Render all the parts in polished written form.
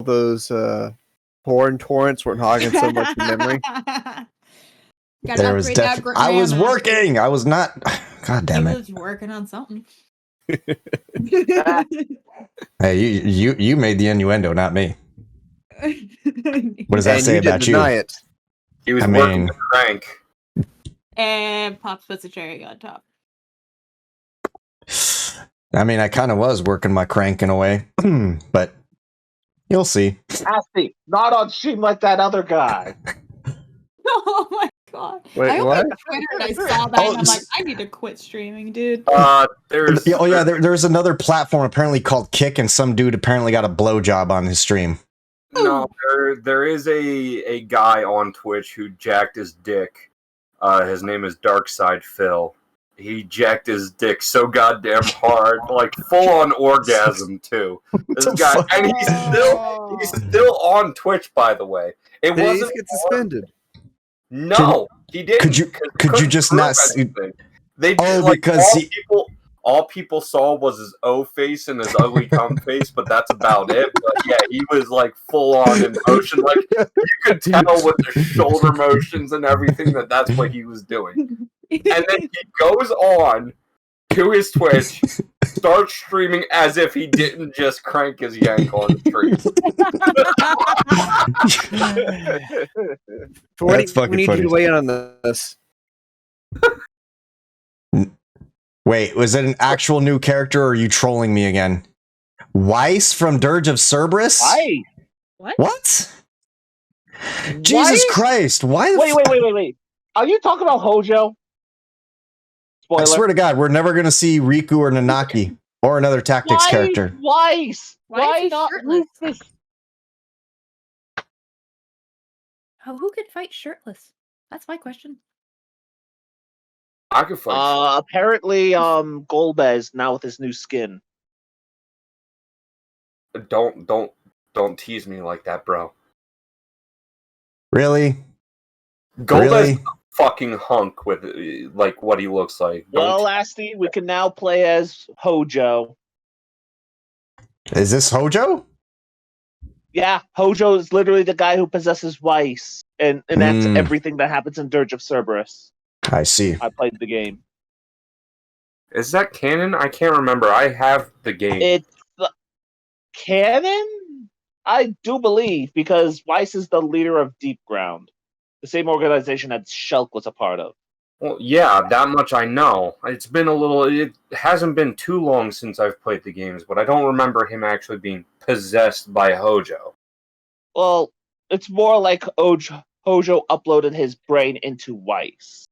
those porn torrents weren't hogging so much memory. There was I was working. I was not. God damn it! He was working on something. Hey, you made the innuendo, not me. What does that say you about didn't you? deny it. He was working the crank. And Pops puts a cherry on top. I mean, I kind of was working my crank in a way, but you'll see. Asti, not on stream like that other guy. Oh my god! Wait, I what? opened Twitter and I saw that, and I'm like, I need to quit streaming, dude. There's another platform apparently called Kick, and some dude apparently got a blowjob on his stream. No, there is a guy on Twitch who jacked his dick. His name is Darkside Phil. He jacked his dick so goddamn hard, like full on orgasm too. This guy, and he's still on Twitch, by the way. It Did wasn't he get suspended? No, he didn't. Could you just not see? They because all people saw was his O face and his ugly cum face, but that's about it. But yeah, he was like full on in motion, like you could tell with the shoulder motions and everything that's what he was doing. And then he goes on to his Twitch, starts streaming as if he didn't just crank his yank on the stream. We need you to weigh in on this. Wait, was it an actual new character, or are you trolling me again? Weiss from Dirge of Cerberus? Why? What? Jesus Christ! Why? Wait! Are you talking about Hojo? Spoiler. I swear to God, we're never going to see Riku or Nanaki or another Tactics character. Weiss? Why not Rufus? Who could fight shirtless? That's my question. I could fight. Apparently, Golbez now with his new skin. Don't tease me like that, bro. Really? Golbez fucking hunk with like what he looks like. Well, Asti, we can now play as Hojo. Is this Hojo? Yeah, Hojo is literally the guy who possesses Weiss, and that's everything that happens in Dirge of Cerberus. I see. I played the game. Is that canon? I can't remember. I have the game. It's canon? I do believe, because Weiss is the leader of Deep Ground, the same organization that Shulk was a part of. Well, yeah, that much I know. It hasn't been too long since I've played the games, but I don't remember him actually being possessed by Hojo. Well, it's more like Hojo uploaded his brain into Weiss.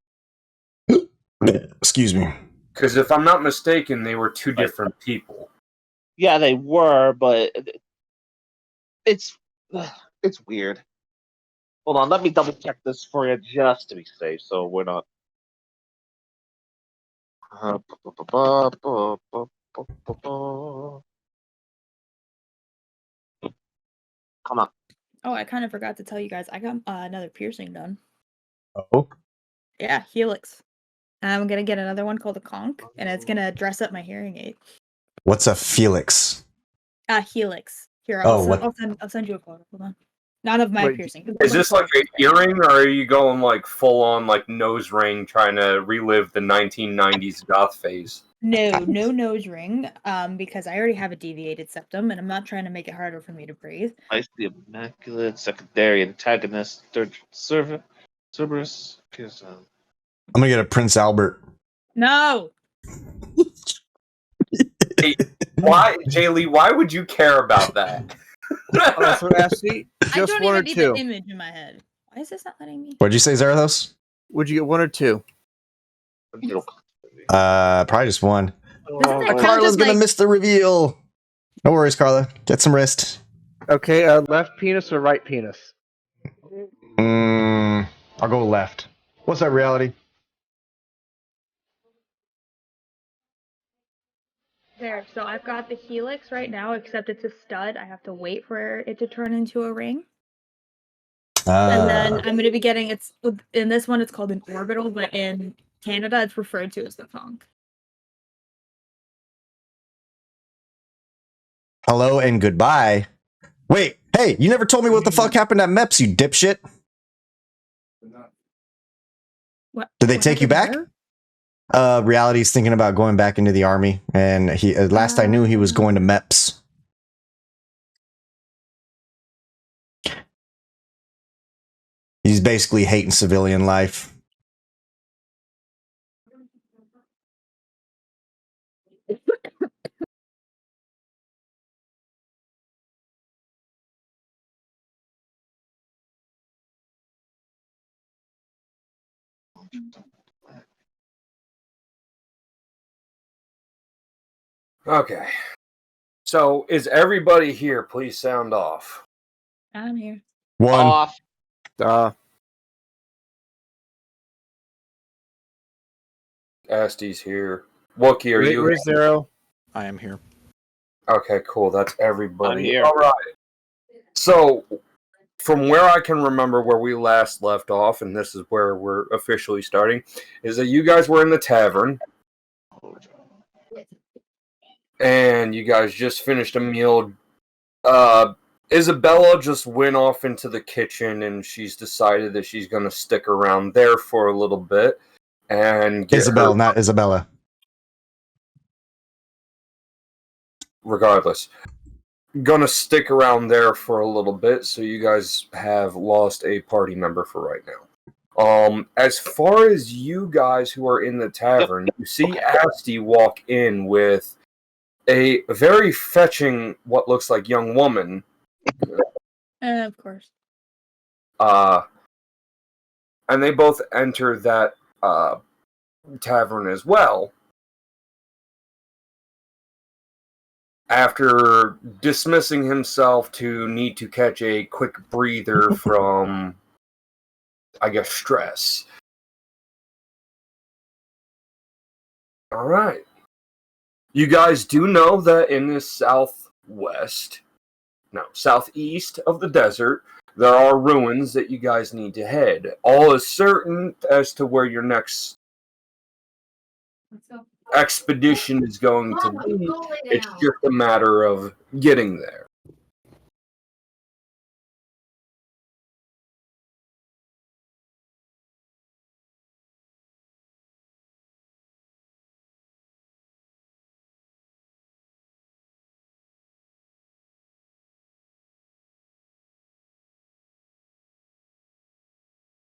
Excuse me. Because if I'm not mistaken, they were two different people. Yeah, they were, but it's weird. Hold on, let me double check this for you just to be safe, so we're not. Come on. Oh, I kind of forgot to tell you guys. I got another piercing done. Oh. Yeah, helix. I'm gonna get another one called a conch, and it's gonna dress up my hearing aid. What's a Felix? Helix. Here, I'll send you a photo. Hold on. None of my piercing. Is this like an earring, or are you going like full on like nose ring, trying to relive the 1990s goth phase? No nose ring. Because I already have a deviated septum, and I'm not trying to make it harder for me to breathe. Ice the immaculate secondary antagonist, third Cerberus. I'm gonna get a Prince Albert. No. Hey, why, Jaylee? Why would you care about that? So Ashley, just I don't one or even need two. the image in my head. Why is this not letting me? What'd you say, Zarathos? Would you get one or two? Probably just one. Carla's gonna miss the reveal. No worries, Carla. Get some rest. Okay, left penis or right penis? I'll go left. What's that, reality? There, so I've got the helix right now, except it's a stud. I have to wait for it to turn into a ring. And then I'm going to be getting, in this one it's called an orbital, but in Canada it's referred to as the conch. Hello and goodbye. Wait, hey, you never told me what the fuck happened at MEPS, you dipshit. What? Did they What take you back? happened there? Reality's thinking about going back into the army, and he last I knew he was going to MEPS. He's basically hating civilian life. Okay. So, is everybody here? Please sound off. I'm here. One. Off. Asty's here. Wookie, are you? Where's Zero? I am here. Okay, cool. That's everybody. I'm here. All right. So, from where I can remember where we last left off, and this is where we're officially starting, is that you guys were in the tavern, and you guys just finished a meal. Isabella just went off into the kitchen, and she's decided that she's going to stick around there for a little bit. And Isabel, not Isabella. Regardless, gonna stick around there for a little bit, so you guys have lost a party member for right now. As far as you guys who are in the tavern, you see Asti walk in with a very fetching, what looks like young woman. Of course. And they both enter that tavern as well. After dismissing himself to need to catch a quick breather from, I guess, stress. All right. You guys do know that in the southeast of the desert, there are ruins that you guys need to head. All is certain as to where your next expedition is going to be. It's just a matter of getting there.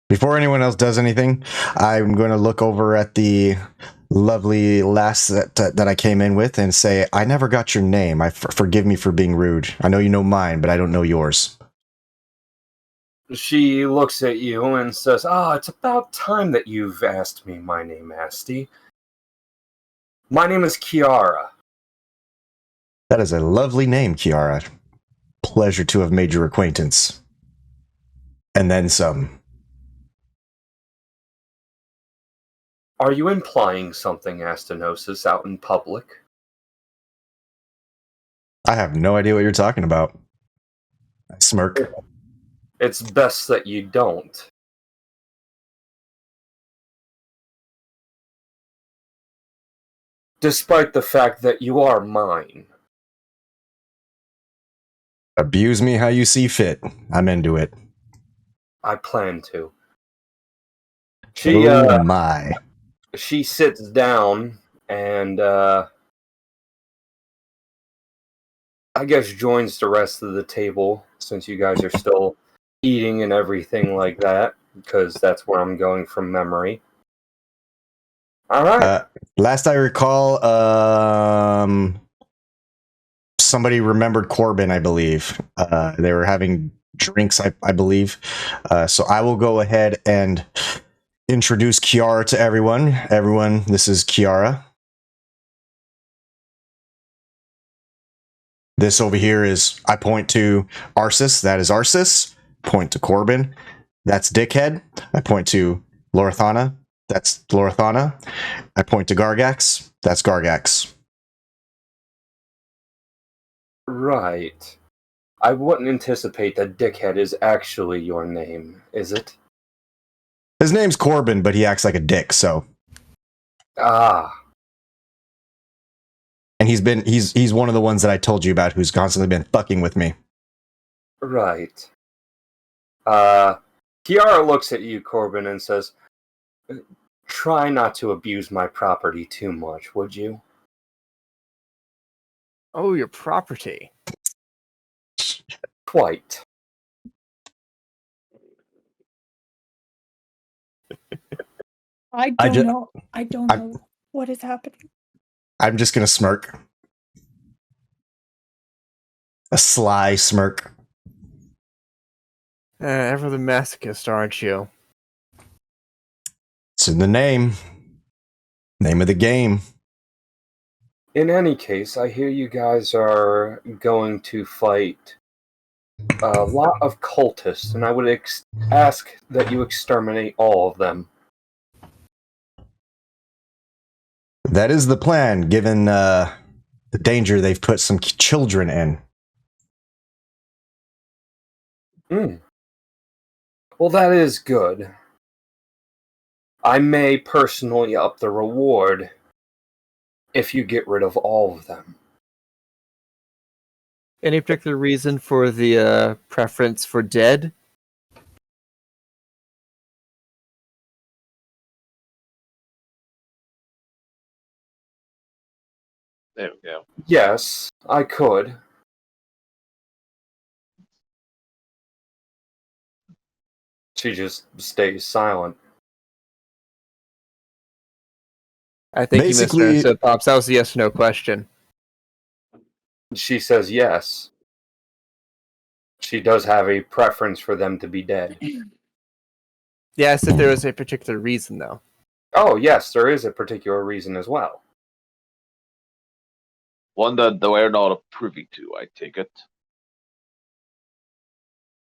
Before anyone else does anything, I'm going to look over at the lovely lass that I came in with and say, I never got your name. Forgive me for being rude. I know you know mine, but I don't know yours. She looks at you and says, it's about time that you've asked me my name, Asti. My name is Kiara. That is a lovely name, Kiara. Pleasure to have made your acquaintance. And then some. Are you implying something, Astinosis, out in public? I have no idea what you're talking about. I smirk. It's best that you don't. Despite the fact that you are mine. Abuse me how you see fit. I'm into it. I plan to. Oh my. She sits down and I guess joins the rest of the table, since you guys are still eating and everything like that, because that's where I'm going from memory. All right. Last I recall, somebody remembered Corbin, I believe. They were having drinks, I believe. So I will go ahead and introduce Kiara to everyone. Everyone, this is Kiara. This over here is, I point to Arsis, that is Arsis. Point to Corbin, that's Dickhead. I point to Lorthana, that's Lorthana. I point to Gargax, that's Gargax. Right. I wouldn't anticipate that Dickhead is actually your name, is it? His name's Corbin, but he acts like a dick, so. Ah. And he's one of the ones that I told you about who's constantly been fucking with me. Right. Kiara looks at you, Corbin, and says, "Try not to abuse my property too much, would you?" Oh, your property. Quite. I I don't ju- know. I don't know what is happening. I'm just gonna smirk. A sly smirk. Ever the masochist, aren't you? It's in the name. Name of the game. In any case, I hear you guys are going to fight a lot of cultists, and I would ask that you exterminate all of them. That is the plan, given the danger they've put some children in. Well, that is good. I may personally up the reward if you get rid of all of them. Any particular reason for the preference for dead? There we go. Yes, I could. She just stays silent. I think Basically- you misunderstood, Pops. That was a yes or no question. She says yes. She does have a preference for them to be dead. Yes, if there was a particular reason, though. Oh, yes, there is a particular reason as well. One that we're not privy to, I take it.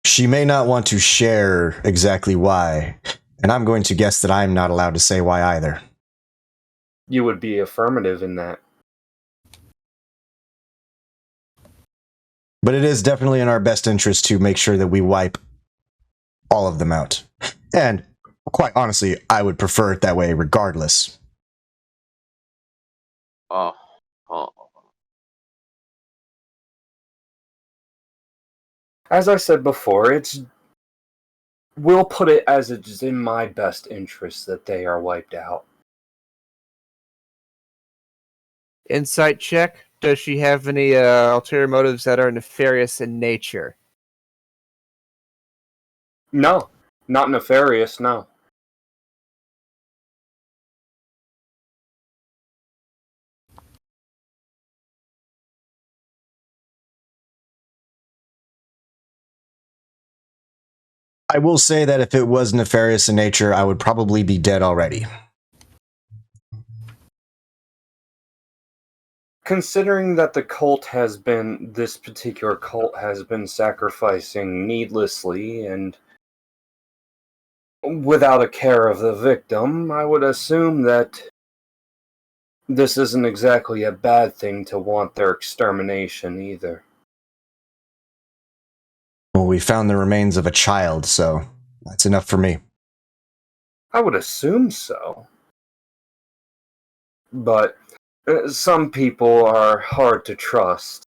She may not want to share exactly why, and I'm going to guess that I'm not allowed to say why either. You would be affirmative in that. But it is definitely in our best interest to make sure that we wipe all of them out. And quite honestly, I would prefer it that way regardless. Oh. As I said before, we'll put it as it's in my best interest that they are wiped out. Insight check. Does she have any ulterior motives that are nefarious in nature? No, not nefarious, no. I will say that if it was nefarious in nature, I would probably be dead already. Considering that this particular cult has been sacrificing needlessly and without a care of the victim, I would assume that this isn't exactly a bad thing to want their extermination either. Well, we found the remains of a child, so that's enough for me. I would assume so. But some people are hard to trust.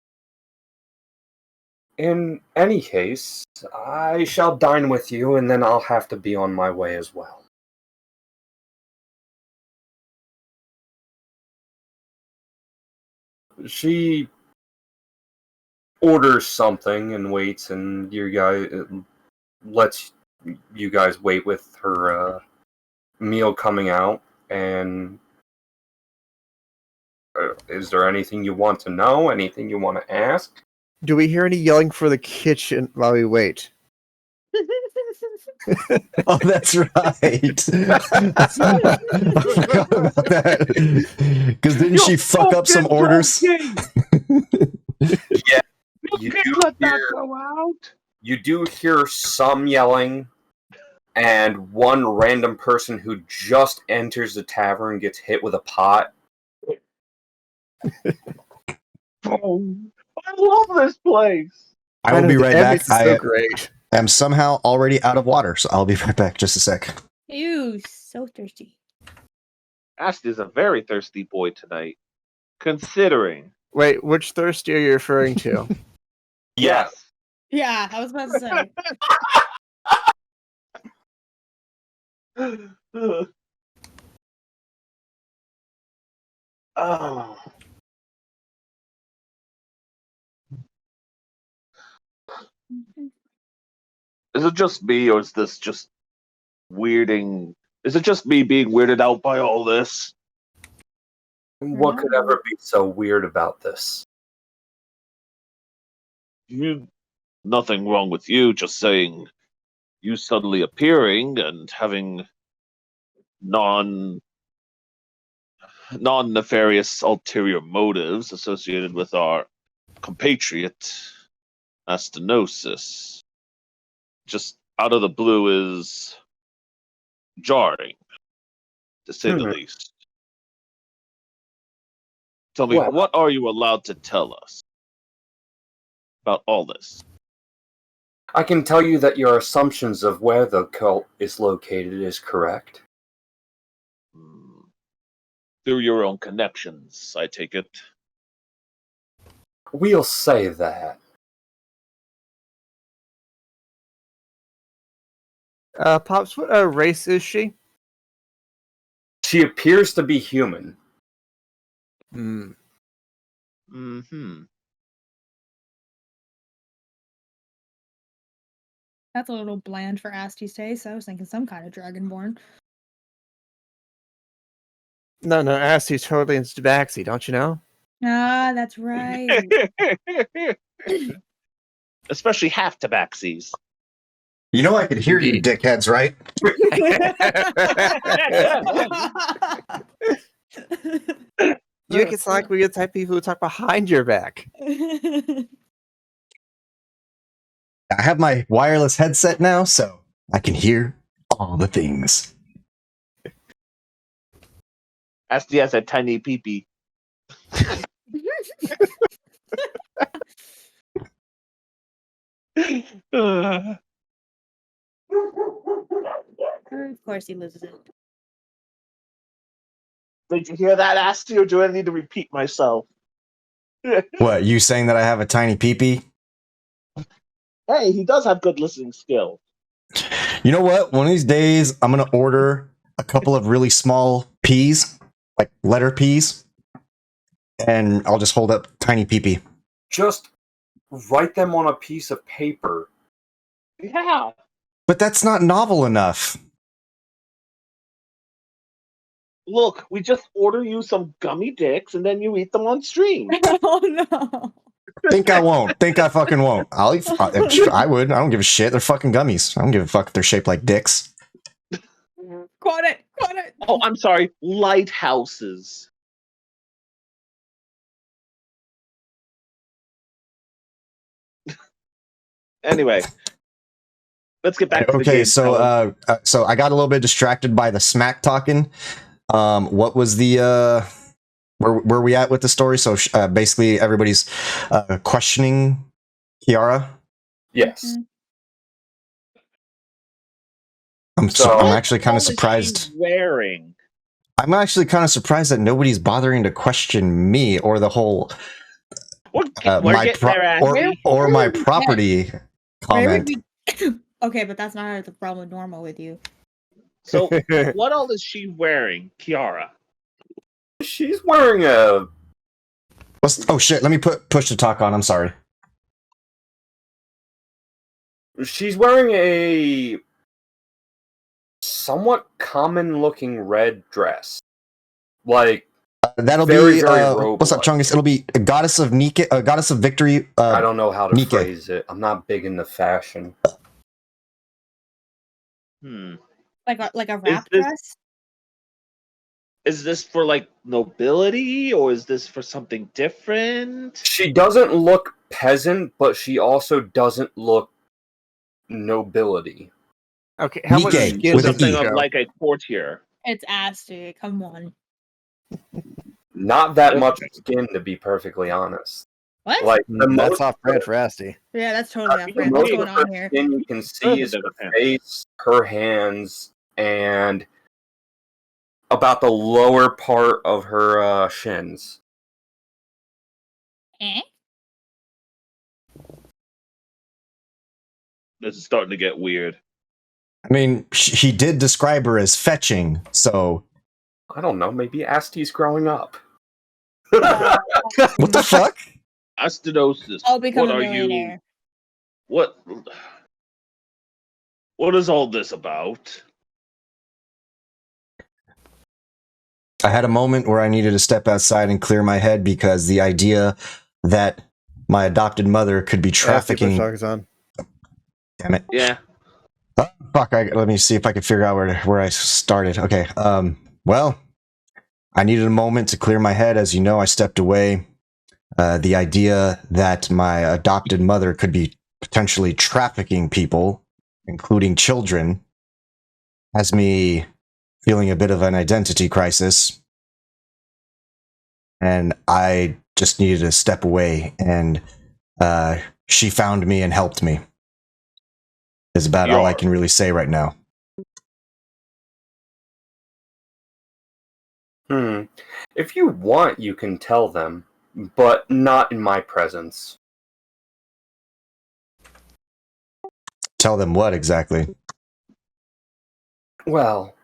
In any case, I shall dine with you, and then I'll have to be on my way as well. She orders something and waits, and lets you guys wait with her meal coming out. And is there anything you want to know? Anything you want to ask? Do we hear any yelling for the kitchen while we wait? Oh, that's right. I forgot about that. Because didn't she fuck up some orders? Yeah, You can't let that go out. you do hear some yelling, and one random person who just enters the tavern gets hit with a pot. Oh, I love this place. I will be right back. So great. I am somehow already out of water, so I'll be right back. Just a sec. Ew, so thirsty. Ast is a very thirsty boy tonight. Considering. Wait, which thirsty are you referring to? Yes. Yeah, I was about to say. Oh. Is it just me, or is this just weirding? Is it just me being weirded out by all this? What could ever be so weird about this? Nothing wrong with you, just saying you suddenly appearing and having non-nefarious ulterior motives associated with our compatriot Astinosis. Just out of the blue is jarring, to say the least. Tell me, Well- what are you allowed to tell us about all this? I can tell you that your assumptions of where the cult is located is correct. Through your own connections, I take it. We'll say that. Pops, what race is she? She appears to be human. Hmm. Mm-hmm. That's a little bland for Asty's taste. I was thinking some kind of dragonborn. No, Asty's totally into Tabaxi, don't you know? Ah, that's right. Especially half tabaxis. You know I could hear you, Indeed. dickheads, right? You make it sound like we're the type of people who talk behind your back. I have my wireless headset now, so I can hear all the things. Asti has a tiny peepee. Of course he loses it. Did you hear that, Asti, or do I need to repeat myself? What, you saying that I have a tiny peepee? Hey, he does have good listening skill. You know what? One of these days, I'm going to order a couple of really small peas, like letter peas, and I'll just hold up tiny peepee. Just write them on a piece of paper. Yeah. But that's not novel enough. Look, we just order you some gummy dicks and then you eat them on stream. Oh no. Think I won't. Think I fucking won't. I would. I don't give a shit. They're fucking gummies. I don't give a fuck if they're shaped like dicks. Quote it. Quote it. Oh, I'm sorry. Lighthouses. Anyway, let's get back to the game. Okay, so I got a little bit distracted by the smack talking. What was the where we at with the story? So basically, everybody's questioning Kiara. Yes. I'm actually kind of What is she surprised. wearing? I'm actually kind of surprised that nobody's bothering to question me or the whole my property comment. Okay, but that's not the problem normal with you. So, what all is she wearing, Kiara? She's wearing a... Oh shit, let me push to talk on. I'm sorry. She's wearing a somewhat common-looking red dress. Like, that'll very, be very what's up, robe-like. Chungus? It'll be a goddess of Nike, a goddess of victory. I don't know how to Nike. phrase it. I'm not big into fashion. Like a wrap dress? Is this for like nobility, or is this for something different? She doesn't look peasant, but she also doesn't look nobility. Okay, how much Nike, skin with does an Something E. it of show? like a courtier. It's Asty. Come on. Not that much skin, to be perfectly honest. What? Like the That's most, off brand for Asti. Yeah, that's totally off the brand. What's most going of her on here? skin you can see is her face, her hands, and about the lower part of her shins. Eh? This is starting to get weird. I mean, he did describe her as fetching, so I don't know. Maybe Asti's growing up. Uh, what the fuck? Astinosis. I'll become What a are you? millionaire. What is all this about? I had a moment where I needed to step outside and clear my head because the idea that my adopted mother could be trafficking. On. Damn it! Yeah. Oh, fuck! Let me see if I can figure out where I started. Okay. Well, I needed a moment to clear my head. As you know, I stepped away. The idea that my adopted mother could be potentially trafficking people, including children, has me feeling a bit of an identity crisis. And I just needed to step away, and she found me and helped me. Is about all I can really say right now. If you want, you can tell them, but not in my presence. Tell them what exactly? Well,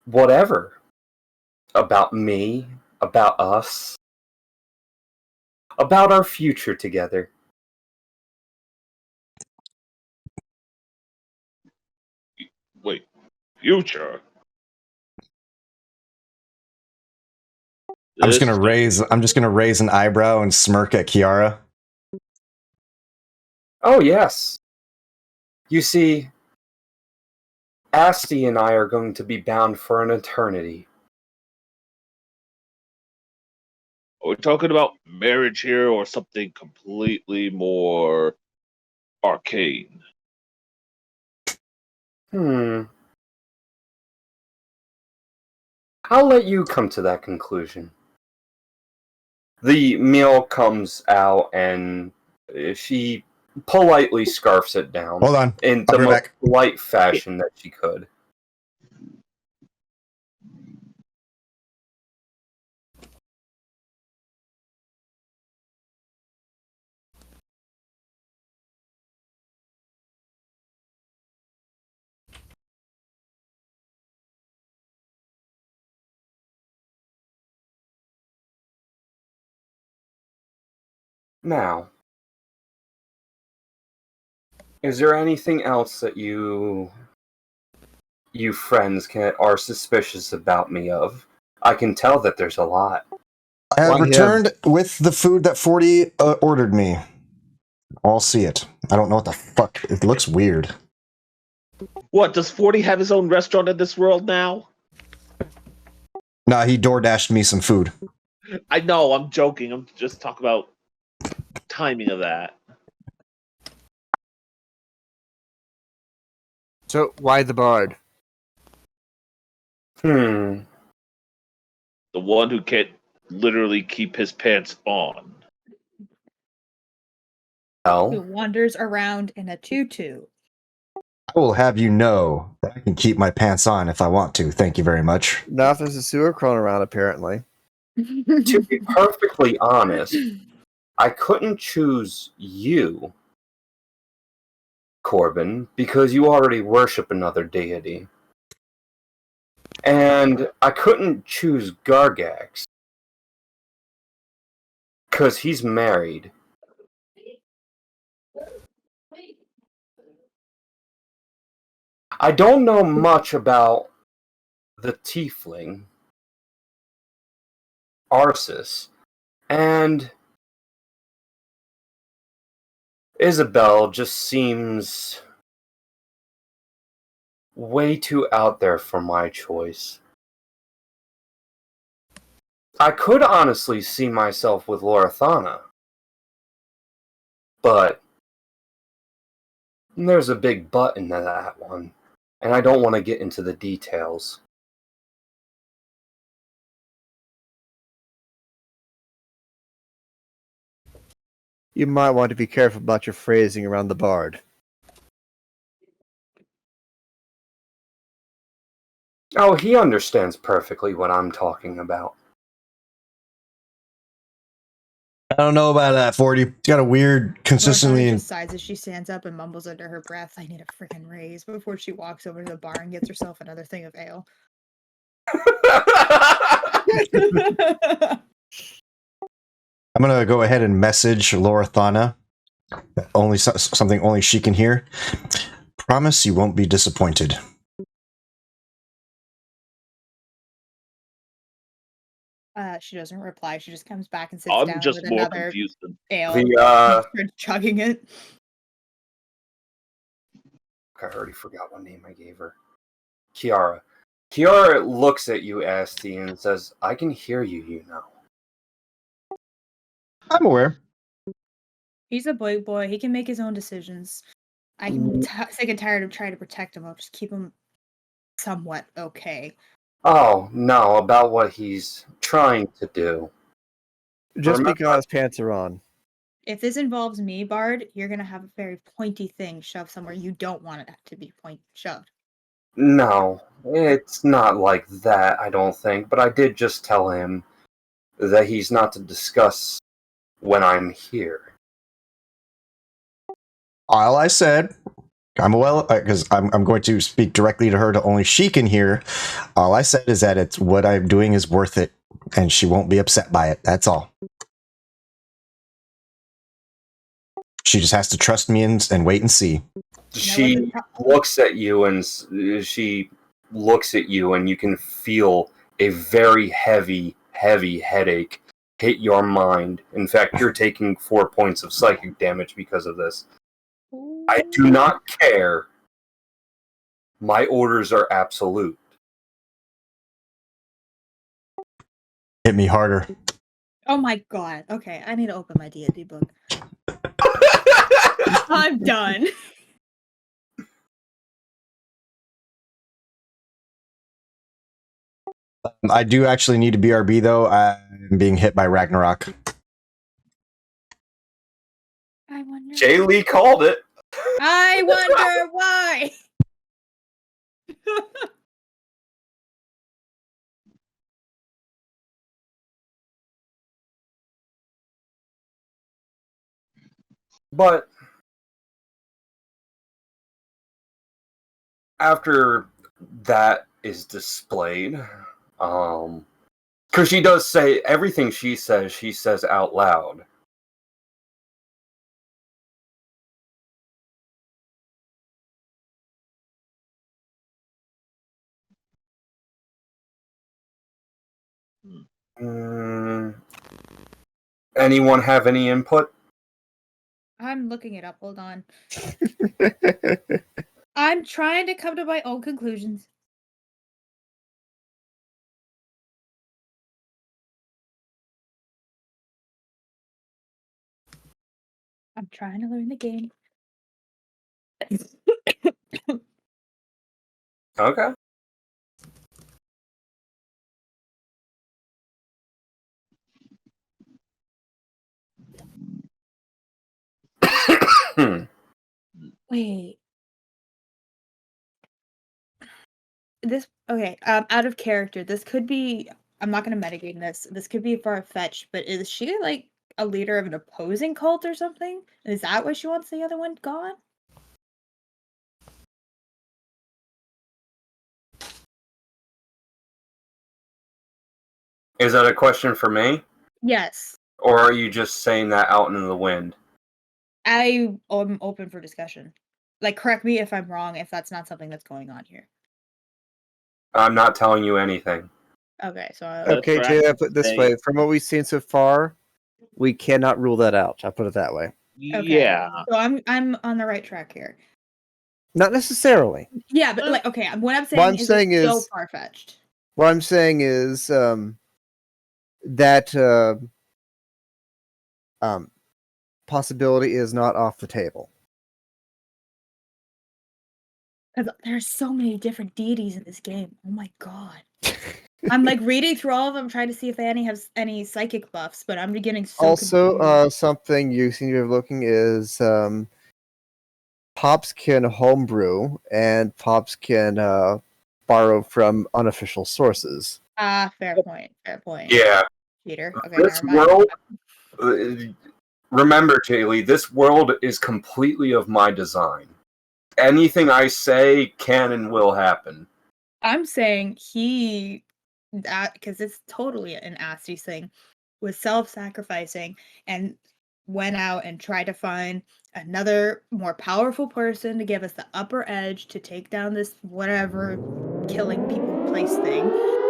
whatever. About me, about us, about our future together. Wait, future? I'm just gonna raise an eyebrow and smirk at Kiara. Oh, yes. You see, Asti and I are going to be bound for an eternity. Are we talking about marriage here or something completely more arcane? I'll let you come to that conclusion. The meal comes out and she politely scarfs it down. Hold on. In I'll the be most back. polite fashion that she could. Now, is there anything else that you friends are suspicious about me of? I can tell that there's a lot. I have Why him? returned with the food that 40 ordered me. I'll see it. I don't know what the fuck. It looks weird. What, does 40 have his own restaurant in this world now? Nah, he door dashed me some food. I know, I'm joking. I'm just talking about timing of that. So why the bard? Hmm. The one who can't literally keep his pants on. Who Well, wanders around in a tutu. I will have you know that I can keep my pants on if I want to. Thank you very much. Not if there's a sewer crawling around, apparently. to be perfectly honest, I couldn't choose you, Corbin, because you already worship another deity. And I couldn't choose Gargax, because he's married. I don't know much about the tiefling, Arsis, and Isabel just seems way too out there for my choice. I could honestly see myself with Lorithana, but there's a big but in that one, and I don't want to get into the details. You might want to be careful about your phrasing around the bard. Oh, he understands perfectly what I'm talking about. I don't know about that, 40. It's got a weird, consistently. Lorthana just sighs as she stands up and mumbles under her breath, "I need a freaking raise," before she walks over to the bar and gets herself another thing of ale. I'm gonna go ahead and message Lorthana. Only something only she can hear. Promise you won't be disappointed. She doesn't reply. She just comes back and sits I'm down just with more another confused than ale. The Starts chugging it. I already forgot what name I gave her. Kiara. Kiara looks at you, Asti, and says, "I can hear you, you know." I'm aware. He's a boy. He can make his own decisions. I'm sick and tired of trying to protect him. I'll just keep him somewhat okay. Oh, no, about what he's trying to do. Just Remember- because pants are on. If this involves me, Bard, you're gonna have a very pointy thing shoved somewhere you don't want it to be shoved. No, it's not like that, I don't think, but I did just tell him that he's not to discuss when I'm here. All I said, I'm well, because I'm going to speak directly to her to only she can hear. All I said is that it's what I'm doing is worth it, and she won't be upset by it. That's all. She just has to trust me and wait and see. She looks at you and you can feel a very heavy headache hit your mind. In fact, you're taking 4 points of psychic damage because of this. I do not care. My orders are absolute. Hit me harder. Oh my god. Okay, I need to open my D&D book. I'm done. I do actually need to BRB though. I'm being hit by Ragnarok. I wonder. Jay Lee called it. I wonder why. But after that is displayed, because she does say everything she says out loud. Anyone have any input? I'm looking it up. Hold on. I'm trying to come to my own conclusions. I'm trying to learn the game. Okay. Wait. This okay, out of character. This could be I'm not gonna metagame this. This could be far-fetched, but is she like a leader of an opposing cult or something? Is that why she wants the other one gone? Is that a question for me? Yes. Or are you just saying that out into the wind? I am open for discussion. Like, correct me if I'm wrong, if that's not something that's going on here. I'm not telling you anything. Okay, so Okay, That's Jay, I right. put it this way. From what we've seen so far, we cannot rule that out. I'll put it that way. okay. Yeah. So I'm on the right track here. Not necessarily. Yeah, but like, okay, what I'm saying What I'm is saying it's so is- far-fetched. What I'm saying is that possibility is not off the table. Because there's so many different deities in this game. Oh my god. I'm like reading through all of them, trying to see if any have any psychic buffs, but I'm getting so Also, confused. something you seem to be looking is Pops can homebrew and Pops can borrow from unofficial sources. Fair point. Fair point. Yeah. Cheater. Okay, This never mind. world, Remember, Jaylee, this world is completely of my design. Anything I say can and will happen. I'm saying because it's totally an Asties thing, was self-sacrificing and went out and tried to find another more powerful person to give us the upper edge to take down this whatever killing people place thing,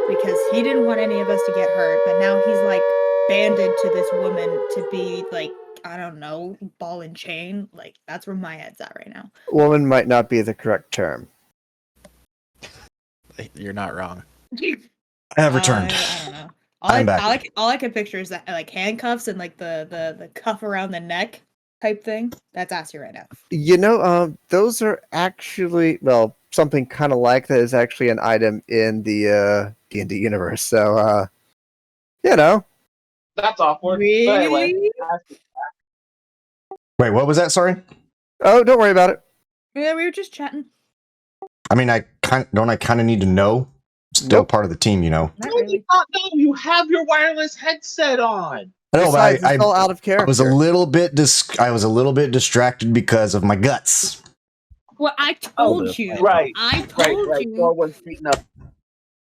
because he didn't want any of us to get hurt, but now he's like banded to this woman to be like, I don't know, ball and chain. Like, that's where my head's at right now. Woman might not be the correct term. You're not wrong. I have returned. I don't know. I'm back. All I can picture is that like handcuffs and like the cuff around the neck type thing. That's Asty right now. You know, those are actually, well, something kind of like that is actually an item in the D&D universe. So, you know. That's awkward. Really? But anyway, Wait, what was that? Sorry. Oh, don't worry about it. Yeah, we were just chatting. I mean, I kind of need to know. Still Nope. part of the team, you know. Not no, you really. not know. You have your wireless headset on. I know, Besides, but it's all out of character. I was a little bit distracted because of my guts. Well, I told you. Right. I told Right. you. Thor was beating up.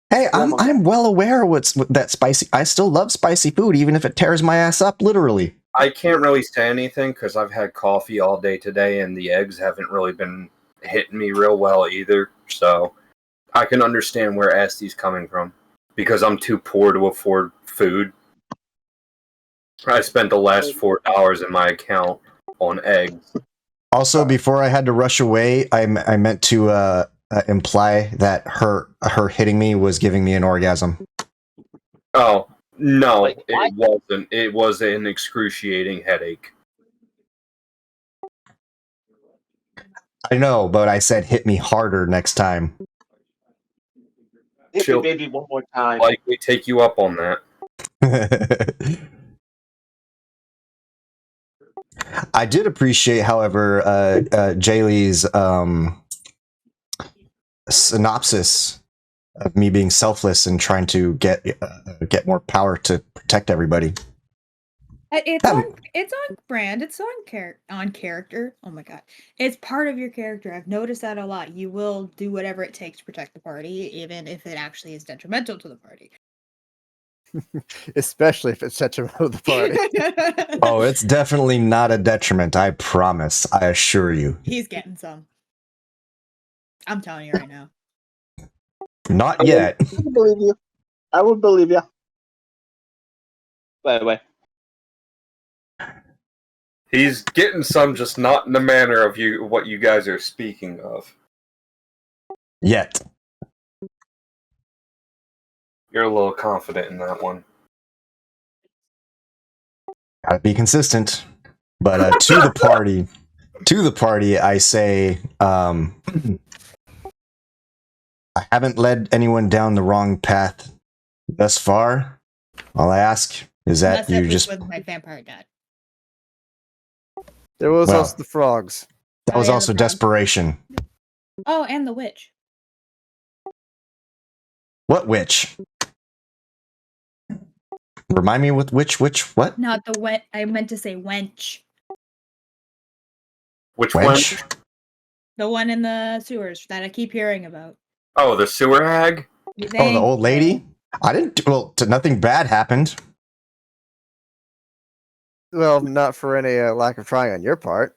Hey, I'm well aware what's that spicy. I still love spicy food, even if it tears my ass up, literally. I can't really say anything because I've had coffee all day today, and the eggs haven't really been hitting me real well either. So I can understand where Asty's coming from because I'm too poor to afford food. I spent the last $4 in my account on eggs. Also, before I had to rush away, I meant to imply that her hitting me was giving me an orgasm. Oh, no, Like, it wasn't. It was an excruciating headache. I know, but I said hit me harder next time. Hit Chill. me maybe one more time. Like, we take you up on that. I did appreciate, however, Jaylee's synopsis of me being selfless and trying to get more power to protect everybody. It's on brand. It's on character. Oh my god, it's part of your character. I've noticed that a lot. You will do whatever it takes to protect the party, even if it actually is detrimental to the party. Especially if it's such a road of the party. Oh, it's definitely not a detriment. I promise. I assure you. He's getting some. I'm telling you right now. Not yet. I would believe you. I would believe you. By the way, He's getting some, just not in the manner of what you guys are speaking of. Yet. You're a little confident in that one. Gotta be consistent. But to the party, I say, I haven't led anyone down the wrong path thus far. All I ask is that Unless it you was just. with my vampire dad. There was Well. also the frogs. That was Oh, yeah, also the frog. desperation. Oh, and the witch. What witch? Remind me with which what? Not the wet. I meant to say wench. Which Wench? one? The one in the sewers that I keep hearing about. Oh, the sewer hag? You Oh, the think? old lady? I didn't. Well, nothing bad happened. Well, not for any lack of trying on your part.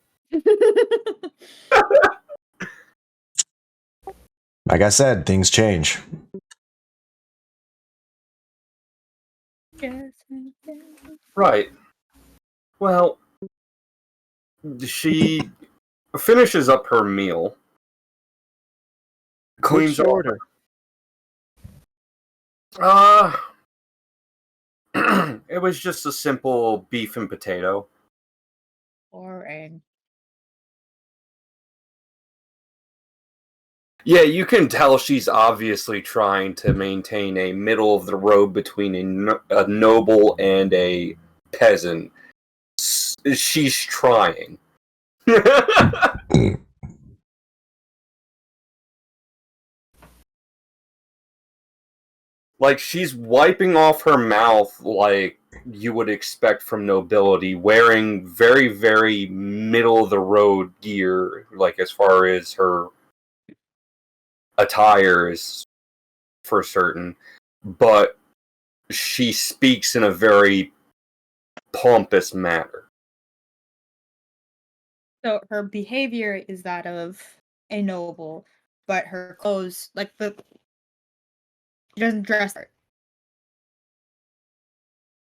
Like I said, things change. Right. Well, she finishes up her meal. Cleans What's your off. order? It was just a simple beef and potato. Boring. Yeah, you can tell she's obviously trying to maintain a middle of the road between a noble and a peasant. She's trying. Like, she's wiping off her mouth like you would expect from nobility, wearing very, very middle-of-the-road gear, like as far as her attire is for certain, but she speaks in a very pompous manner. So her behavior is that of a noble, but her clothes, like she doesn't dress her.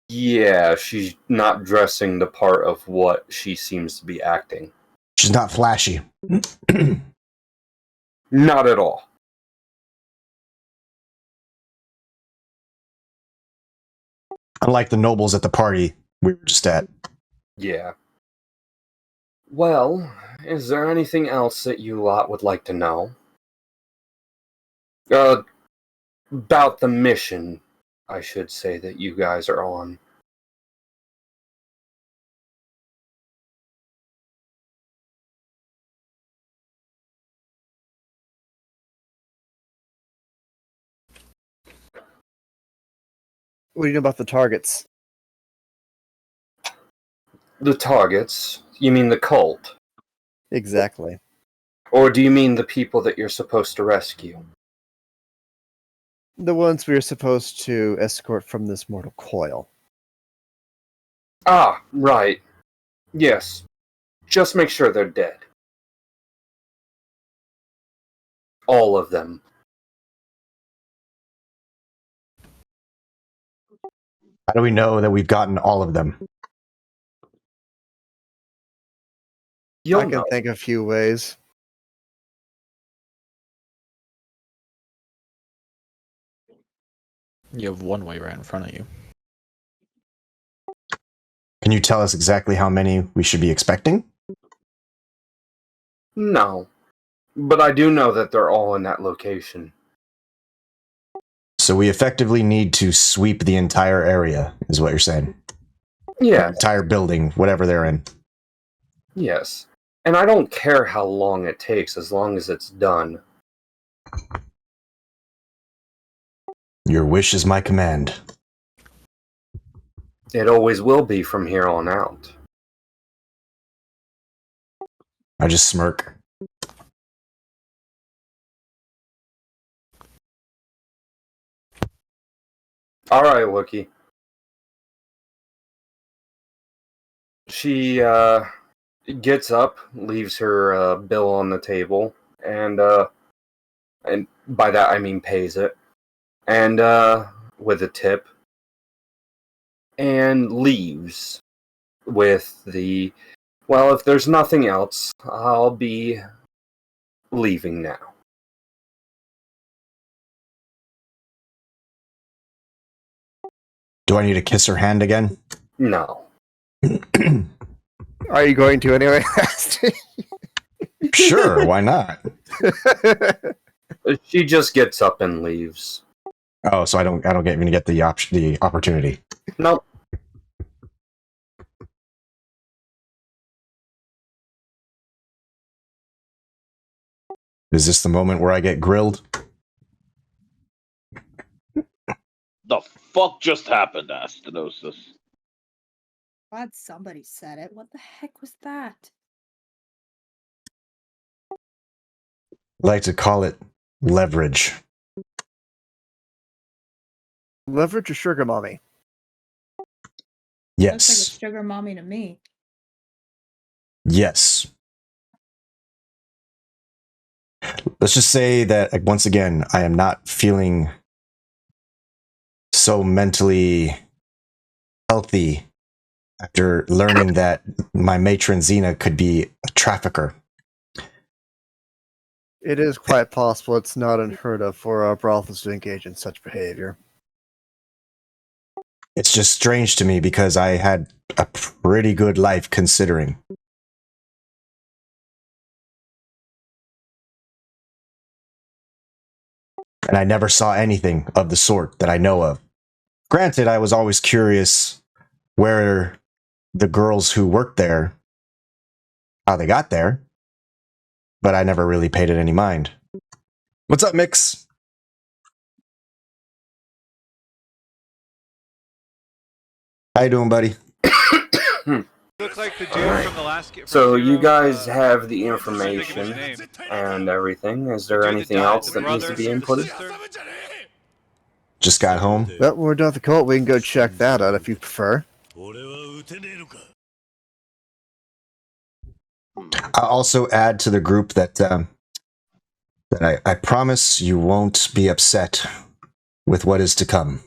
Yeah, she's not dressing the part of what she seems to be acting. She's not flashy. Not at all. Unlike the nobles at the party we were just at. Yeah. Well, is there anything else that you lot would like to know? About the mission, I should say, that you guys are on. What do you know about the targets? The targets? You mean the cult? Exactly. Or do you mean the people that you're supposed to rescue? The ones we are supposed to escort from this mortal coil. Ah, right. Yes. Just make sure they're dead. All of them. How do we know that we've gotten all of them? You'll I can know. think of a few ways. You have one way right in front of you. Can you tell us exactly how many we should be expecting? No. But I do know that they're all in that location. So we effectively need to sweep the entire area, is what you're saying. Yeah. Entire building, whatever they're in. Yes. And I don't care how long it takes, as long as it's done. Your wish is my command. It always will be from here on out. I just smirk. Alright, Wookie. She gets up, leaves her bill on the table, and by that I mean pays it, and with a tip, and leaves with the, well, if there's nothing else, I'll be leaving now. Do I need to kiss her hand again? No. Are you going to anyway? Sure, why not? She just gets up and leaves. Oh, so I don't even get the opportunity. Nope. Is this the moment where I get grilled? The fuck just happened, Astinosis? Glad somebody said it. What the heck was that? I like to call it leverage. Leverage or sugar mommy? Looks Yes. like a sugar mommy to me. Yes. Let's just say that, once again, I am not feeling so mentally healthy after learning that my matron Xena could be a trafficker. It is quite possible it's not unheard of for our brothels to engage in such behavior. It's just strange to me because I had a pretty good life considering. And I never saw anything of the sort that I know of. Granted, I was always curious where the girls who worked there, how they got there, but I never really paid it any mind. What's up, Mix? How you doing, buddy? Look like the dude from the last game. So you guys have the information and everything. Is there anything else that needs to be inputted? Just got home. Well, when we're done with the cult, we can go check that out if you prefer. I'll also add to the group that I promise you won't be upset with what is to come.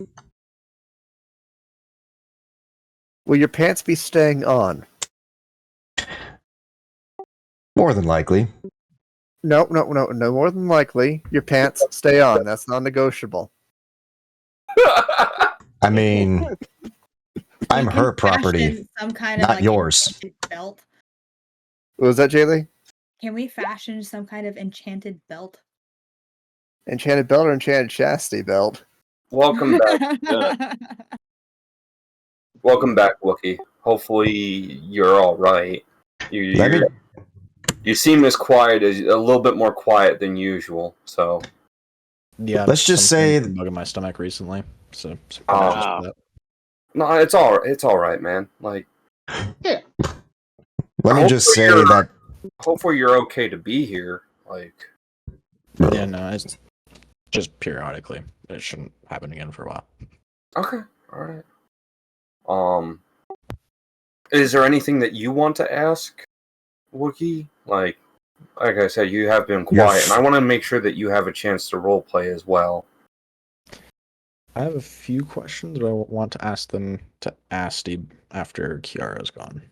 Will your pants be staying on? More than likely. No, more than likely. Your pants stay on. That's non-negotiable. I mean, I'm her property, some kind not of like yours. enchanted belt. What was that, Jaylee? Can we fashion some kind of enchanted belt? Enchanted belt or enchanted chastity belt? Welcome back. Welcome back, Wookie. Hopefully you're all right. You seem as quiet as a little bit more quiet than usual. So Yeah. Let's just say bug in my stomach recently. So no, it's all right, man. Like, let me just say that. Hopefully you're okay to be here. Like, yeah, no, it's just periodically. It shouldn't happen again for a while. okay, all right. Is there anything that you want to ask, Wookie? Like I said, you have been quiet, and I want to make sure that you have a chance to roleplay as well. I have a few questions, but I want to ask them to Asti after Kiara's gone.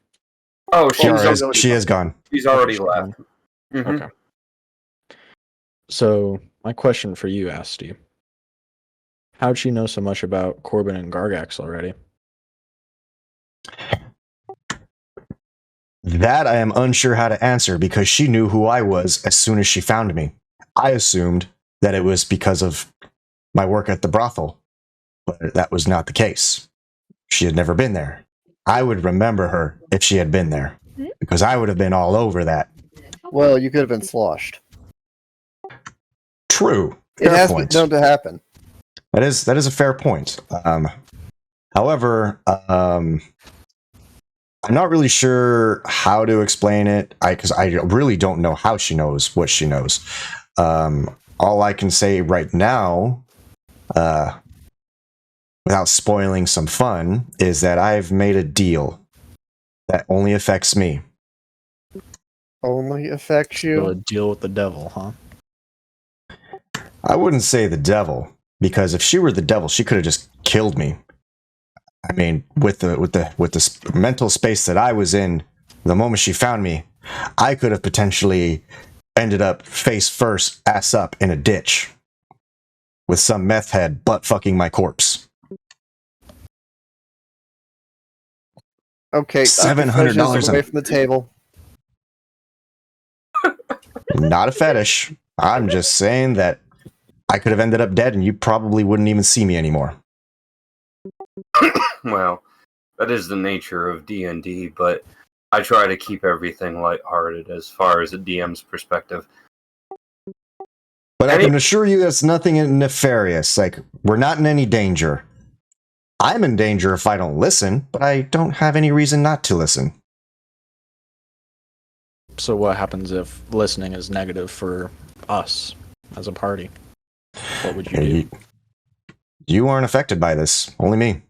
Oh, She is gone. She's already left. Mm-hmm. Okay. So, my question for you, Asti. How'd she know so much about Corbin and Gargax already? That I am unsure how to answer because she knew who I was as soon as she found me. I assumed that it was because of my work at the brothel, but that was not the case. She had never been there. I would remember her if she had been there, because I would have been all over that. Well, you could have been sloshed. True. It Fair has point. been known to happen. That is a fair point. However, I'm not really sure how to explain it, because I really don't know how she knows what she knows. All I can say right now, without spoiling some fun, is that I've made a deal that only affects me. Only affects you? So a deal with the devil, huh? I wouldn't say the devil, because if she were the devil, she could have just killed me. I mean, with the mental space that I was in, the moment she found me, I could have potentially ended up face first, ass up in a ditch, with some meth head butt fucking my corpse. Okay, $700 away from the table. Not a fetish. I'm just saying that I could have ended up dead, and you probably wouldn't even see me anymore. Well, that is the nature of D&D, but I try to keep everything lighthearted as far as a DM's perspective. But I can assure you that's nothing nefarious. Like, we're not in any danger. I'm in danger if I don't listen, but I don't have any reason not to listen. So what happens if listening is negative for us as a party? What would you do? You aren't affected by this. Only me.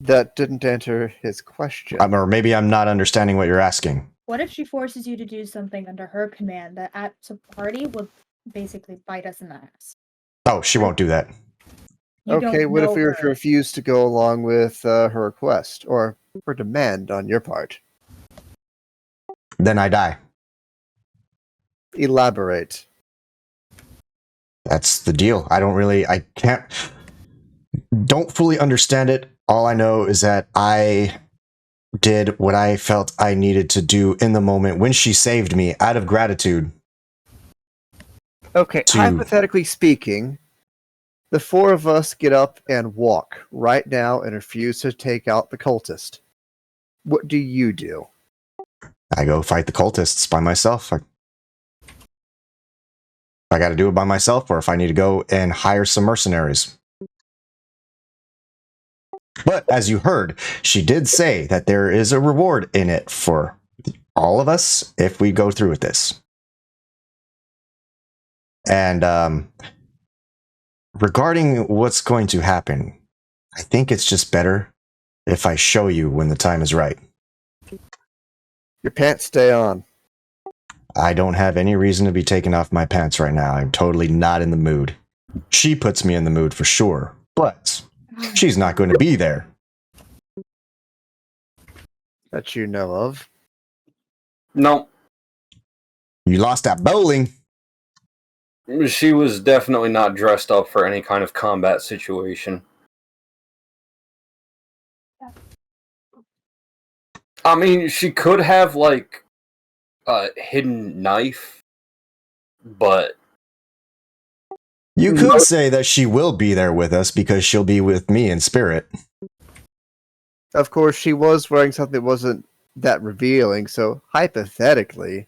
That didn't answer his question. Or maybe I'm not understanding what you're asking. What if she forces you to do something under her command that at the party would basically bite us in the ass? Oh, she won't do that. Okay, what if we refuse to go along with her request or her demand on your part? Then I die. Elaborate. That's the deal. I don't fully understand it. All I know is that I did what I felt I needed to do in the moment when she saved me out of gratitude. Okay, hypothetically speaking, the four of us get up and walk right now and refuse to take out the cultist. What do you do? I go fight the cultists by myself. I got to do it by myself, or if I need to go and hire some mercenaries. But as you heard, she did say that there is a reward in it for all of us if we go through with this. And regarding what's going to happen, I think it's just better if I show you when the time is right. Your pants stay on. I don't have any reason to be taking off my pants right now. I'm totally not in the mood. She puts me in the mood for sure, but she's not going to be there. That you know of. No, You lost at bowling. she was definitely not dressed up for any kind of combat situation. I mean, she could have, like, a hidden knife, but... You could say that she will be there with us because she'll be with me in spirit. Of course, she was wearing something that wasn't that revealing, so hypothetically,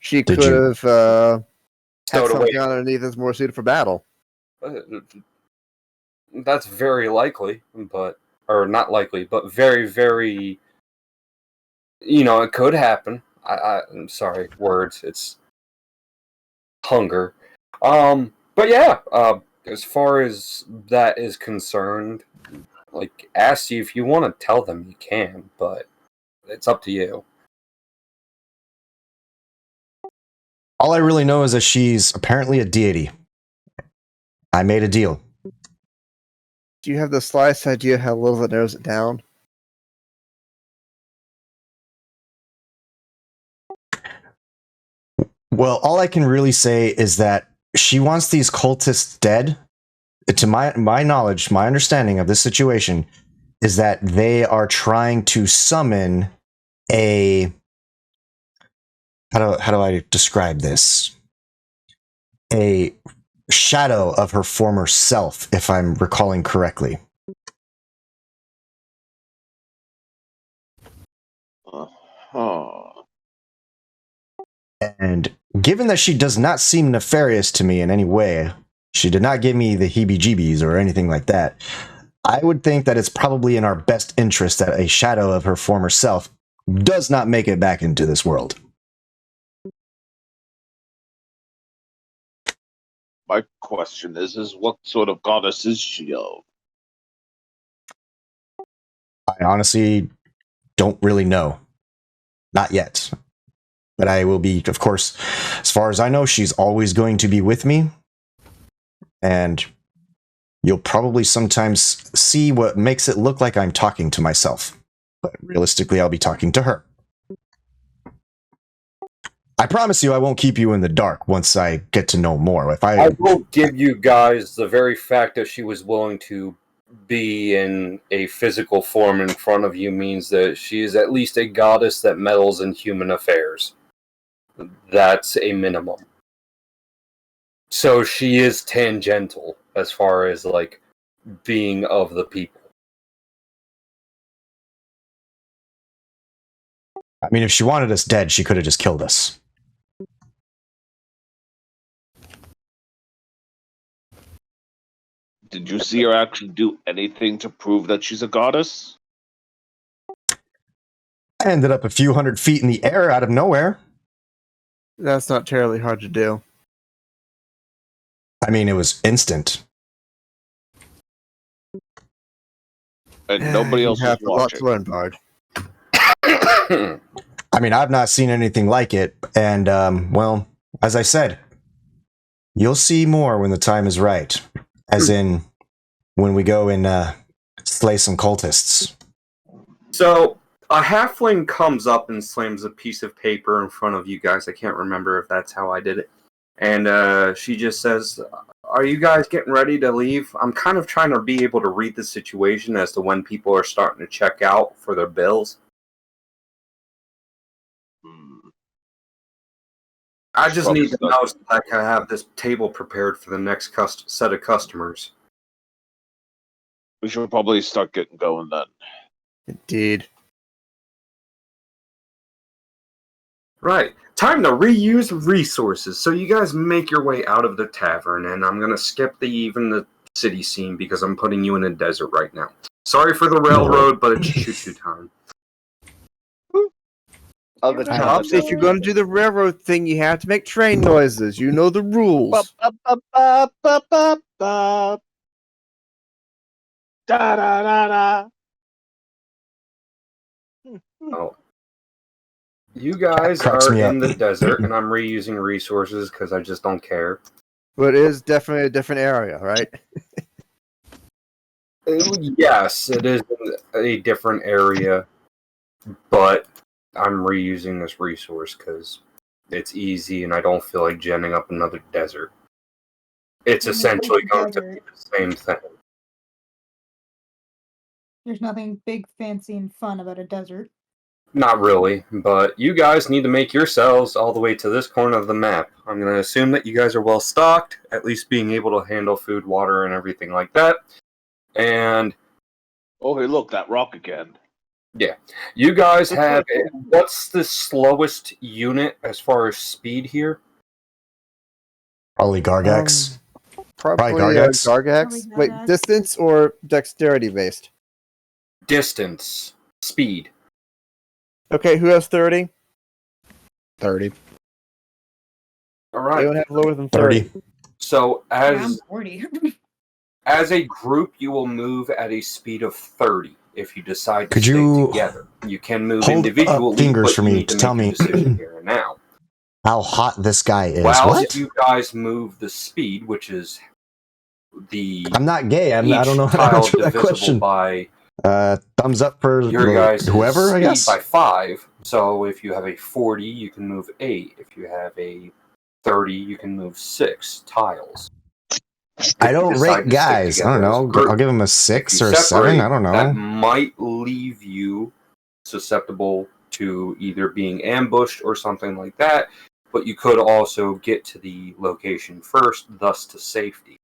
she Did could you- have had Stowed away. something on underneath that's more suited for battle. That's very likely, but... Or not likely, but very, very... You know, it could happen. I'm sorry, words. It's hunger. But yeah, as far as that is concerned, like, ask you if you want to tell them, you can, but it's up to you. All I really know is that she's apparently a deity. I made a deal. Do you have the slightest idea how little that narrows it down? Well, all I can really say is that she wants these cultists dead. To my knowledge, my understanding of this situation is that they are trying to summon a... How do I describe this? A shadow of her former self, if I'm recalling correctly. And given that she does not seem nefarious to me in any way, she did not give me the heebie-jeebies or anything like that, I would think that it's probably in our best interest that a shadow of her former self does not make it back into this world. My question is what sort of goddess is she of? I honestly don't really know. Not yet. But I will be, of course, as far as I know, she's always going to be with me. And you'll probably sometimes see what makes it look like I'm talking to myself. But realistically, I'll be talking to her. I promise you I won't keep you in the dark once I get to know more. I will give you guys the very fact that she was willing to be in a physical form in front of you means that she is at least a goddess that meddles in human affairs. That's a minimum. So she is tangential as far as, like, being of the people. I mean, if she wanted us dead, she could have just killed us. Did you see her actually do anything to prove that she's a goddess? I ended up a few hundred feet in the air out of nowhere. That's not terribly hard to do. I mean, it was instant. And nobody else You was have a lot to watching. learn, Bard. I mean, I've not seen anything like it. And, well, as I said, you'll see more when the time is right. As in, when we go and slay some cultists. So, a halfling comes up and slams a piece of paper in front of you guys. I can't remember if that's how I did it. And she just says, "Are you guys getting ready to leave? I'm kind of trying to be able to read the situation as to when people are starting to check out for their bills. I just need to know so that I can have this table prepared for the next set of customers." We should probably start getting going then. Indeed. Right. Time to reuse resources. So you guys make your way out of the tavern, and I'm going to skip even the city scene because I'm putting you in a desert right now. Sorry for the railroad, but it's choo-choo time. Other Right. time. Pops, if you're going to do the railroad thing, you have to make train noises. You know the rules. Da da da da. Oh. You guys Cracks are me in up. the desert, and I'm reusing resources because I just don't care. But it is definitely a different area, right? Yes, it is a different area, but I'm reusing this resource because it's easy and I don't feel like genning up another desert. It's When you essentially say going to be desert, the same thing. there's nothing big, fancy, and fun about a desert. Not really, but you guys need to make yourselves all the way to this corner of the map. I'm going to assume that you guys are well stocked, at least being able to handle food, water, and everything like that. And Oh, hey, look, that rock again. yeah, you guys have. What's the slowest unit as far as speed here? Probably Gargax. Probably Gargax. Gargax. Probably Wait, Gargax. distance or dexterity based? Distance, speed. Okay, who has 30? 30. All right. Anyone have lower than 30? 30. So Yeah, I'm as 40. as a group, you will move at a speed of 30 if you decide to Could stay you together. You can move hold up individually, fingers but for you me need to to tell make a me decision here and now. how hot this guy is? While What? you guys move the speed, which is the I'm not gay. I don't know how to tile answer that divisible question. by Thumbs up for your guys' whoever, I speed guess. by 5. So if you have a 40, you can move 8. If you have a 30, you can move 6 tiles. I If you don't decide rate to stick guys. I don't together as a know. group. I'll give him a If 6 you or a 7. separate, I don't that know. might leave you susceptible to either being ambushed or something like that, but you could also get to the location first, thus to safety.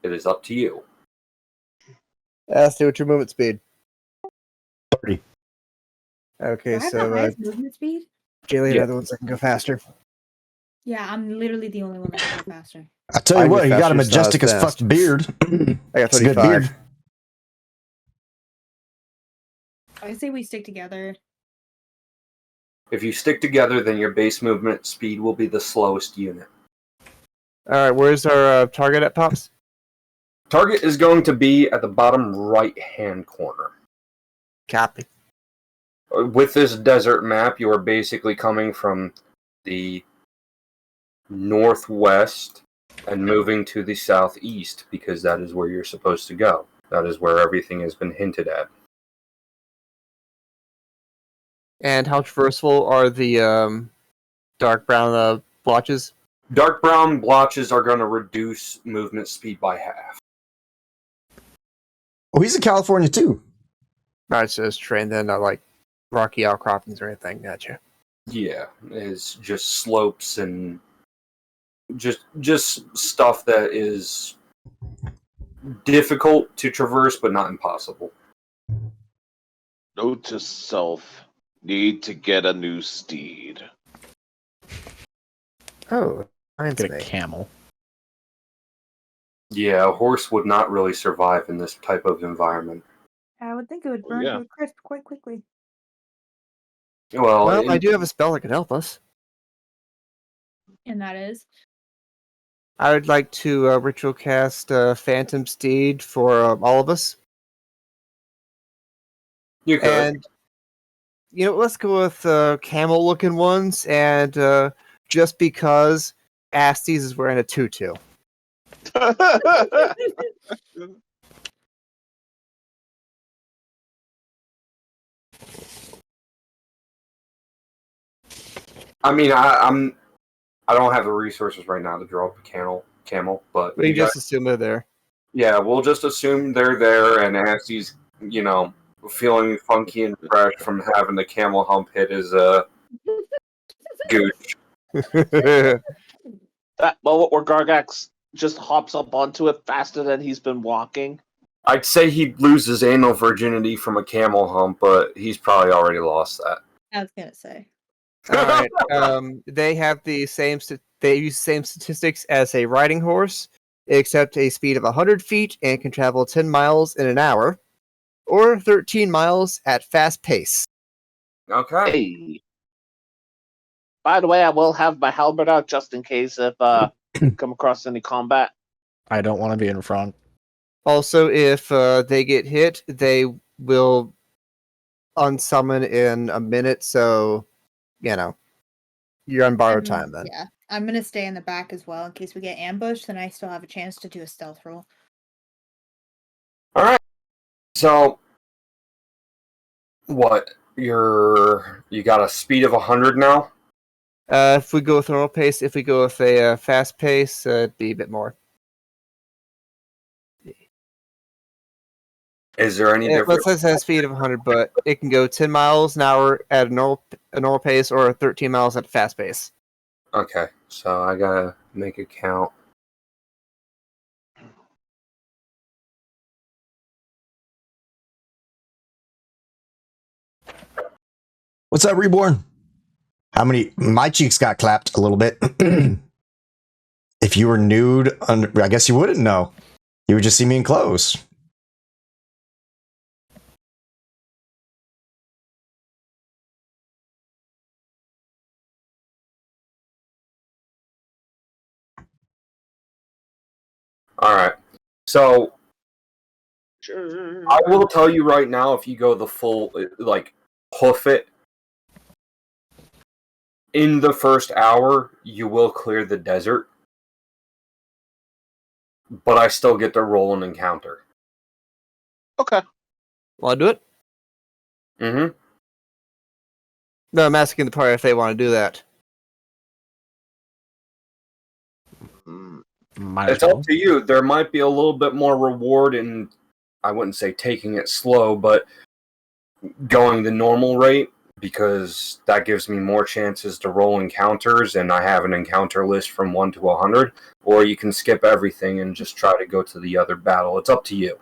It is up to you. Ask you what's your movement speed. 30. Okay, Do I have the so highest movement speed? Jaylee Yeah. are the ones that can go faster. Yeah, I'm literally the only one that can go faster. I tell you I what, get he got a faster, just not majestic as as fast. fuck beard. I got It's a good 35. beard. I say we stick together. If you stick together, then your base movement speed will be the slowest unit. Alright, where's our target at, Pops? Target is going to be at the bottom right-hand corner. Copy. With this desert map, you are basically coming from the northwest and moving to the southeast because that is where you're supposed to go. That is where everything has been hinted at. And how traversable are the dark brown blotches? Dark brown blotches are going to reduce movement speed by half. Oh, he's in California too. Not just terrain, then not like rocky outcroppings or anything. Gotcha. Yeah, it's just slopes and just stuff that is difficult to traverse, but not impossible. Note to self: need to get a new steed. Oh, reminds Get a me. camel. Yeah, a horse would not really survive in this type of environment. I would think it would burn to a crisp quite quickly. Well, Well, I do have a spell that can help us. And that is? I would like to ritual cast Phantom Steed for all of us. you could. And, you know, let's go with camel-looking ones, and just because Astes is wearing a tutu. I mean, I don't have the resources right now to draw up a camel, but We you just guys- assume they're there. yeah, we'll just assume they're there, and as he's, feeling funky and fresh from having the camel hump hit his gooch. That moment where Gargax just hops up onto it faster than he's been walking. I'd say he'd lose his anal virginity from a camel hump, but he's probably already lost that. I was gonna say. All right. They have the same. They use the same statistics as a riding horse, except a speed of 100 feet and can travel 10 miles in an hour. or 13 miles at fast pace. Okay. Hey. By the way, I will have my halberd out just in case if come across any combat. I don't want to be in front. Also, if they get hit, they will unsummon in a minute, so, you're on borrowed time then. Yeah, I'm gonna stay in the back as well in case we get ambushed. Then I still have a chance to do a stealth roll. All right. So, what? You got a speed of 100 now? If we go with normal pace, if we go with a fast pace, it'd be a bit more. Is there any difference? Let's say a speed of 100, but it can go 10 miles an hour at a normal pace or 13 miles at a fast pace. Okay, so I gotta make a count. What's up, Reborn? How many? My cheeks got clapped a little bit. If you were nude, I guess you wouldn't know. You would just see me in clothes. All right, so Sure. I will tell you right now, if you go the full, hoof it, in the first hour, you will clear the desert. But I still get to roll an encounter. Okay. Want to do it? Mm-hmm. No, I'm asking the party if they want to do that. Might as It's well. up to you. There might be a little bit more reward in, I wouldn't say taking it slow, but going the normal rate, because that gives me more chances to roll encounters, and I have an encounter list from 1 to 100, or you can skip everything and just try to go to the other battle. It's up to you.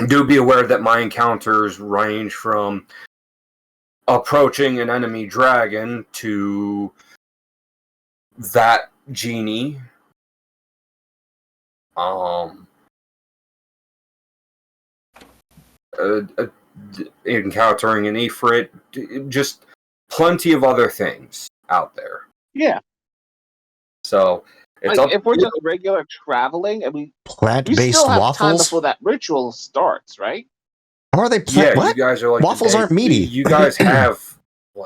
Do be aware that my encounters range from approaching an enemy dragon to that genie, encountering an Ifrit, just plenty of other things out there. Yeah. So it's up. If we're just regular traveling, and we Plant-based still have time waffles? before that ritual starts, right? How are they? You guys are like Waffles aren't meaty. You guys have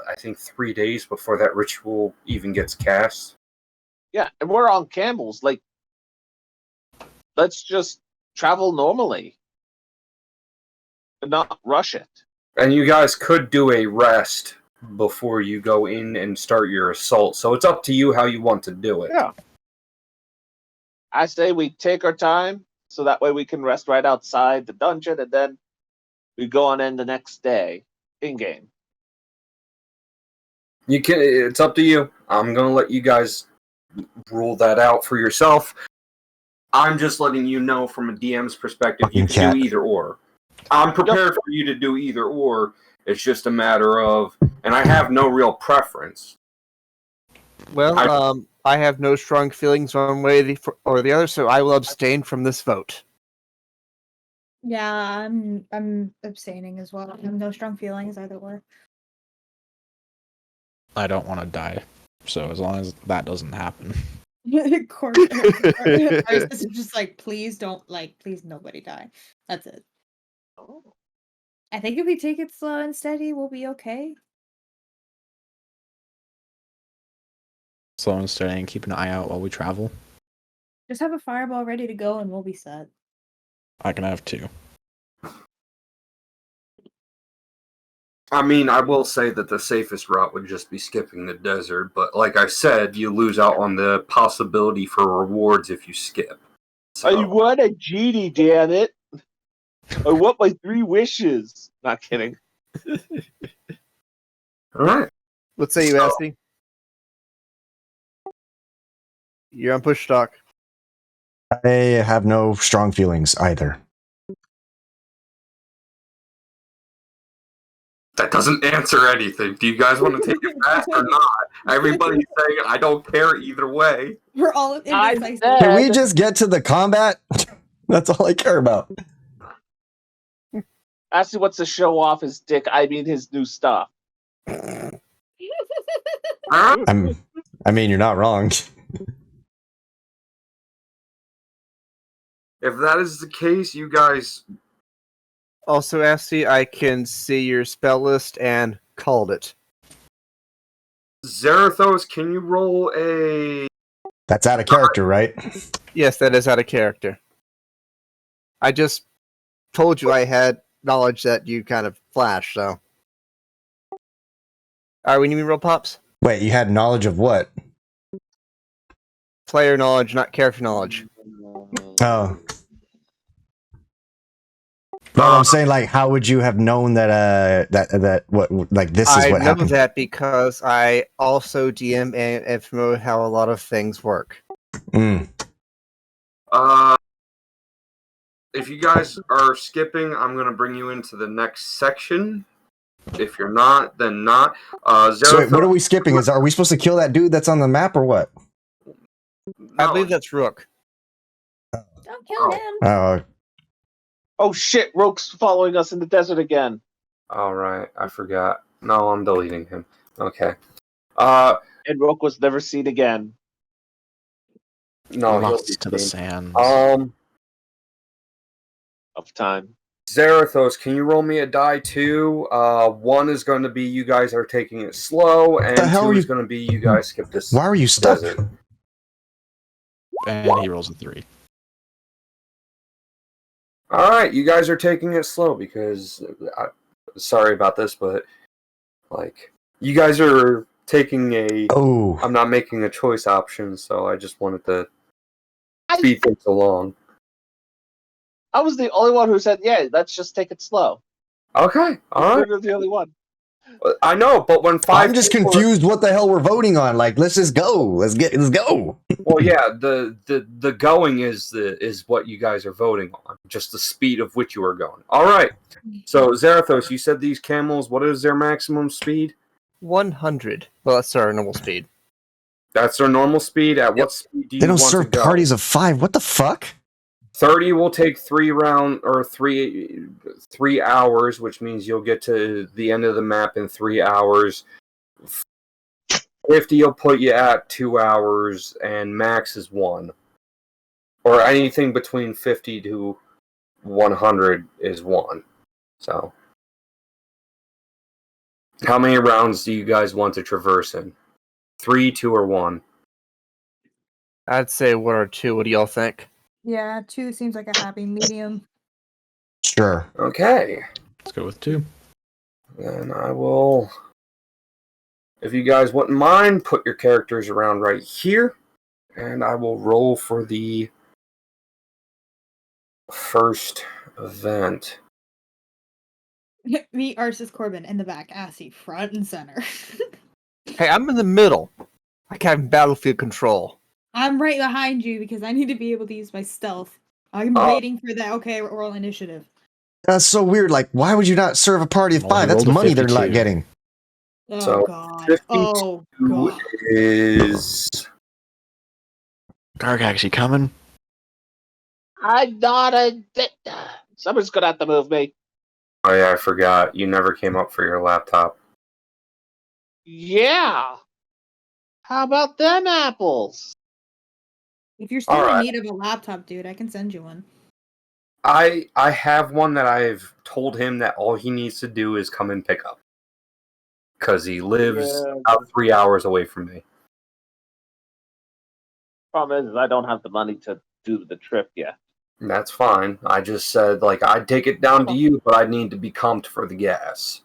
I think 3 days before that ritual even gets cast. Yeah, and we're on camels. Let's just travel normally and not rush it. And you guys could do a rest before you go in and start your assault. So it's up to you how you want to do it. Yeah. I say we take our time so that way we can rest right outside the dungeon, and then we go on in the next day in game. You can. It's up to you. I'm gonna let you guys rule that out for yourself. I'm just letting you know from a DM's perspective, you can do either or. I'm prepared for you to do either or. It's just a matter of, and I have no real preference. Well, I have no strong feelings one way or the other, so I will abstain from this vote. Yeah, I'm abstaining as well. I have no strong feelings either way. I don't want to die. So as long as that doesn't happen. Corbin, is just like, please don't, please nobody die. That's it. Oh. I think if we take it slow and steady, we'll be okay. Slow and steady and keep an eye out while we travel. Just have a fireball ready to go and we'll be set. I can have 2. I mean, I will say that the safest route would just be skipping the desert, but like I said, you lose out on the possibility for rewards if you skip. So. I want a genie, damn it! I want my 3 wishes. Not kidding. All right. What say you, Asti? You're on push stock. I have no strong feelings either. That doesn't answer anything. Do you guys want to take it fast or not? Everybody's saying I don't care either way. We're all indecisive. Can we just get to the combat? That's all I care about. Ashley wants to show off his dick. I mean, his new stuff. I mean, you're not wrong. If that is the case, you guys... Also, Asti, I can see your spell list and called it. Zarathos, can you roll a... That's out of character, right? Yes, that is out of character. I just told you I had knowledge that you kind of flashed, so... Alright, we need me to roll pops? Wait, you had knowledge of what? Player knowledge, not character knowledge. Oh. No, I'm saying, like, how would you have known that, that what, like, this is what I know happened? that because I also DM and am familiar with how a lot of things work. If you guys are skipping, I'm going to bring you into the next section. If you're not, then not. So wait, what are we skipping? Are we supposed to kill that dude that's on the map or what? I believe that's Rook. Don't kill him. Oh shit, Roke's following us in the desert again. Alright, I forgot. No, I'm deleting him. Okay. And Roke was never seen again. No, Lost to the sands. Of time. Zarathos, can you roll me a die too? 1 is going to be you guys are taking it slow, and 2 is going to be you guys skip this. Why are you stuck? Desert. And he rolls a 3. Alright, you guys are taking it slow because... sorry about this, but... like, you guys are taking a... Oh. I'm not making a choice option, so I just wanted to speed things along. I was the only one who said, yeah, let's just take it slow. Okay, alright. You're the only one. I know, but when 5 I'm just confused what the hell we're voting on. Like, let's just go. Let's go. Well, yeah, the going is what you guys are voting on. Just the speed of which you are going. Alright. So, Zarathos, you said these camels, what is their maximum speed? 100. Well, that's our normal speed. That's their normal speed? At what speed do you They don't want serve to go? parties of 5. What the fuck? 30 will take 3 hours, which means you'll get to the end of the map in 3 hours. 50 will put you at 2 hours, and max is 1. Or anything between 50 to 100 is 1. So, how many rounds do you guys want to traverse in? 3, 2, or 1? I'd say 1 or 2. What do y'all think? Yeah, 2 seems like a happy medium. Sure. Okay. Let's go with 2. Then I will, if you guys wouldn't mind, put your characters around right here, and I will roll for the first event. Me, Arsis Corbin in the back, Assy front and center. Hey, I'm in the middle. I have battlefield control. I'm right behind you because I need to be able to use my stealth. I'm waiting for that. Okay, roll initiative. That's so weird. Like, why would you not serve a party of Well, 5? he That's rolled a money they're 52. not getting. Oh So, god. 52 Oh god. is... Gargax, you coming? I'm not a... Somebody's gonna have to move me. Oh yeah, I forgot. You never came up for your laptop. Yeah. How about them apples? If you're still Alright. in need of a laptop, dude, I can send you one. I have one that I've told him that all he needs to do is come and pick up. Because he lives about 3 hours away from me. Problem is I don't have the money to do the trip yet. And that's fine. I just said, like, I'd take it down to you, but I'd need to be comped for the gas.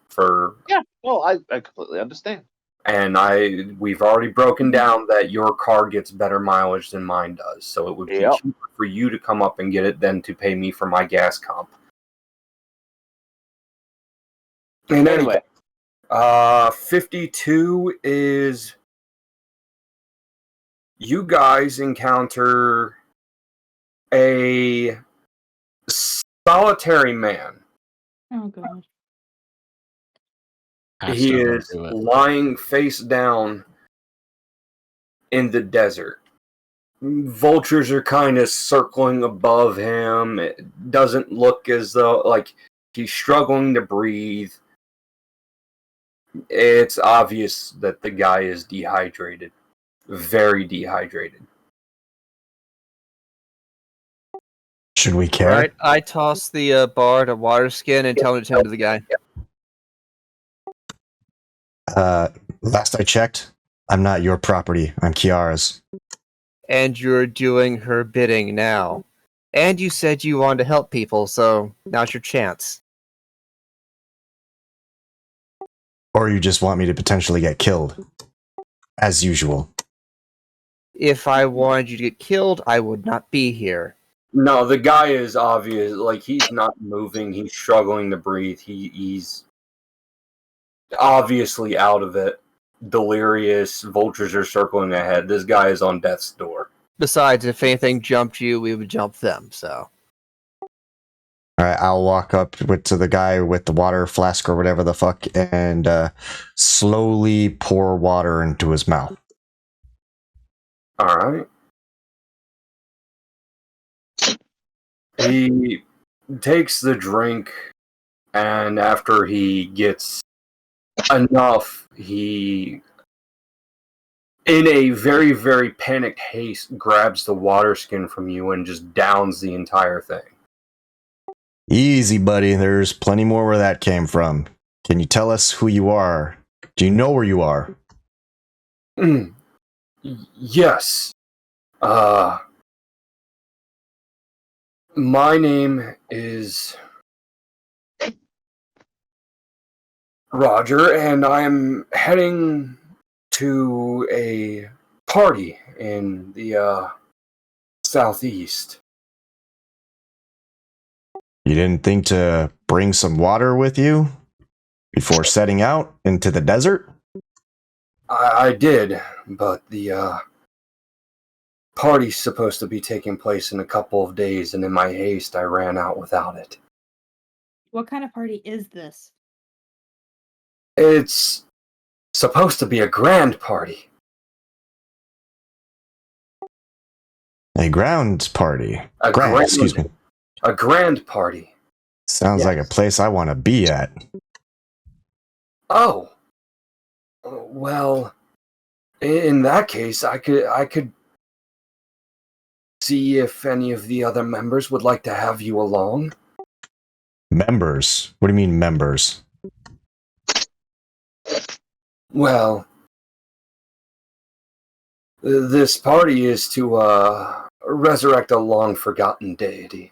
Yeah, well, I completely understand. And we've already broken down that your car gets better mileage than mine does. So it would be cheaper for you to come up and get it than to pay me for my gas comp. And anyway, 52 is you guys encounter a solitary man. Oh god. He is lying face down in the desert. Vultures are kind of circling above him. It doesn't look as though, like, he's struggling to breathe. It's obvious that the guy is dehydrated. Very dehydrated. Should we care? Alright, I toss the bar to water skin and tell him to tend to the guy. Last I checked, I'm not your property. I'm Kiara's. And you're doing her bidding now. And you said you wanted to help people, so now's your chance. Or you just want me to potentially get killed. As usual. If I wanted you to get killed, I would not be here. No, the guy is obvious. Like, he's not moving. He's struggling to breathe. He's obviously out of it. Delirious. Vultures are circling ahead. This guy is on death's door. Besides, if anything jumped you, we would jump them, so. Alright, I'll walk up to the guy with the water flask or whatever the fuck and slowly pour water into his mouth. Alright. He takes the drink, and after he gets enough, he, in a very, very panicked haste, grabs the water skin from you and just downs the entire thing. Easy, buddy. There's plenty more where that came from. Can you tell us who you are? Do you know where you are? Yes. My name is Roger, and I'm heading to a party in the southeast. You didn't think to bring some water with you before setting out into the desert? I did, but the party's supposed to be taking place in a couple of days, and in my haste, I ran out without it. What kind of party is this? It's supposed to be a grand party. A ground party. A Grand, excuse me. A grand party. Sounds like a place I want to be at. Oh. Well, in that case, I could see if any of the other members would like to have you along. Members? What do you mean members? Well, this party is to resurrect a long-forgotten deity.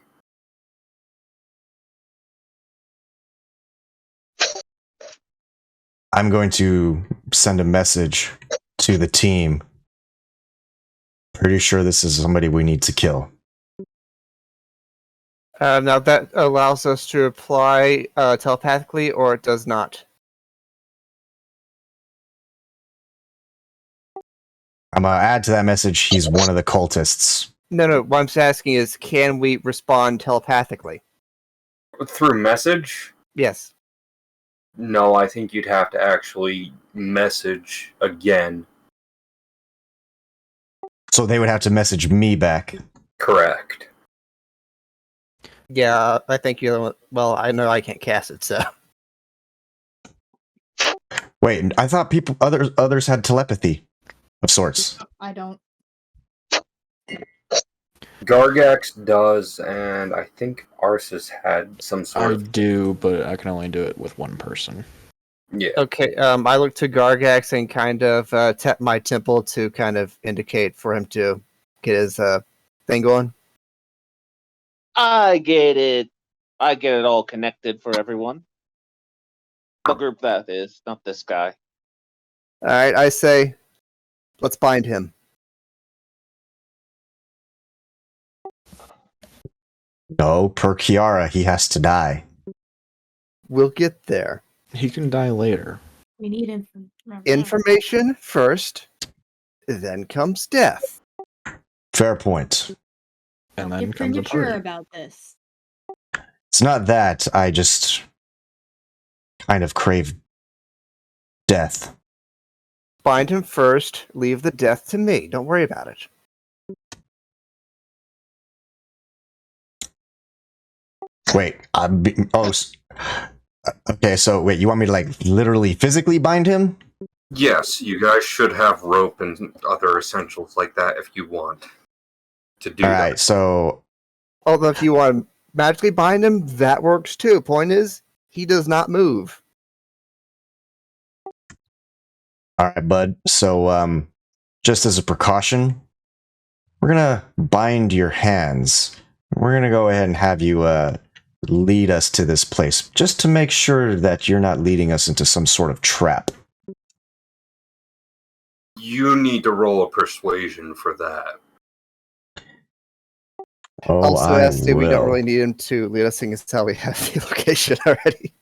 I'm going to send a message to the team. Pretty sure this is somebody we need to kill. Now that allows us to reply telepathically, or it does not. I'm going to add to that message, he's one of the cultists. No, what I'm just asking is, can we respond telepathically? Through message? Yes. No, I think you'd have to actually message again. So they would have to message me back. Correct. Yeah, I think you're... Well, I know I can't cast it, so... Wait, I thought others had telepathy of sorts. I don't. Gargax does, and I think Arsis had some sort I of... do, but I can only do it with one person. Yeah. Okay, I look to Gargax and kind of tap my temple to kind of indicate for him to get his thing going. I get it. I get it all connected for everyone. What group that is, not this guy. Alright, I say, let's bind him. No, per Kiara, he has to die. We'll get there. He can die later. We need Information first, then comes death. Fair point. And Don't then get comes a premature party. about this. It's not that, I just kind of crave death? Bind him first. Leave the death to me. Don't worry about it. Wait, okay, so wait, you want me to, like, literally physically bind him? Yes, you guys should have rope and other essentials like that if you want to do that. Alright, so... Although if you want to magically bind him, that works too. Point is, he does not move. Alright, bud. So, just as a precaution, we're gonna bind your hands. We're gonna go ahead and have you, lead us to this place, just to make sure that you're not leading us into some sort of trap. You need to roll a persuasion for that. Oh, Also, I Asti, we don't will. really need him to lead us, seeing as how we have the location already.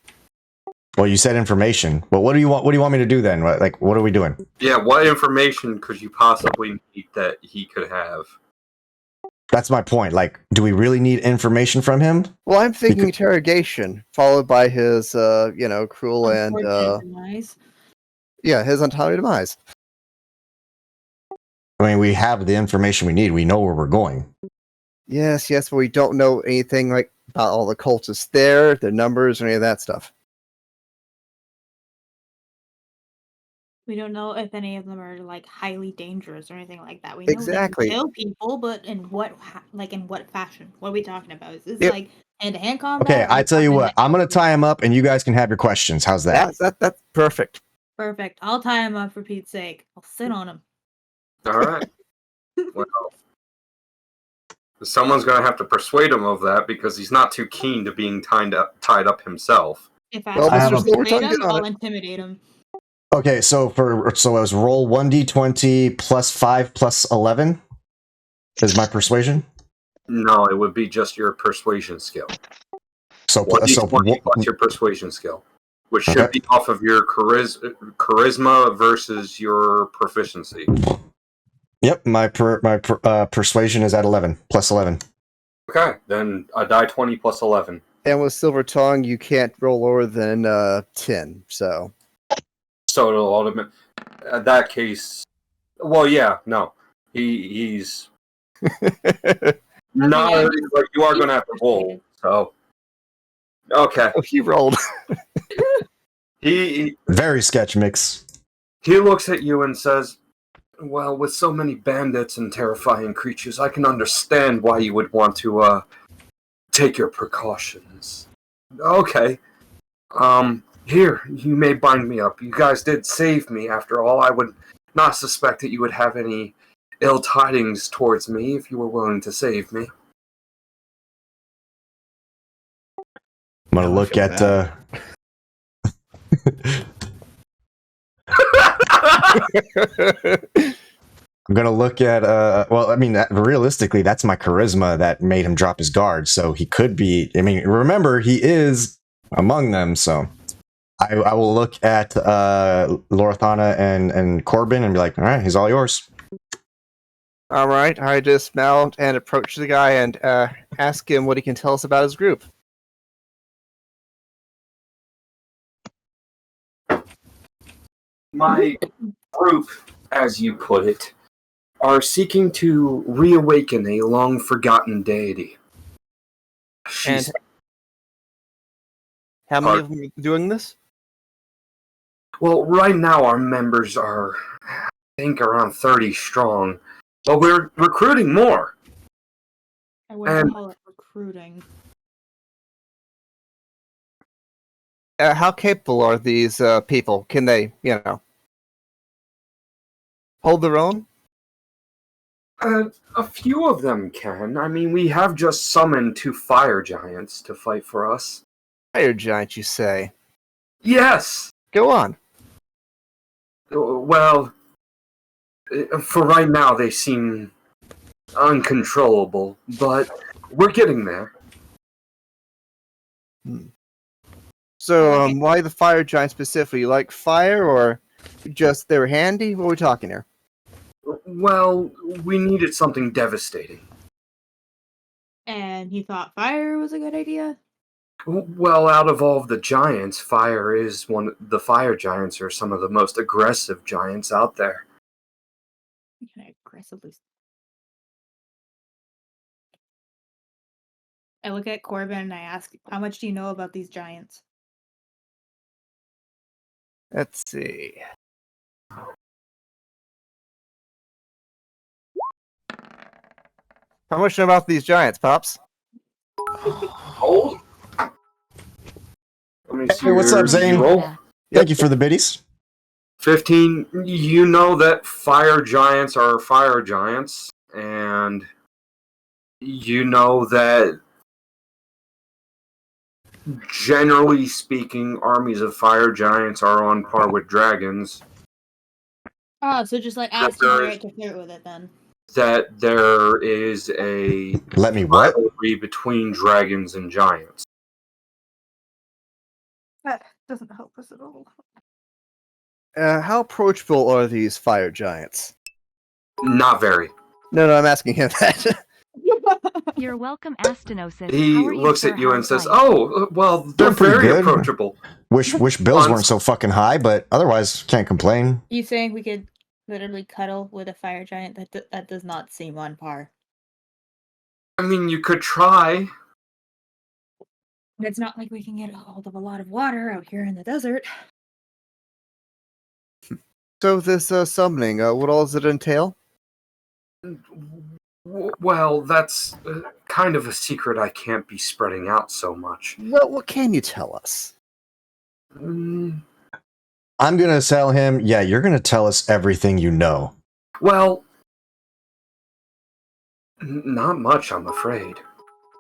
Well, you said information. Well, what do you want? What do you want me to do then? What are we doing? Yeah, what information could you possibly need that he could have? That's my point. Like, do we really need information from him? Well, I'm thinking interrogation, followed by his, cruel and, Unfortunate demise. yeah, his untimely demise. I mean, we have the information we need. We know where we're going. Yes, but we don't know anything like about all the cultists there, their numbers, or any of that stuff. We don't know if any of them are like highly dangerous or anything like that. We know Exactly. they can kill people, but in what fashion? What are we talking about? Is this Yep. like hand-to-hand combat? Okay, or are I we tell you talking what. like- I'm gonna tie him up, and you guys can have your questions. How's that? That's perfect. Perfect. I'll tie him up for Pete's sake. I'll sit on him. All right. Well, someone's going to have to persuade him of that because he's not too keen to being tied up himself. If Well, I Mr. intimidate Silvertongue, him, get on I'll it. intimidate him. Okay, so it was roll 1d20 plus 5 plus 11 is my persuasion. No, it would be just your persuasion skill. So 1d20 plus your persuasion skill, which should be off of your charisma versus your proficiency. Yep, my persuasion is at 11 plus 11. Okay, then a die 20 plus 11. And with Silver Tongue, you can't roll lower than 10. So So it'll automatically. In that case, well, yeah, no, he's not. Okay. Like, you are going to have to roll. So okay, oh, he rolled. he Very sketch mix. looks at you and says, "Well, with so many bandits and terrifying creatures, I can understand why you would want to take your precautions. Okay, here, you may bind me up. You guys did save me, after all. I would not suspect that you would have any ill tidings towards me if you were willing to save me." I'm gonna look feel at. I'm gonna look at. Well, I mean, realistically, that's my charisma that made him drop his guard. So he could be. I mean, remember, he is among them. So I will look at Lorthana and Corbin and be like, all right, he's all yours. All right, I dismount and approach the guy and ask him what he can tell us about his group. My group, as you put it, are seeking to reawaken a long-forgotten deity. And how many of them are doing this? Well, right now our members are, I think, around 30 strong, but we're recruiting more. I wouldn't And- call it recruiting. How capable are these people? Can they, hold their own? A few of them can. I mean, we have just summoned 2 fire giants to fight for us. Fire giant, you say? Yes! Go on. Well, for right now they seem uncontrollable, but we're getting there. So, why the fire giant specifically? You like fire, or just they were handy? What are we talking here? Well, we needed something devastating. And he thought fire was a good idea? Well, out of all of the giants, the fire giants are some of the most aggressive giants out there. Can I aggressively? I look at Corbin and I ask, "How much do you know about these giants?" Let's see. How much do you know about these giants, Pops? Oh. Let me see Hey, what's up, Zane? roll. Thank you for the biddies. 15. You know that fire giants are fire giants, and you know that generally speaking, armies of fire giants are on par with dragons. Oh, so just like ask me right to flirt with it then. That there is a Let me what? rivalry between dragons and giants. That doesn't help us at all. How approachable are these fire giants? Not very. No, I'm asking him that. You're welcome, Astinosis. He How are looks sir? at you and How's says, life? "Oh, well, they're pretty very good. approachable." Wish bills weren't so fucking high, but otherwise can't complain. You saying we could literally cuddle with a fire giant? That does not seem on par. I mean, you could try. It's not like we can get a hold of a lot of water out here in the desert. So this summoning, what all does it entail? Well, that's kind of a secret I can't be spreading out so much. Well, what can you tell us? Mm, I'm gonna tell him, yeah, you're gonna tell us everything you know. well, not much, I'm afraid.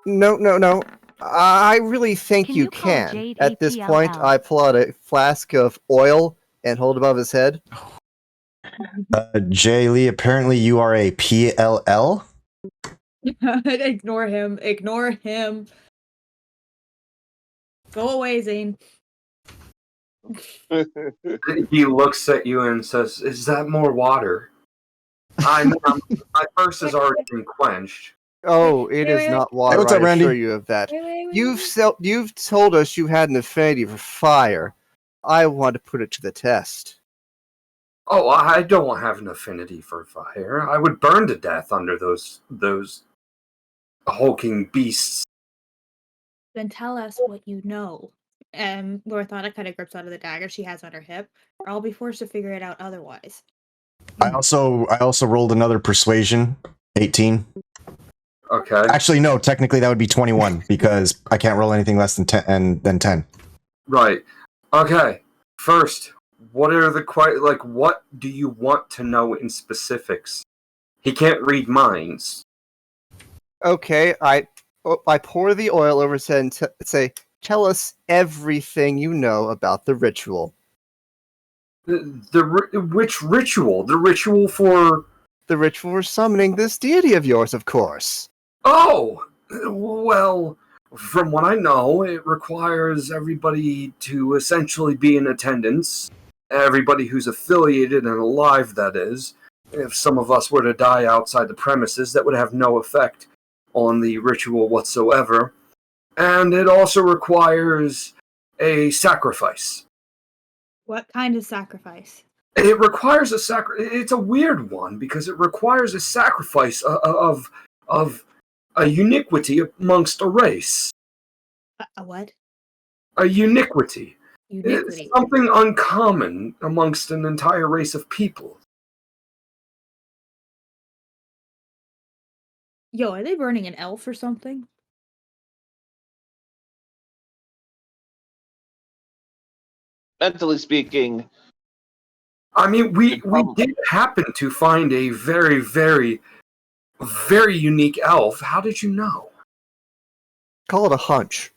No. I really think Can you you call can. Jade At this point, ATLL? I pull out a flask of oil and hold above his head. Jay Lee, apparently you are a PLL. Ignore him. Ignore him. Go away, Zane. He looks at you and says, "Is that more water?" I know my thirst has already been quenched. Oh, it is wait. not water. Hey, what's up, I assure Randy? you of that. Wait. You've told us you had an affinity for fire. I want to put it to the test. Oh, I don't have an affinity for fire. I would burn to death under those hulking beasts. Then tell us what you know. Lorthana kind of grips out of the dagger she has on her hip, or I'll be forced to figure it out otherwise. I also rolled another persuasion, 18. Okay. Actually, no, technically that would be 21 because I can't roll anything less than 10 and then 10. Right. Okay. First, what are what do you want to know in specifics? He can't read minds. Okay, I pour the oil over his head and say, "Tell us everything you know about the ritual." Which ritual? The ritual for... The ritual for summoning this deity of yours, of course. Oh! Well, from what I know, it requires everybody to essentially be in attendance. Everybody who's affiliated and alive, that is. If some of us were to die outside the premises, that would have no effect on the ritual whatsoever. And it also requires a sacrifice. What kind of sacrifice? It requires a It's a weird one because it requires a sacrifice of a uniquity amongst a race. A what? A uniquity. Uniquity. It's something uncommon amongst an entire race of people. Yo, are they burning an elf or something? Mentally speaking, I mean, we did happen to find a very, very, very unique elf. How did you know? Call it a hunch.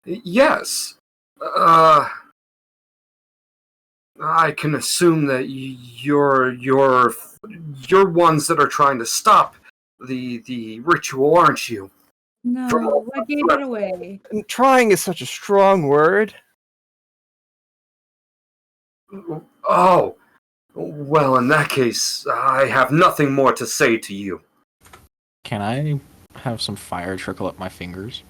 Yes. I can assume that you're ones that are trying to stop the ritual, aren't you? No, what gave it away? And trying is such a strong word. Oh, well, in that case, I have nothing more to say to you. Can I have some fire trickle up my fingers.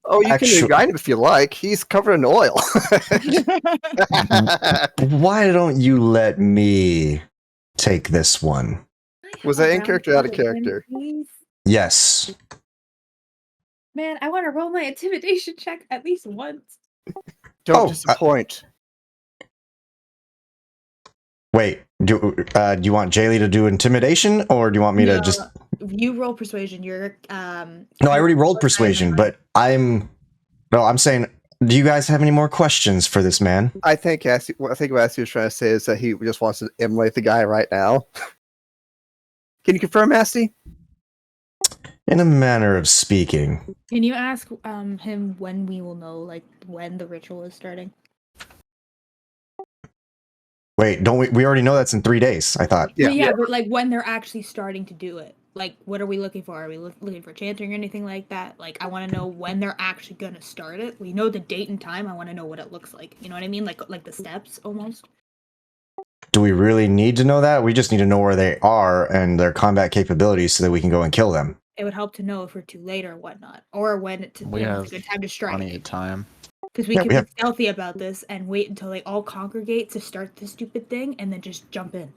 Oh, you can reguide him if you like. He's covered in oil. Why don't you let me take this one? Was that in character or out of character? Yes. Man, I want to roll my intimidation check at least once. Don't disappoint. Wait, do you want Jaylee to do intimidation, or do you want me to just... You roll persuasion. You're No, I already rolled persuasion, but I'm saying, do you guys have any more questions for this man? I think what Asty was trying to say is that he just wants to emulate the guy right now. Can you confirm, Asty? In a manner of speaking. Can you ask him when we will know, like, when the ritual is starting? Wait, don't we already know that's in 3 days, I thought. Yeah, but like when they're actually starting to do it. Like, what are we looking for? Are we looking for chanting or anything like that? Like, I want to know when they're actually going to start it. We know the date and time. I want to know what it looks like. You know what I mean? Like the steps, almost. Do we really need to know that? We just need to know where they are and their combat capabilities so that we can go and kill them. It would help to know if we're too late or whatnot. Or when it's a good time to strike. Plenty of time. Because we can be stealthy about this and wait until they all congregate to start this stupid thing and then just jump in.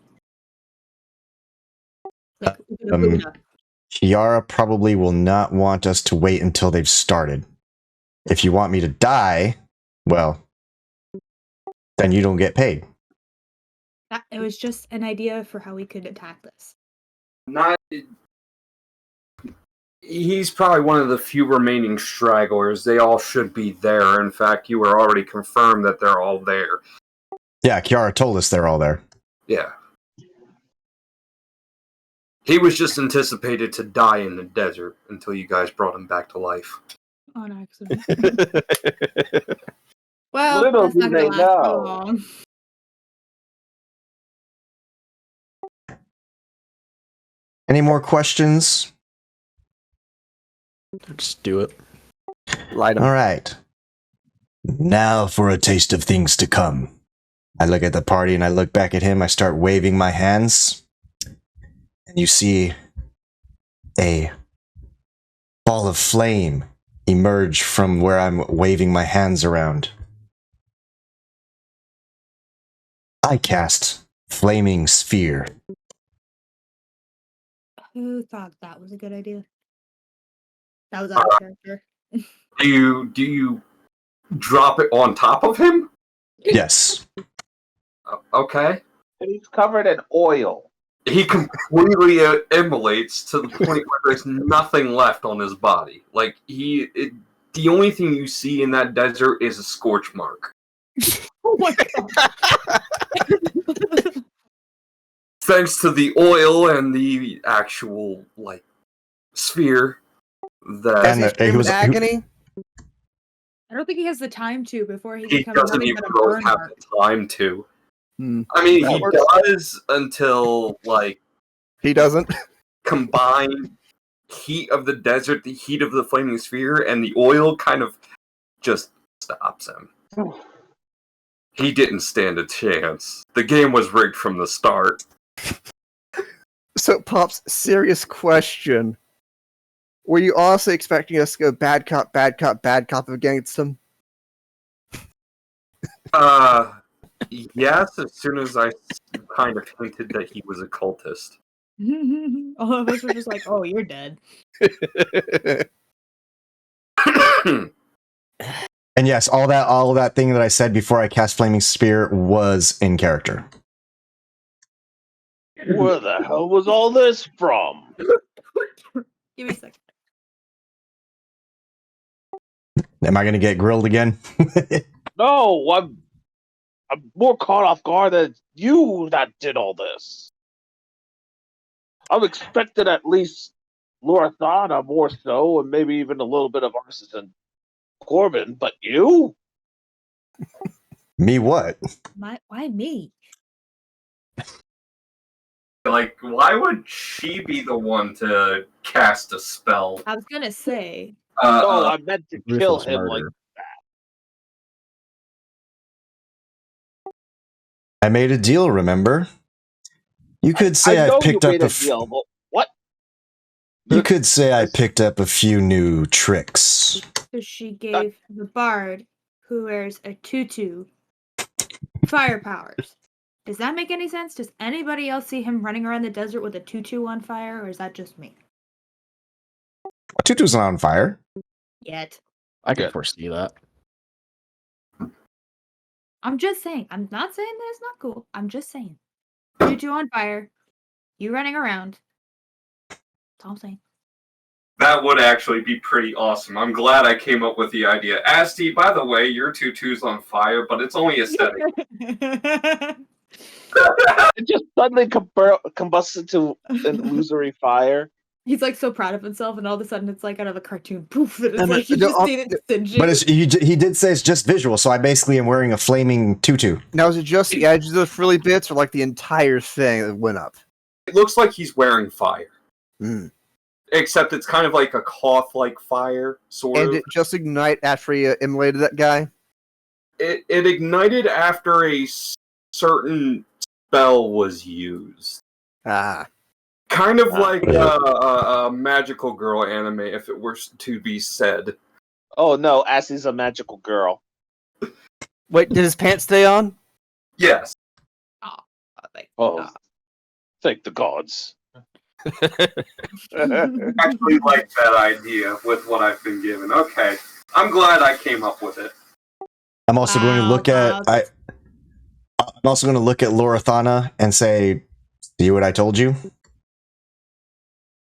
Like, Kiara probably will not want us to wait until they've started. If you want me to die, well, then you don't get paid. It was just an idea for how we could attack this. He's probably one of the few remaining stragglers. They all should be there. In fact, you were already confirmed that they're all there. Yeah, Kiara told us they're all there. Yeah. He was just anticipated to die in the desert until you guys brought him back to life. On accident. Well, that's not going to last so long. Any more questions? Just do it. All right. Now for a taste of things to come. I look at the party and I look back at him. I start waving my hands. And you see a ball of flame emerge from where I'm waving my hands around. I cast Flaming Sphere. Who thought that was a good idea? That was out of character. Do you drop it on top of him? Yes. Okay. And he's covered in oil. He completely immolates to the point where there's nothing left on his body. Like, the only thing you see in that desert is a scorch mark. Oh my god. Thanks to the oil and the actual, like, sphere that... He was agony? I don't think he has the time to before he He becomes doesn't nothing even but a really burn have mark. the time to. I mean, he does until, like... He doesn't? Combine heat of the desert, the heat of the flaming sphere, and the oil kind of just stops him. He didn't stand a chance. The game was rigged from the start. So, Pops, serious question. Were you also expecting us to go bad cop, bad cop, bad cop against him? Yes, as soon as I kind of hinted that he was a cultist. All of us were just like, oh, you're dead. And yes, all that thing that I said before I cast Flaming Spear was in character. Where the hell was all this from? Give me a second. Am I going to get grilled again? No, I'm more caught off guard than you that did all this. I'm expecting at least Lorathana more so, and maybe even a little bit of Arsis and Corbin, but you? Me what? Why me? Like, why would she be the one to cast a spell? I was gonna say. No, I meant to kill him murder. like I made a deal, remember? You could say I know I've picked you up made a deal, but what? You could say I picked up a few new tricks. So she gave the bard, who wears a tutu, fire powers. Does that make any sense? Does anybody else see him running around the desert with a tutu on fire, or is that just me? Tutu's not on fire. Yet. I can foresee that. I'm just saying. I'm not saying that it's not cool. I'm just saying. Tutu on fire. You running around. That's all I'm saying. That would actually be pretty awesome. I'm glad I came up with the idea. Asti, by the way, your tutu's on fire, but it's only aesthetic. It just suddenly combusts into an illusory fire. He's like so proud of himself, and all of a sudden it's like out of a cartoon. Poof! And it's And like he just did it singeing. But he did say it's just visual, so I basically am wearing a flaming tutu. Now, is it just the edges of the frilly bits, or like the entire thing that went up? It looks like he's wearing fire. Mm. Except it's kind of like a cloth-like fire, sort of. And it just ignite after he immolated that guy? It ignited after a certain spell was used. Ah. Kind of like a magical girl anime, if it were to be said. Oh no, Asti's a magical girl. Wait, did his pants stay on? Yes. Oh, thank the gods. Actually like that idea with what I've been given. Okay. I'm glad I came up with it. I'm also going to look at I'm also going to look at Lorathana and say, see what I told you?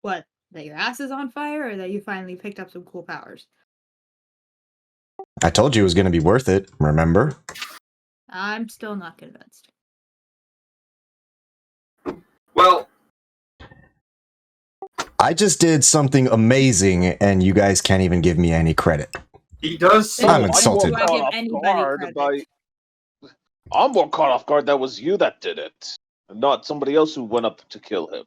What? That your ass is on fire, or that you finally picked up some cool powers? I told you it was going to be worth it, remember? I'm still not convinced. Well, I just did something amazing, and you guys can't even give me any credit. he does. I'm insulted. I'm more caught off guard that was you that did it, and not somebody else who went up to kill him.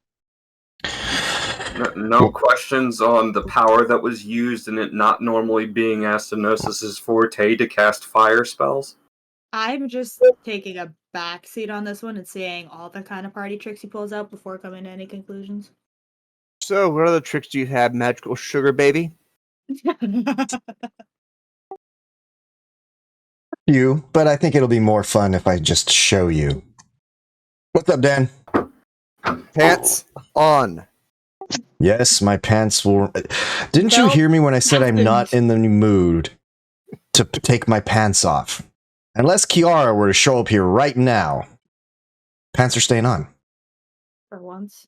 No questions on the power that was used and it not normally being Astinosis' forte to cast fire spells? I'm just taking a backseat on this one and seeing all the kind of party tricks he pulls out before coming to any conclusions. So, what other tricks do you have, magical sugar baby? You, but I think it'll be more fun if I just show you. What's up, Dan? Pants on. Yes, my pants will... Didn't you hear me when I said I'm not in the mood to take my pants off? Unless Kiara were to show up here right now, pants are staying on. For once.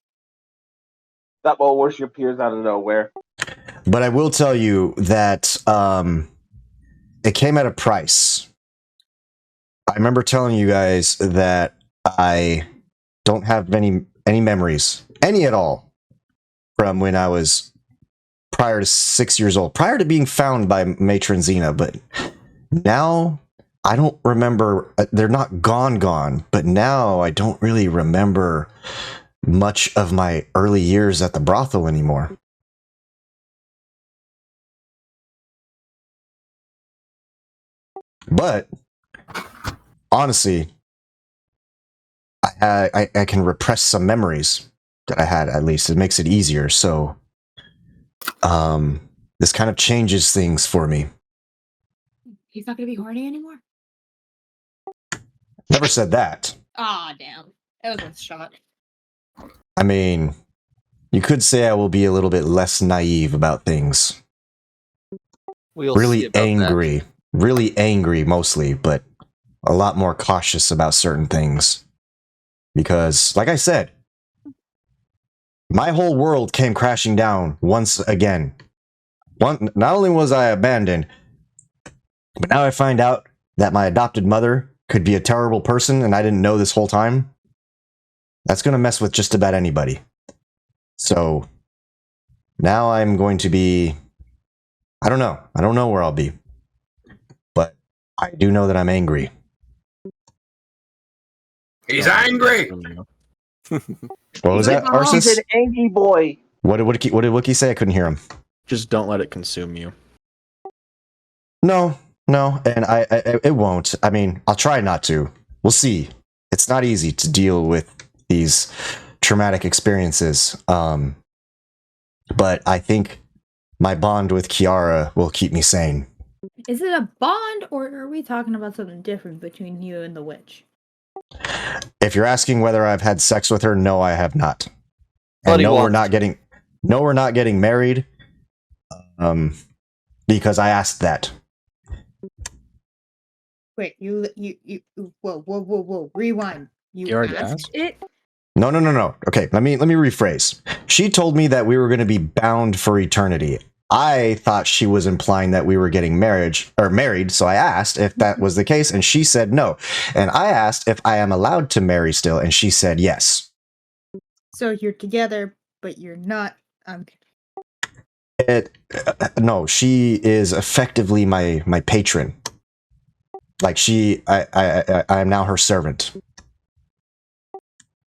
That will worship appears out of nowhere. But I will tell you that it came at a price. I remember telling you guys that I don't have any memories, any at all, from when I was prior to 6 years old, prior to being found by Matron Xena. But now I don't remember. They're not gone, but now I don't really remember much of my early years at the brothel anymore. But honestly, I can repress some memories that I had. At least it makes it easier. So, this kind of changes things for me. He's not gonna be horny anymore? Never said that. Aw, damn. That was a shot. I mean, you could say I will be a little bit less naive about things. We'll see really about angry. that. Really angry mostly, but a lot more cautious about certain things. Because, like I said, my whole world came crashing down once again. Not only was I abandoned, but now I find out that my adopted mother could be a terrible person and I didn't know this whole time. That's going to mess with just about anybody. So, now I'm going to be... I don't know. I don't know where I'll be. But I do know that I'm angry. He's angry! What was that, Arceus? He's an angry boy. What did Wookie say? I couldn't hear him. Just don't let it consume you. No, and I it won't. I mean, I'll try not to. We'll see. It's not easy to deal with these traumatic experiences. but I think my bond with Kiara will keep me sane. Is it a bond, or are we talking about something different between you and the witch? If you're asking whether I've had sex with her, no, I have not. But And he no, won't. we're not getting married. Because I asked that. Wait, you, whoa, rewind. You already asked? it? No. Okay, let me rephrase. She told me that we were going to be bound for eternity. I thought she was implying that we were getting married, so I asked if that was the case, and she said no. And I asked if I am allowed to marry still, and she said yes. So you're together, but you're not. No, she is effectively my patron. Like I am now her servant.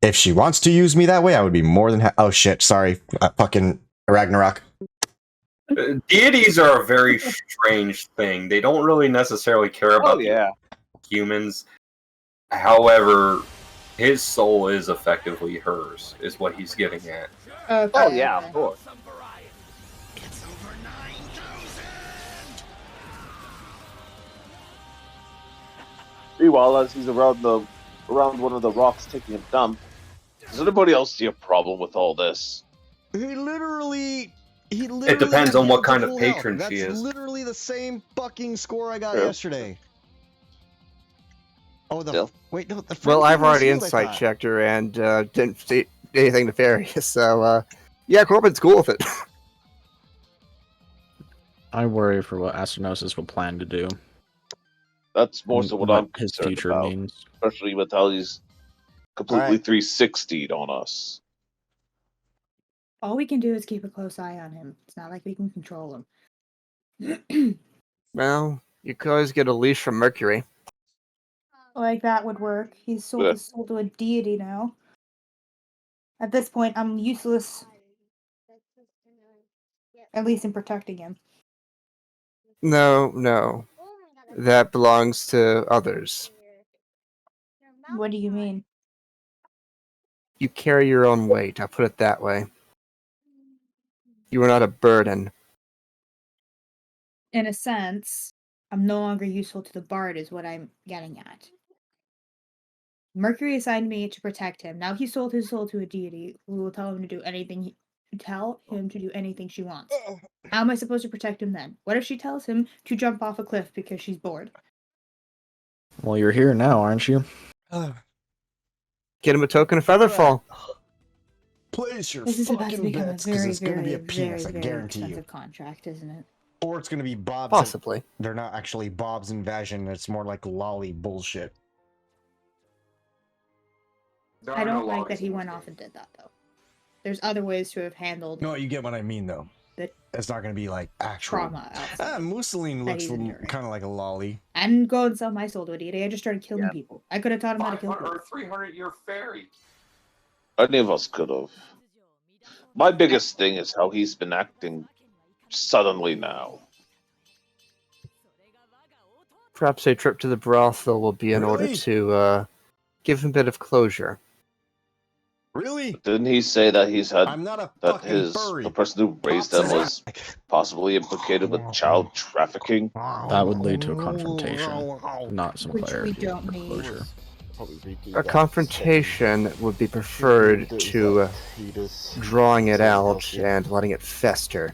If she wants to use me that way, I would be more than oh shit, sorry, fucking Ragnarok. Deities are a very strange thing. They don't really necessarily care about humans. However, his soul is effectively hers, is what he's getting at. Okay. Oh yeah, of course. Meanwhile, as he's around one of the rocks taking a dump, does anybody else see a problem with all this? He literally It depends on what kind of patron she is. That's literally the same fucking score I got yesterday. Oh, wait, no. Well, I've already insight checked her and didn't see anything nefarious. So, yeah, Corbin's cool with it. I worry for what Astinosis will plan to do. That's more so what I'm his concerned future about, means. especially with how he's completely 360'd on us. All we can do is keep a close eye on him. It's not like we can control him. Well, you could always get a leash from Mercury. Like that would work. He's sold his soul to a deity now. At this point, I'm useless. At least in protecting him. No. That belongs to others. What do you mean? You carry your own weight, I'll put it that way. You are not a burden. In a sense, I'm no longer useful to the bard, is what I'm getting at. Mercury assigned me to protect him. Now he sold his soul to a deity who will tell him to do anything she wants. How am I supposed to protect him then? What if she tells him to jump off a cliff because she's bored? Well, you're here now, aren't you? Get him a token of Featherfall. Place your This is about to fucking become a bets, because very, it's going to be very, a penis, very, I very guarantee you. expensive contract, isn't it? Or it's going to be Bob's. Possibly. They're not actually Bob's Invasion. It's more like lolly bullshit. I don't like that he went off and did that, though. There's other ways to have handled No, you get what I mean, though. It's not going to be like actual trauma. Mussolini looks kind of like a lolly. I didn't go and sell my soul to a deity. I just started killing people. I could have taught him how to kill people. 300-year fairy. Any of us could have. My biggest thing is how he's been acting suddenly now. Perhaps a trip to the brothel will be in order to give him a bit of closure. Really? Didn't he say that he's had I'm not a that fucking furry. the person who raised them was possibly implicated with child trafficking? That would lead to a confrontation, not some Which we clarity don't or need. closure. A confrontation would be preferred to drawing it out and letting it fester.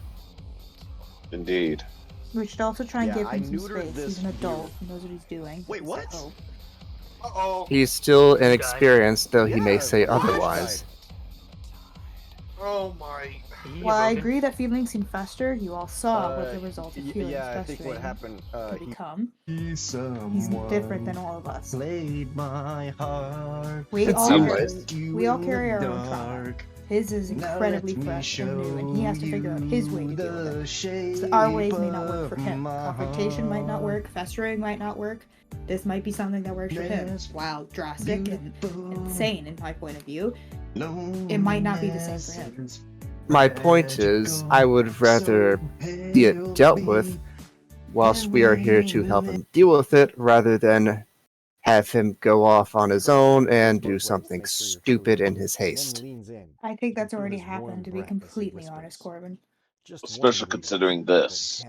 Indeed. We should also try and Yeah, give I him some neutered space. this He's an adult. He knows what he's doing. Wait, what? So- Uh-oh. He's still inexperienced, though he may say otherwise. Oh my. While I agree that feelings can fester, you all saw what the result of feelings I think what festering happened. can become. He's He's different than all of us. Played my heart. We In all some carry our own trauma. His is incredibly fresh and new, and he has to figure out his way to deal with it. So our ways may not work for him. Confrontation might not work. Festering might not work. This might be something that works for him. While drastic and insane in my point of view, it might not be the same for him. My point is, I would rather see it dealt with whilst we are here to help him deal with it, rather than have him go off on his own and do something stupid in his haste. I think that's already happened, to be completely honest, Corbin. Especially considering this.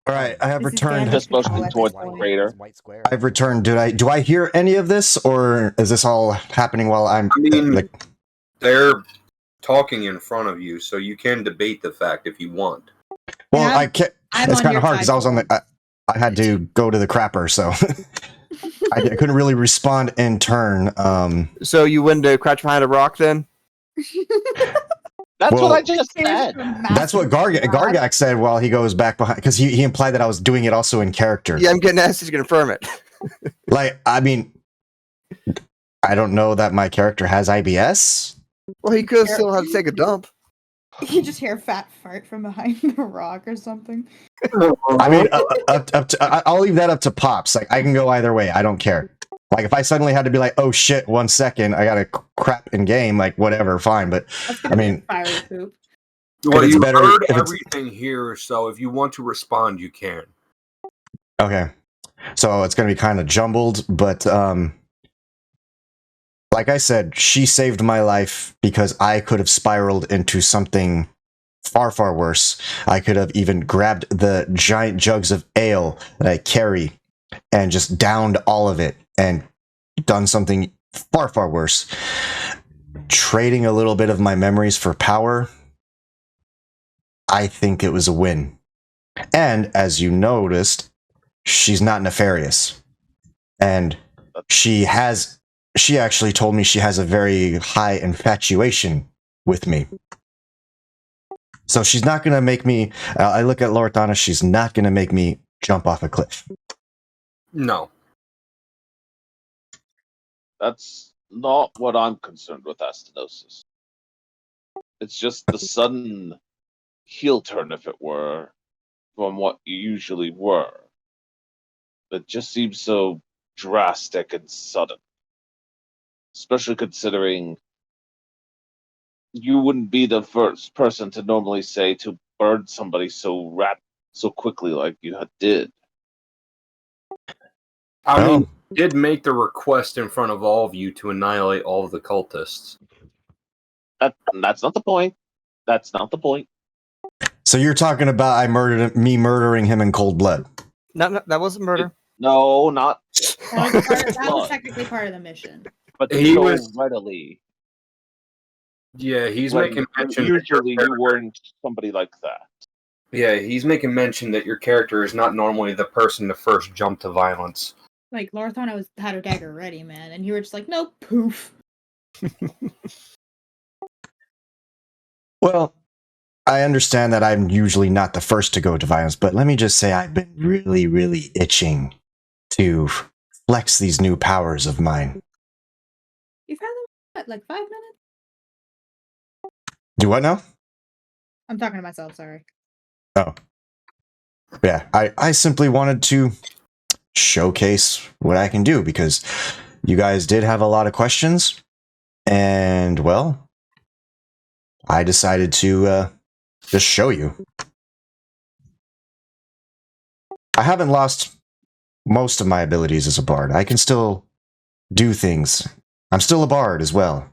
All right, I have This is returned. Gandalf Just motioning control at towards this the point. crater. I've returned. Do I hear any of this, or is this all happening while I'm? I mean, like, they're talking in front of you, so you can debate the fact if you want. well, And I can't. I'm It's on kind your of hard because I side, was on the. I had to go to the crapper, so I couldn't really respond in turn. So you went to crouch behind a rock then? That's Well, what I just said. That's what Gargak said while he goes back behind, because he implied that I was doing it also in character. Yeah, I'm getting asked to confirm it. Like, I mean, I don't know that my character has IBS. Well, he could still have to take a dump. You just hear a fat fart from behind the rock or something. I mean, I'll leave that up to Pops. Like, I can go either way. I don't care. Like, if I suddenly had to be like, oh shit, 1 second, I got a crap in game, like, whatever, fine. But, I mean, Fiery poop. Well, it's you better heard if it's- everything here, so if you want to respond, you can. okay. So it's going to be kind of jumbled, but, like I said, she saved my life because I could have spiraled into something far, far worse. I could have even grabbed the giant jugs of ale that I carry and just downed all of it and done something far, far worse. Trading a little bit of my memories for power, I think it was a win. And as you noticed, she's not nefarious. And she actually told me she has a very high infatuation with me. So she's not going to make me, I look at Lorthana, she's not going to make me jump off a cliff. No. That's not what I'm concerned with, Astinosis. It's just the sudden heel turn, if it were, from what you usually were. It just seems so drastic and sudden. Especially considering you wouldn't be the first person to normally say to burn somebody so quickly like you did. I mean, you did make the request in front of all of you to annihilate all of the cultists. That's not the point. That's not the point. So you're talking about me murdering him in cold blood? No, that wasn't murder. No, not. That was technically part of the mission. But He so was- readily. Yeah, he's When making mention. usually you weren't somebody like that. Yeah, he's making mention that your character is not normally the person to first jump to violence. Like, Lorthana had her dagger ready, man, and you were just like, no, poof. Well, I understand that I'm usually not the first to go to violence, but let me just say I've been really, really itching to flex these new powers of mine. You've had them, what, like 5 minutes? Do what now? I'm talking to myself, sorry. Oh. Yeah, I simply wanted to showcase what I can do because you guys did have a lot of questions, and, well, I decided to just show you. I haven't lost most of my abilities as a bard. I can still do things. I'm still a bard as well.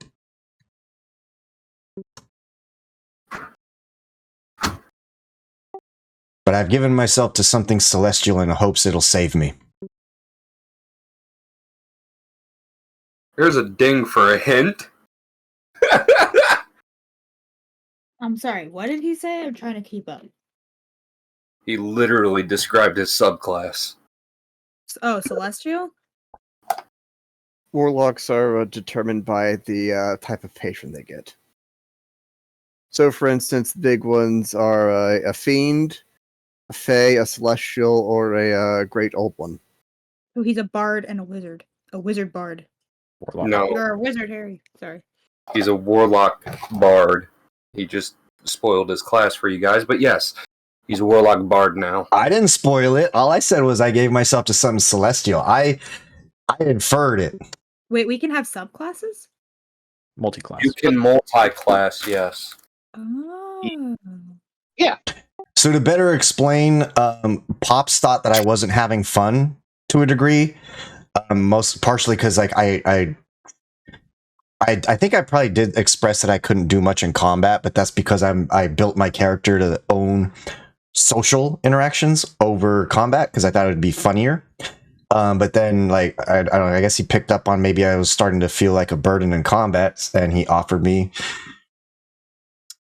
But I've given myself to something celestial in hopes it'll save me. Here's a ding for a hint. I'm sorry, what did he say? I'm trying to keep up. He literally described his subclass. Oh, Celestial? Warlocks are determined by the type of patron they get. So, for instance, the big ones are a fiend, a fae, a celestial, or a great old one. Oh, he's a bard and a wizard. A wizard bard. Warlock. No, You're a wizard, Harry. Sorry. he's a warlock bard. He just spoiled his class for you guys, but yes, he's a warlock bard now. I didn't spoil it. All I said was I gave myself to something celestial. I inferred it. Wait, we can have subclasses? Multi-class. You can multi-class, yes. Oh. So to better explain, Pops thought that I wasn't having fun to a degree. Most partially because like I think I probably did express that I couldn't do much in combat, but that's because I built my character to own social interactions over combat because I thought it would be funnier. But then, like, I don't know, I guess he picked up on maybe I was starting to feel like a burden in combat, and he offered me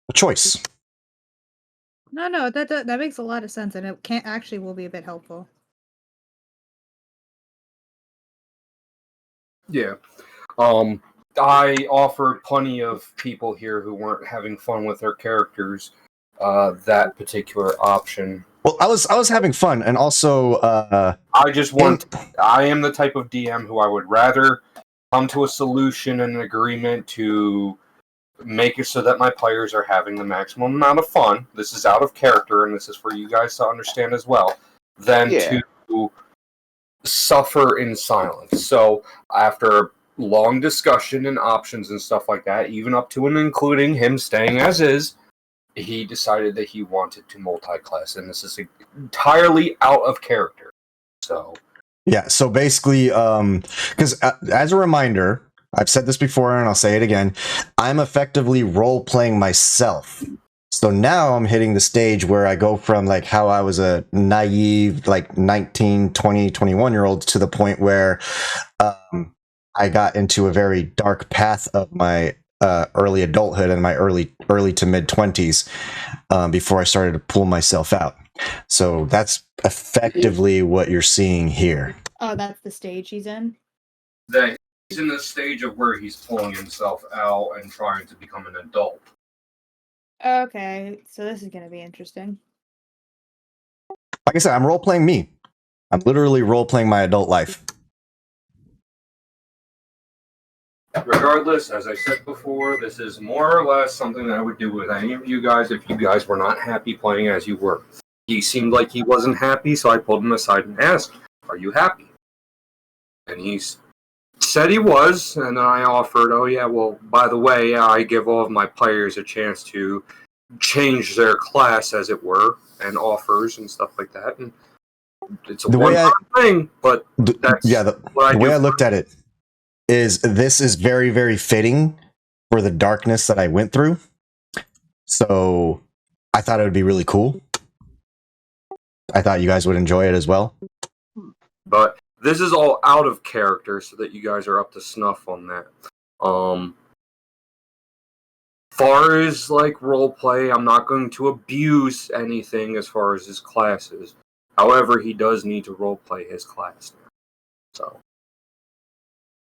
a choice. No, that makes a lot of sense, and it will be a bit helpful. Yeah. I offered plenty of people here who weren't having fun with their characters that particular option. Well, I was having fun, and also I just want. I am the type of DM who I would rather come to a solution and an agreement to make it so that my players are having the maximum amount of fun. This is out of character, and this is for you guys to understand as well. Than to suffer in silence. So after long discussion and options and stuff like that, even up to and including him staying as is, he decided that he wanted to multi-class, and this is entirely out of character. So yeah, so basically, because as a reminder, I've said this before and I'll say it again, I'm effectively role-playing myself. So now I'm hitting the stage where I go from like how I was a naive, like 19, 20, 21-year-old to the point where I got into a very dark path of my early adulthood and my early to mid 20s before I started to pull myself out. So that's effectively what you're seeing here. Oh, that's the stage he's in? He's in the stage of where he's pulling himself out and trying to become an adult. Okay, so this is going to be interesting. Like I said, I'm role-playing me. I'm literally role-playing my adult life. Regardless, as I said before, this is more or less something that I would do with any of you guys if you guys were not happy playing as you were. He seemed like he wasn't happy, so I pulled him aside and asked, "Are you happy?" And he said he was, and I offered, "Oh yeah, well, by the way, I give all of my players a chance to change their class, as it were, and offers and stuff like that." And it's a one-time thing, but that's the way I looked at it is this is very, very fitting for the darkness that I went through. So I thought it would be really cool. I thought you guys would enjoy it as well. But this is all out of character so that you guys are up to snuff on that. Far as like roleplay, I'm not going to abuse anything as far as his classes. However, he does need to roleplay his class now. So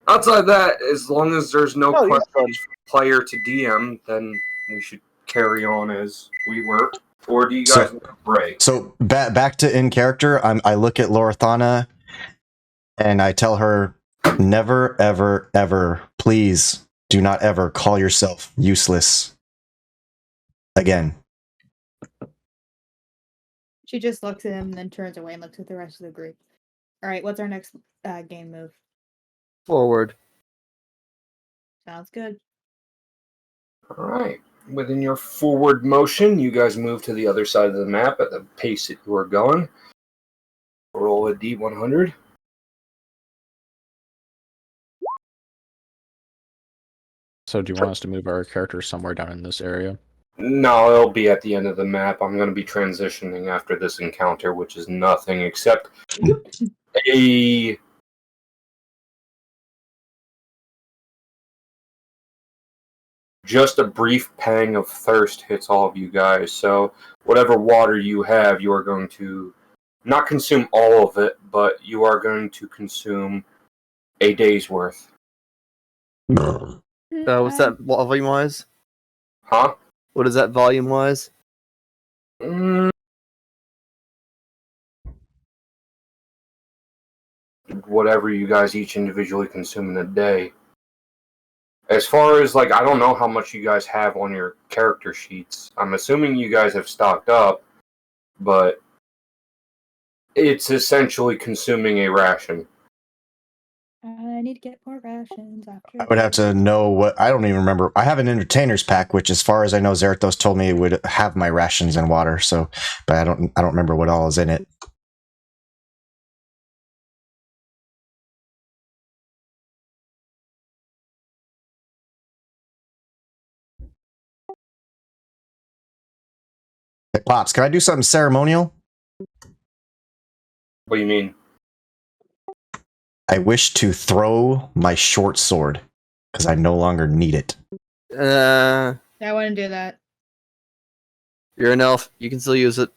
outside that, as long as there's no questions from player to DM, then we should carry on as we were. Or do you guys want to break? So back to in character, I look at Lorthana and I tell her, never, ever, ever, please do not ever call yourself useless again. She just looks at him and then turns away and looks at the rest of the group. All right, what's our next game move? Forward. Sounds good. All right. Within your forward motion, you guys move to the other side of the map at the pace that you are going. Roll a D100. So do you want us to move our character somewhere down in this area? No, it'll be at the end of the map. I'm going to be transitioning after this encounter, which is nothing except just a brief pang of thirst hits all of you guys. So whatever water you have, you are going to not consume all of it, but you are going to consume a day's worth. What's that volume-wise? Huh? What is that volume-wise? Whatever you guys each individually consume in a day. As far as, like, I don't know how much you guys have on your character sheets. I'm assuming you guys have stocked up, but it's essentially consuming a ration. I need to get more rations after. I would have to know what. I don't even remember. I have an entertainer's pack, which, as far as I know, Zerathos told me would have my rations and water. So, but I don't remember what all is in it. Hey, Pops, can I do something ceremonial? What do you mean? I wish to throw my short sword because I no longer need it. I wouldn't do that. You're an elf. You can still use it.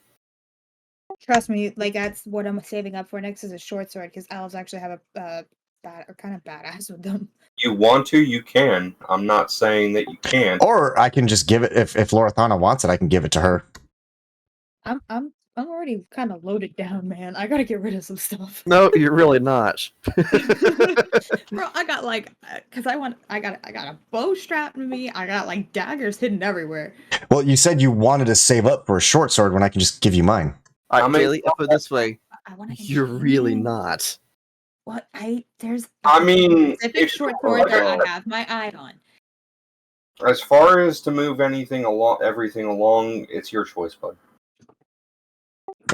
Trust me, like that's what I'm saving up for next is a short sword because elves actually have a bad or kind of badass with them. You want to, you can. I'm not saying that you can't. Or I can just give it if Lorithana wants it. I can give it to her. I'm already kind of loaded down, man. I gotta get rid of some stuff. No, you're really not. Bro, I got like, cause I got a bow strapped to me. I got like daggers hidden everywhere. Well, you said you wanted to save up for a short sword when I can just give you mine. All How right, many- Daily, put it this way. I want to. You're really not. What there's. I mean, specific if short you- sword that I have my eye on. As far as to move everything along, it's your choice, bud.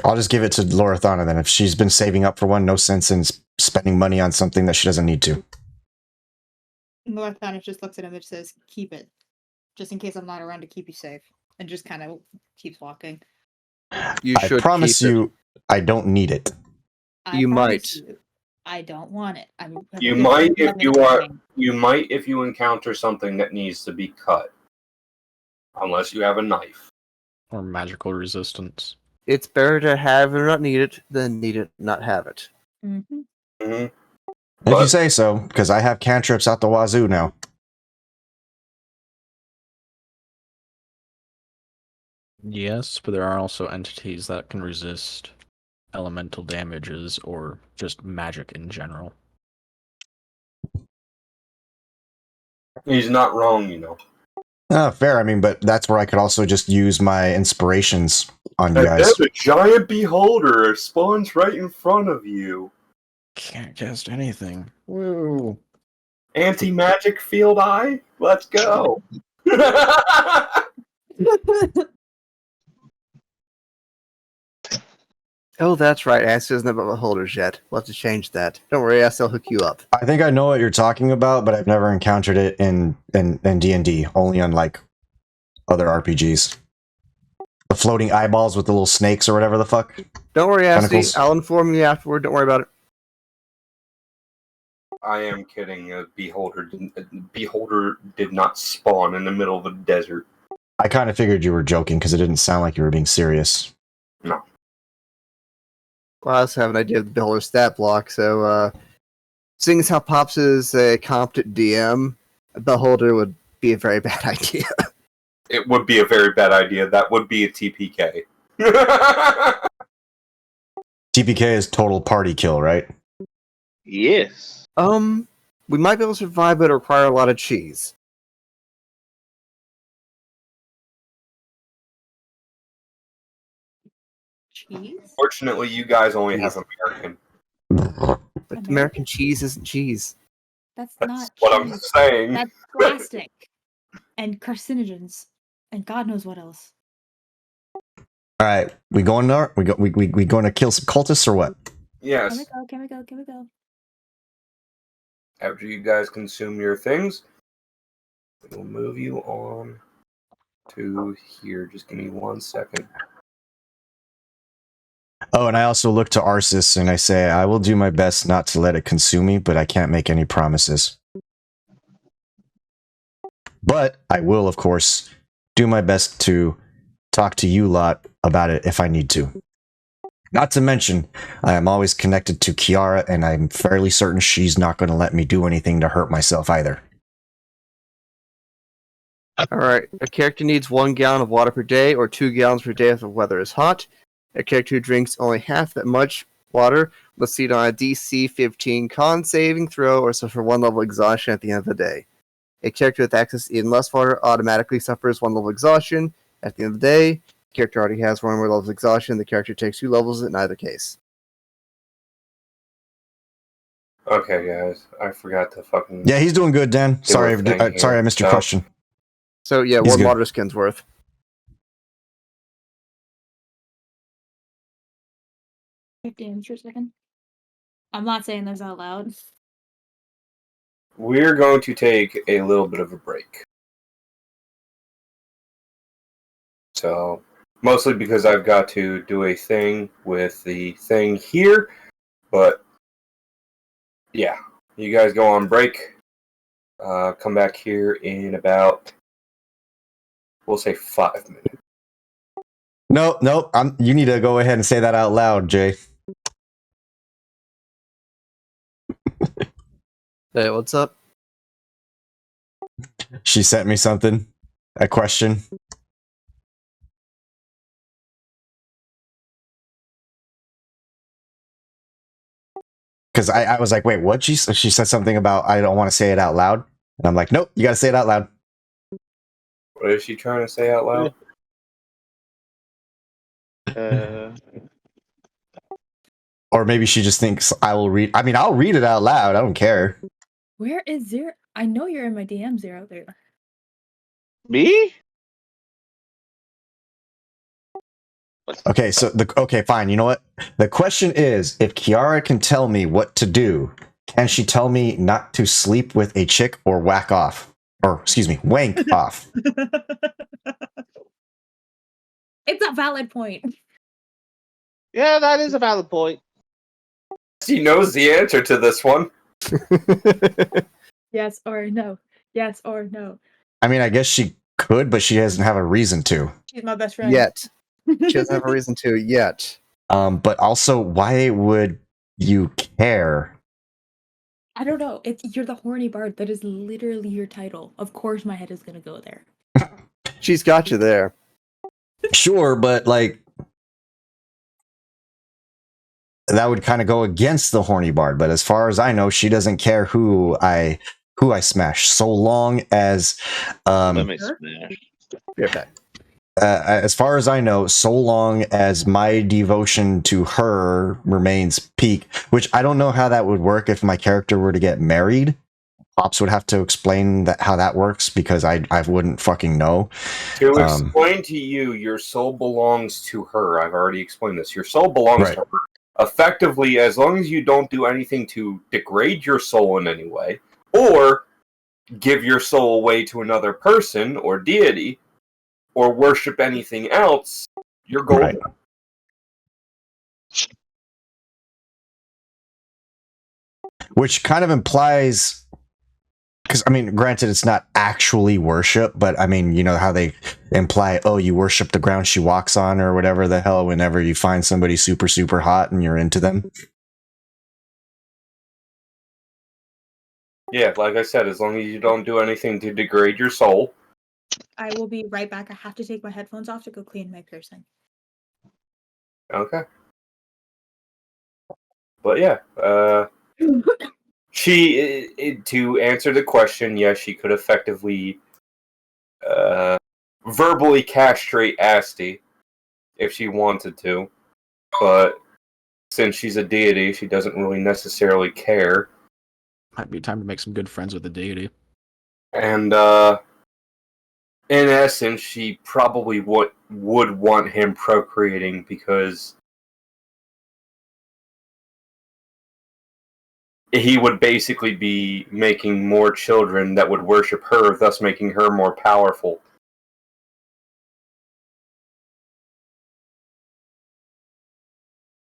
I'll just give it to Lorithana then. If she's been saving up for one, no sense in spending money on something that she doesn't need to. Northanis just looks at him and says, "Keep it, just in case I'm not around to keep you safe," and just kind of keeps walking. You I should promise keep it. you, I don't need it. I You promise might. you, I don't want it. You might if you encounter something that needs to be cut, unless you have a knife. Or magical resistance. It's better to have it or not need it than need it not have it. Mm-hmm. Mm-hmm. If you say so, because I have cantrips out the wazoo now. Yes, but there are also entities that can resist elemental damages or just magic in general. He's not wrong, you know. Fair. I mean, but that's where I could also just use my inspirations on you And guys. then a giant beholder spawns right in front of you. Can't cast anything. Woo! Anti-magic field eye? Let's go. Oh, that's right. Ass doesn't have about holders yet. We'll have to change that. Don't worry, Ass will hook you up. I think I know what you're talking about, but I've never encountered it in D&D, only on like other RPGs. The floating eyeballs with the little snakes or whatever the fuck. Don't worry, Assy. Tentacles. I'll inform you afterward. Don't worry about it. I am kidding. A beholder did not spawn in the middle of the desert. I kind of figured you were joking because it didn't sound like you were being serious. No. Well, I also have an idea of the beholder stat block, so seeing as how Pops is a competent DM, a beholder would be a very bad idea. It would be a very bad idea. That would be a TPK. TPK is total party kill, right? Yes. We might be able to survive, but it require a lot of cheese. Cheese? Fortunately, you guys only have American. But American cheese isn't cheese. That's That's not what I'm cheese. saying. That's plastic and carcinogens and God knows what else. All right, we going to we going to kill some cultists or what? Yes. Can we go? After you guys consume your things, we'll move you on to here. Just give me 1 second. Oh, and I also look to Arsis and I say, I will do my best not to let it consume me, but I can't make any promises. But I will, of course, do my best to talk to you lot about it if I need to. Not to mention, I am always connected to Kiara, and I'm fairly certain she's not going to let me do anything to hurt myself either. Alright, a character needs 1 gallon of water per day, or 2 gallons per day if the weather is hot. A character who drinks only half that much water must succeed on a DC 15 con saving throw or suffer 1 level exhaustion at the end of the day. A character with access to even less water automatically suffers 1 level exhaustion at the end of the day. The character already has 1 more level of exhaustion. The character takes 2 levels in either case. Okay, guys. I forgot to fucking... Yeah, he's doing good, Dan. Sorry, a thing here. sorry I missed your No. question. So yeah, He's 1 good. water skin's worth. 15 for a second. I'm not saying this out loud. We're going to take a little bit of a break. So, Mostly because I've got to do a thing with the thing here. But, yeah. You guys go on break. Come back here in about, we'll say 5 minutes. No, you need to go ahead and say that out loud, Jay. Hey, what's up? She sent me something, a question. Because I was like, wait, what? She said something about I don't want to say it out loud. And I'm like, nope, you got to say it out loud. What is she trying to say out loud? Or maybe she just thinks I will read. I mean, I'll read it out loud. I don't care. Where is Zero? I know you're in my DM, Zero. There. Me? Okay, so okay, fine. You know what? The question is, if Kiara can tell me what to do, can she tell me not to sleep with a chick or whack off? Or excuse me, wank off. It's a valid point. Yeah, that is a valid point. She knows the answer to this one. Yes or no. Yes or no. I mean, I guess she could, but she doesn't have a reason to. She's my best friend. Yet. She doesn't have a reason to yet. But also, why would you care? I don't know. You're the horny bard. That is literally your title. Of course my head is gonna go there. She's got you there. Sure, but like that would kind of go against the horny bard. But as far as I know, she doesn't care who I smash, so long as Let me smash. Okay. as far as I know, so long as my devotion to her remains peak, which I don't know how that would work if my character were to get married. Pops would have to explain how that works because I wouldn't fucking know. To explain to you, your soul belongs to her. I've already explained this. Your soul belongs to her. Effectively, as long as you don't do anything to degrade your soul in any way, or give your soul away to another person or deity, or worship anything else, you're golden. Right. Which kind of implies, because I mean, granted, it's not actually worship, but I mean, you know how they imply, oh, you worship the ground she walks on, or whatever the hell. Whenever you find somebody super, super hot and you're into them. Yeah, like I said, as long as you don't do anything to degrade your soul. I will be right back. I have to take my headphones off to go clean my piercing. Okay. But yeah, to answer the question, yes, she could effectively verbally castrate Asti if she wanted to, but since she's a deity, she doesn't really necessarily care. Might be time to make some good friends with the deity. And in essence, she probably would want him procreating because he would basically be making more children that would worship her, thus making her more powerful.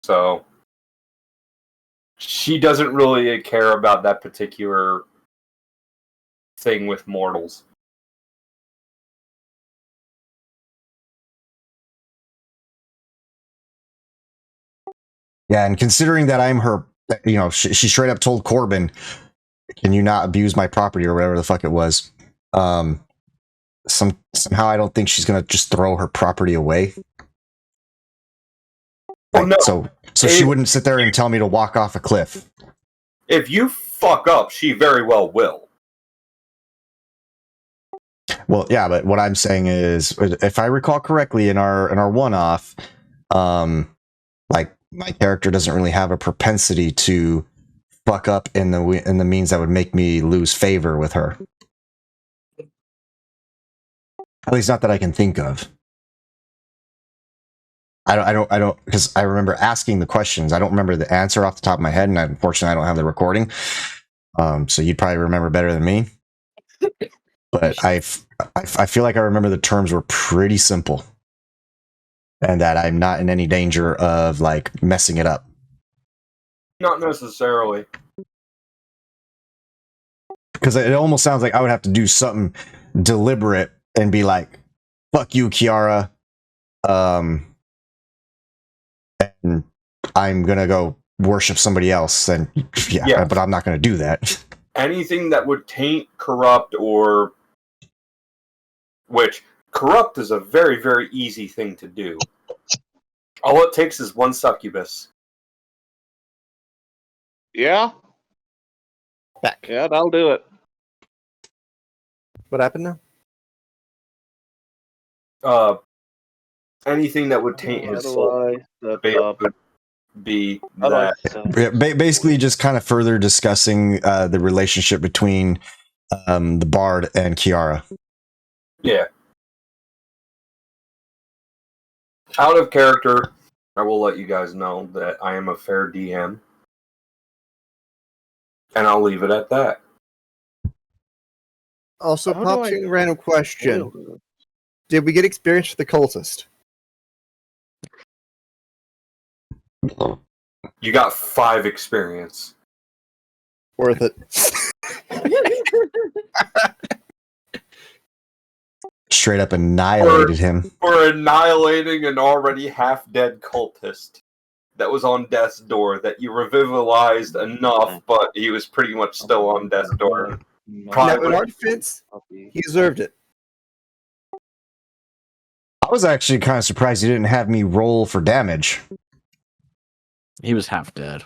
So she doesn't really care about that particular thing with mortals. Yeah, and considering that I'm her, you know, she straight up told Corbin, "Can you not abuse my property?" or whatever the fuck it was. Somehow I don't think she's gonna just throw her property away. Well, no. So she wouldn't sit there and tell me to walk off a cliff. If you fuck up, she very well will. Well, yeah, but what I'm saying is, if I recall correctly, in our one-off, like my character doesn't really have a propensity to fuck up in the means that would make me lose favor with her. At least not that I can think of. I don't, because I remember asking the questions. I don't remember the answer off the top of my head, and unfortunately, I don't have the recording. So you'd probably remember better than me. But I feel like I remember the terms were pretty simple. and that I'm not in any danger of like messing it up. Not necessarily. Because it almost sounds like I would have to do something deliberate and be like, "Fuck you, Kiara," and I'm gonna go worship somebody else. And yeah. But I'm not gonna do that. Anything that would taint, corrupt, or which corrupt is a very, very easy thing to do. All it takes is one succubus. Yeah. Back. Yeah, that'll do it. What happened now? Anything that would taint his soul would be that. Basically, just kind of further discussing the relationship between the Bard and Kiara. Yeah. Out of character, I will let you guys know that I am a fair DM. And I'll leave it at that. Also, pops in a random question. Did we get experience with the cultist? You got 5 experience. Worth it. Straight up annihilated him. For annihilating an already half-dead cultist that was on death's door, that you revitalized enough, but he was pretty much still on death's door. Now, in our defense, he deserved it. I was actually kind of surprised you didn't have me roll for damage. He was half dead.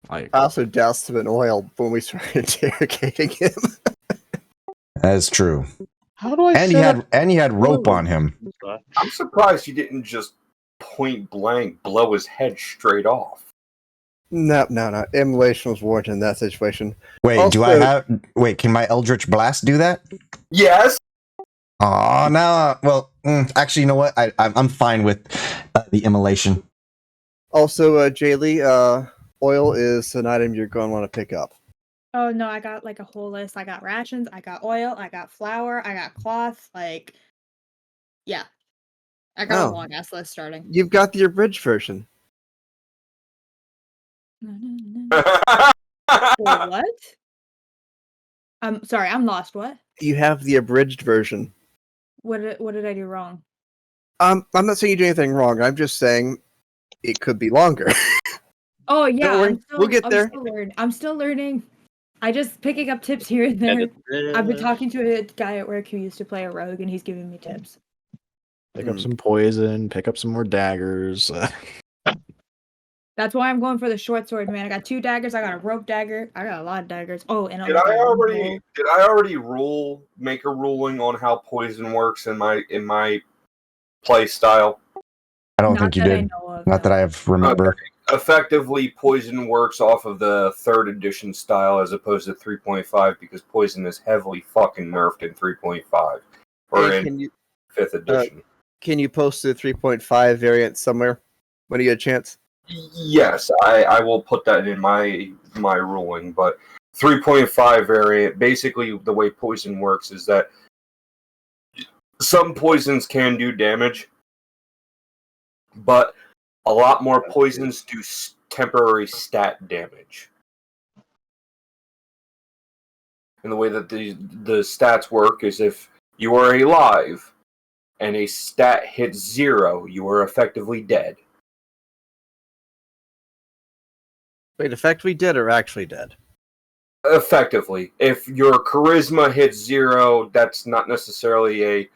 I also doused him in oil when we started interrogating him. That is true. How do I? And he had rope on him. I'm surprised you didn't just point blank blow his head straight off. No. Immolation was warranted in that situation. Wait, also, can my Eldritch Blast do that? Yes. Oh no. Well, actually, you know what? I'm fine with the immolation. Also, Jaylee, oil is an item you're going to want to pick up. Oh no, I got like a whole list. I got rations, I got oil, I got flour, I got cloth. Yeah, I got a long ass list starting. You've got the abridged version. What? I'm sorry, I'm lost. What? You have the abridged version. What did I do wrong? I'm not saying you did anything wrong. I'm just saying it could be longer. Oh yeah, Don't worry, we'll get there. I'm still learning. I just picking up tips here and there. I've been talking to a guy at work who used to play a rogue, and he's giving me tips. Pick up some poison. Pick up some more daggers. That's why I'm going for the short sword, man. I got 2 daggers. I got a rope dagger. I got a lot of daggers. Oh, and did I already make a ruling on how poison works in my play style? I don't think you did. Not that I remember. Okay. Effectively, poison works off of the 3rd edition style as opposed to 3.5 because poison is heavily fucking nerfed in 3.5 or in 5th edition. Can you post the 3.5 variant somewhere when you get a chance? Yes, I will put that in my ruling, but 3.5 variant, basically the way poison works is that some poisons can do damage, but a lot more poisons do temporary stat damage. And the way that the stats work is if you are alive and a stat hits 0, you are effectively dead. Wait, effectively dead or actually dead? Effectively. If your charisma hits 0, that's not necessarily a...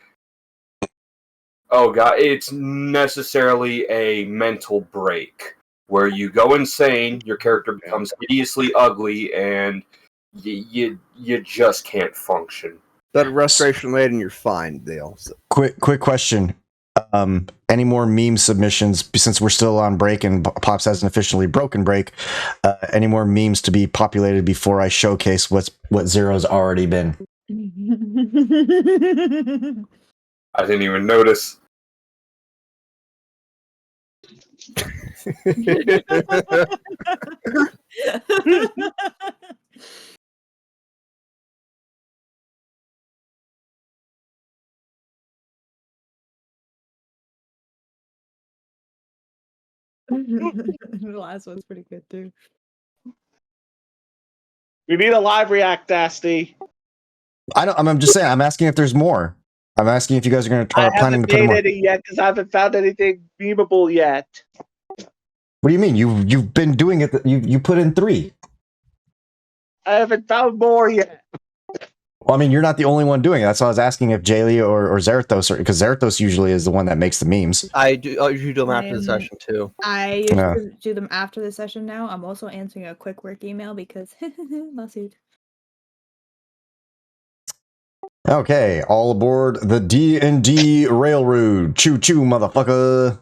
Oh god, it's necessarily a mental break. Where you go insane, your character becomes hideously ugly, and you just can't function. But restoration later and you're fine, Dale. So. Quick question. Any more meme submissions, since we're still on break and Pops hasn't officially broken break, any more memes to be populated before I showcase what Zero's already been? I didn't even notice. The last one's pretty good too. We need a live react, Asti. I'm just saying. I'm asking if there's more. I'm asking if you guys are going to I planning haven't to put in made more. any yet because I haven't found anything memeable yet. What do you mean? You've been doing it. You put in 3. I haven't found more yet. Well, I mean, you're not the only one doing it. That's why I was asking if Jaylee or Zerathos, because Zerathos usually is the one that makes the memes. I usually do them after the session too. I usually do them after the session now. I'm also answering a quick work email because lawsuit. Okay, all aboard the D&D Railroad. Choo choo, motherfucker.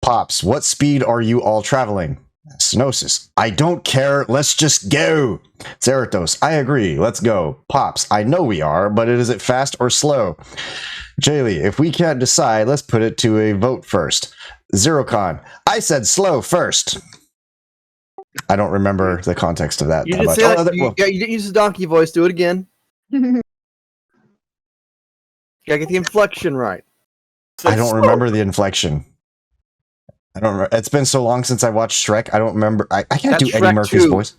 Pops, what speed are you all traveling? Astinosis, I don't care, let's just go. Zerathos, I agree, let's go. Pops, I know we are, but is it fast or slow? Jaylee, if we can't decide, let's put it to a vote first. Zerocon, I said slow first. I don't remember the context of that. You didn't say that. You didn't use the donkey voice. Do it again. You gotta get the inflection right. I don't remember the inflection. I don't remember. It's been so long since I watched Shrek. I don't remember. I can't do Eddie Murphy's voice.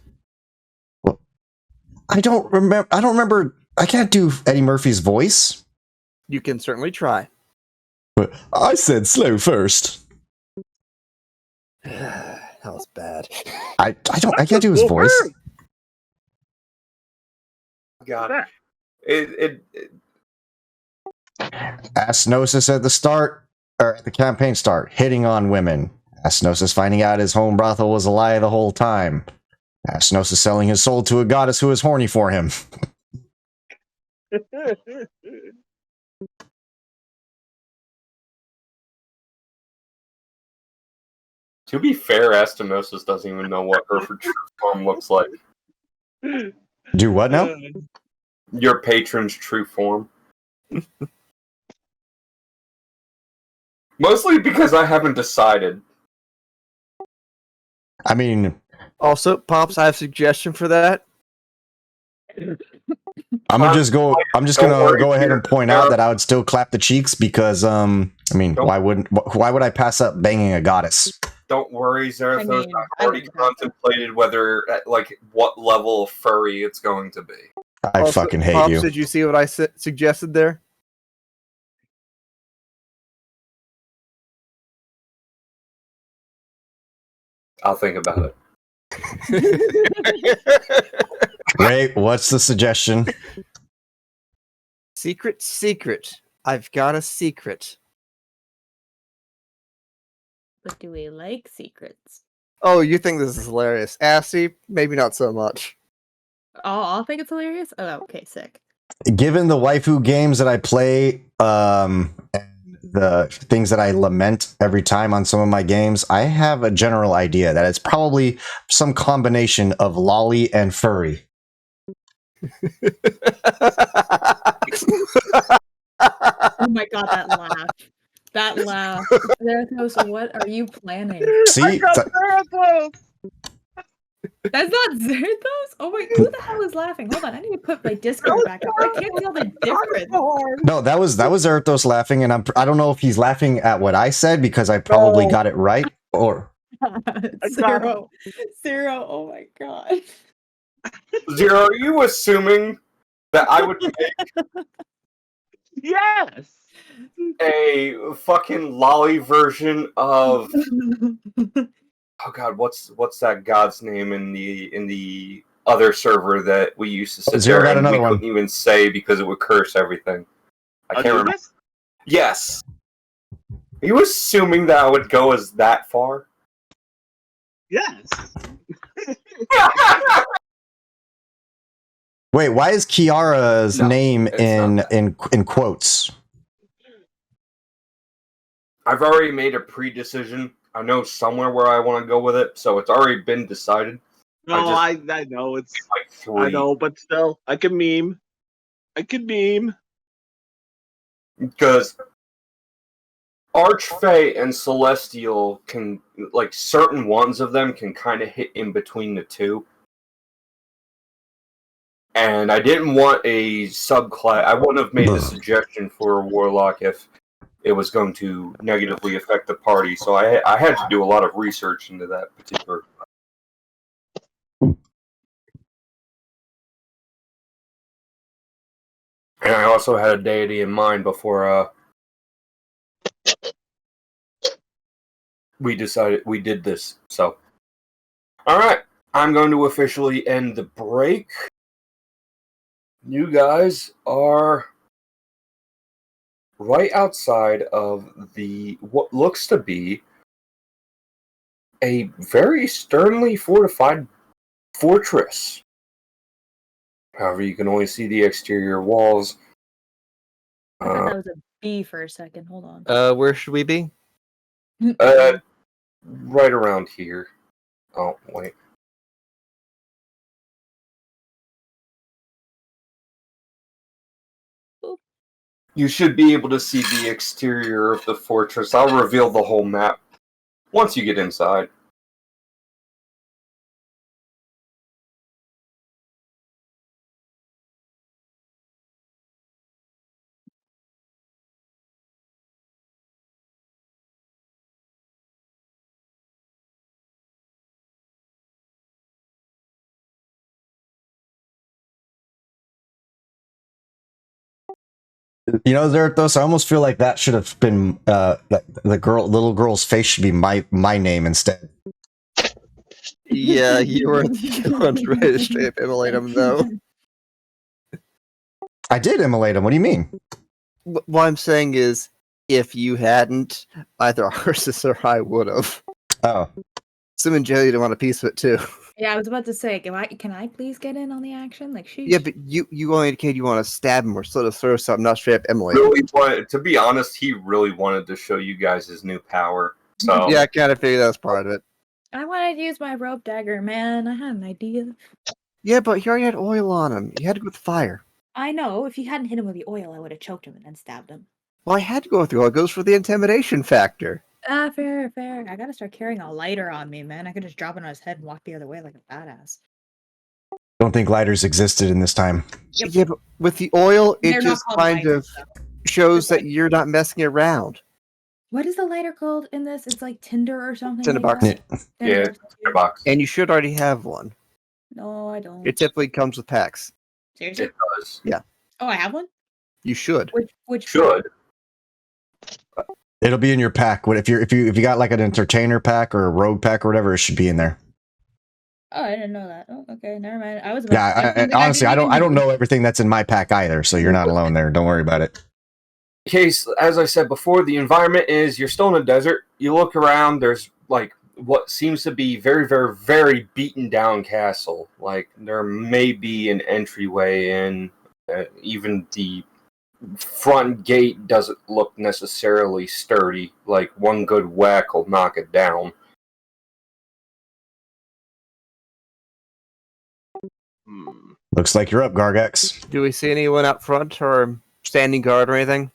Well, I don't remember. I can't do Eddie Murphy's voice. You can certainly try. But I said slow first. That was bad. I can't do his voice. God. It Astinosis at the start, or at the campaign start, hitting on women. Astinosis finding out his home brothel was a lie the whole time. Astinosis selling his soul to a goddess who is horny for him. To be fair, Astinosis doesn't even know what her true form looks like. Do what now? Your patron's true form. Mostly because I haven't decided. I mean... Also, Pops, I have a suggestion for that. I'm just gonna go ahead and point out that I would still clap the cheeks because I mean, why would I pass up banging a goddess? Don't worry, Zerathos. I've already contemplated whether, like, what level of furry it's going to be. I fucking hate Pops, you. Did you see what I suggested there? I'll think about it. Wait, what's the suggestion? Secret. I've got a secret. But do we like secrets? Oh, you think this is hilarious. Assy, maybe not so much. Oh, I'll think it's hilarious? Oh, okay, sick. Given the waifu games that I play, and the things that I lament every time on some of my games, I have a general idea that it's probably some combination of lolly and furry. Oh my god, that laugh. That laugh. Zerathos, what are you planning? See? That's not Zerathos? Oh my, who the hell is laughing? Hold on, I need to put my Discord back up. I can't tell the difference. No, that was Zerathos laughing, and I don't know if he's laughing at what I said because I probably got it right, or... Zero, oh my god. Zero, are you assuming that I would make Yes! a fucking lolly version of... Oh god, what's that god's name in the other server that we used to sit Zero there got and we another one. couldn't even say because it would curse everything? I can't remember. Yes. Are you assuming that I would go as that far? Yes. Wait, why is Kiara's name in quotes? I've already made a pre-decision. I know somewhere where I want to go with it, so it's already been decided. No, I know it's like 3. I know, but still, I can meme. Because Archfey and Celestial can, like, certain ones of them can kind of hit in between the two. And I didn't want a subclass. I wouldn't have made the suggestion for a Warlock if it was going to negatively affect the party. So I had to do a lot of research into that particular. And I also had a deity in mind before we did this. So, all right, I'm going to officially end the break. You guys are right outside of what looks to be a very sternly fortified fortress. However, you can only see the exterior walls. I thought that was a B for a second. Hold on. Where should we be? Right around here. Oh, wait. You should be able to see the exterior of the fortress. I'll reveal the whole map once you get inside. You know, Zerthos, I almost feel like that should have been little girl's face should be my name instead. Yeah, you were the one ready to straight up immolate him, though. I did immolate him. What do you mean? What I'm saying is, if you hadn't, either Arsis or I would have. Oh. Sim and Jelly didn't want a piece of it, too. Yeah, I was about to say, can I please get in on the action? Like, shoot. Yeah, but you only indicated you want to stab him or sort of throw something, not straight up immolate him. To be honest, he really wanted to show you guys his new power. So yeah, I kind of figured that was part of it. I wanted to use my rope dagger, man. I had an idea. Yeah, but he already had oil on him. You had to go with fire. I know. If you hadn't hit him with the oil, I would have choked him and then stabbed him. Well, I had to go with the oil. It goes for the intimidation factor. Fair. I gotta start carrying a lighter on me, man. I could just drop it on his head and walk the other way like a badass. Don't think lighters existed in this time. Yep. Yeah, but with the oil, They're it not just called kind lighters, of though. shows that you're not messing around. What is the lighter called in this? It's like tinder or something. Tinderbox. Like yeah, box. And you should already have one. No, I don't. It typically comes with packs. Seriously? It does. Yeah. Oh, I have one? You should. Which Should. It'll be in your pack. What if you got like an entertainer pack or a rogue pack or whatever? It should be in there. Oh, I didn't know that. Oh, okay, never mind. I was. Honestly, I don't know everything that's in my pack either. So you're not alone there. Don't worry about it. Case, as I said before, the environment is you're still in a desert. You look around. There's like what seems to be very, very, very beaten down castle. Like there may be an entryway in. Even the front gate doesn't look necessarily sturdy. Like one good whack will knock it down. Looks like you're up, Gargax. Do we see anyone up front or standing guard or anything?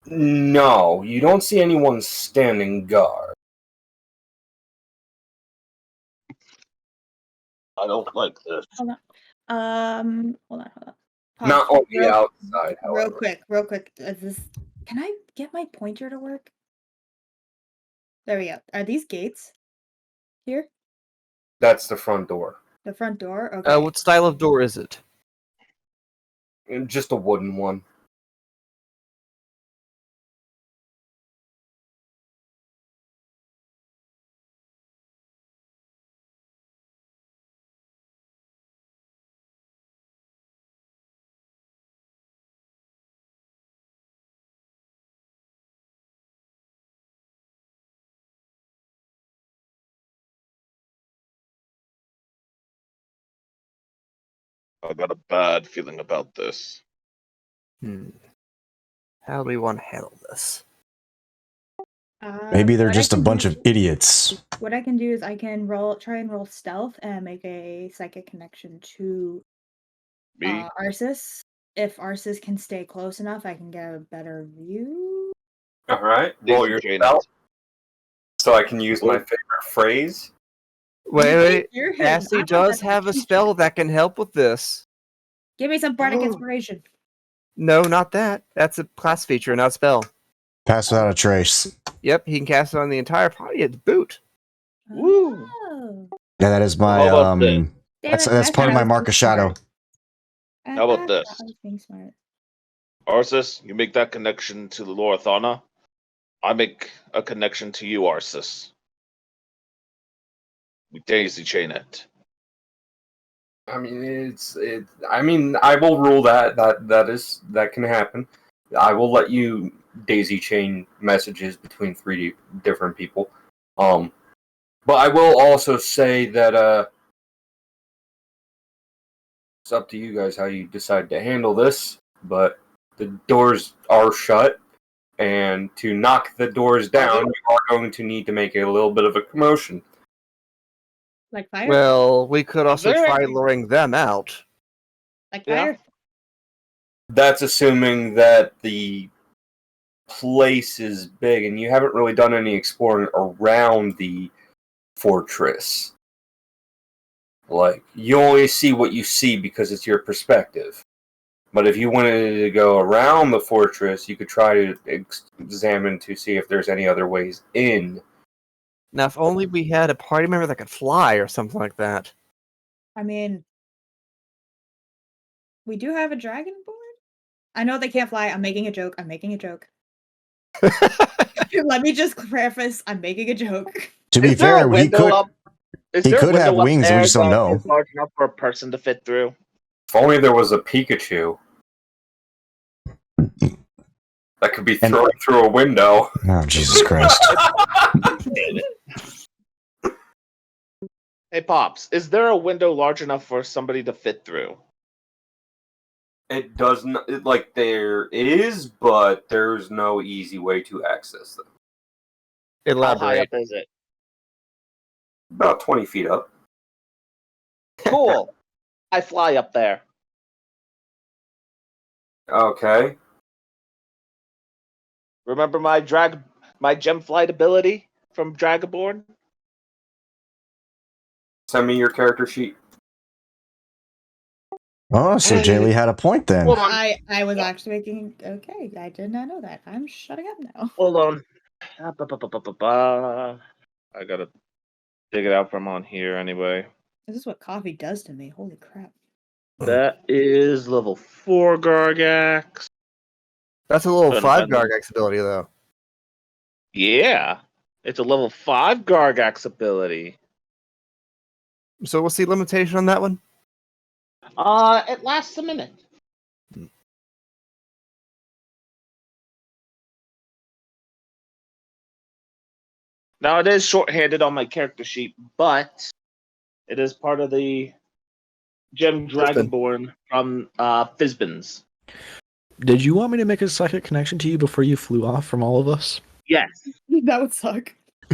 No, you don't see anyone standing guard. I don't like this. Hold on. Pause. Not on the outside, however. Real quick. Can I get my pointer to work? There we go. Are these gates here? That's the front door. The front door? Okay. What style of door is it? Just a wooden one. I got a bad feeling about this. How do we want to handle this? Maybe they're what just I a can bunch do- of idiots. What I can do is I can try and roll stealth and make a psychic connection to Me? Arsis. If Arsis can stay close enough, I can get a better view. All right, roll your spell. So I can use my favorite phrase. Wait. You're him. Ashley I want does that have a feature. spell that can help with this. Give me some bardic inspiration. No, not that. That's a class feature, not a spell. Pass without a trace. Yep, he can cast it on the entire party at boot. Woo. Oh. Yeah, that is my How about this? Damn That's it, that's I part thought of I my was mark being of shadow. smart. How about I thought this? I was being smart. Arceus, you make that connection to the Lorithana. I make a connection to you, Arceus. We daisy chain it. I mean, I mean, I will rule that can happen. I will let you daisy chain messages between 3 different people. But I will also say that it's up to you guys how you decide to handle this. But the doors are shut, and to knock the doors down, you are going to need to make a little bit of a commotion. Like fire? Well, we could also Very- try luring them out. Like Yeah. fire? That's assuming that the place is big, and you haven't really done any exploring around the fortress. Like, you only see what you see because it's your perspective. But if you wanted to go around the fortress, you could try to examine to see if there's any other ways in. Now, if only we had a party member that could fly or something like that. I mean, we do have a dragonborn. I know they can't fly. I'm making a joke. Let me just preface. I'm making a joke. To be Is there a fair, he window could up? Is he there a could have window up wings, we there just don't that know. is large enough for a person to fit through? If only there was a Pikachu that could be thrown through a window. Oh, Jesus Christ. Hey, Pops, is there a window large enough for somebody to fit through? It does not, like, there is, but there's no easy way to access them. How high Elaborate. up is it? About 20 feet up. Cool. I fly up there. Okay. Remember my gem flight ability from Dragonborn? Send me your character sheet. Oh, so Jaylee had a point then. Hold on. I was actually making. Okay, I did not know that. I'm shutting up now. Hold on. I gotta dig it out from on here anyway. This is what coffee does to me. Holy crap. That is level 4 Gargax. That's a level Dun, 5 dun. Gargax ability, though. Yeah. It's a level 5 Gargax ability. So what's the limitation on that one? It lasts a minute. Now it is short-handed on my character sheet, but it is part of the Gem Dragonborn from Fizbin's. Did you want me to make a second connection to you before you flew off from all of us? Yes. That would suck.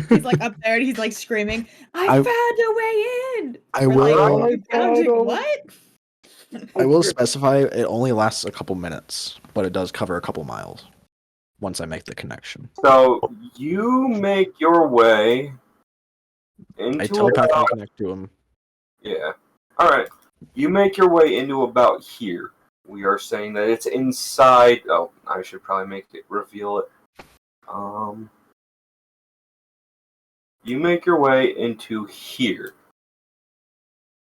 He's like up there and he's like screaming, I found a way in! I We're will. like, "You found it? What? I will specify it only lasts a couple minutes, but it does cover a couple miles once I make the connection. So, you make your way into I telepathically about... connect to him. Yeah. Alright. You make your way into about here. We are saying that it's inside... Oh, I should probably make it reveal it. You make your way into here.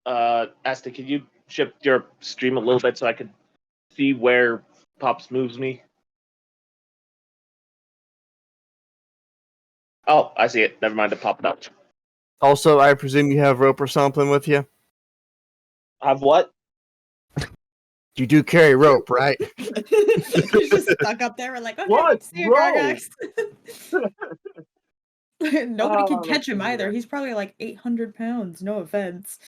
Asta, can you shift your stream a little bit so I can see where Pops moves me? Oh, I see it. Never mind, it popped up. Also, I presume you have rope or something with you? Have what? You do carry rope, right? He's just stuck up there. We're like, okay, What? see you, Gargax. Nobody can Oh, catch him either. yeah. He's probably like 800 pounds. No offense.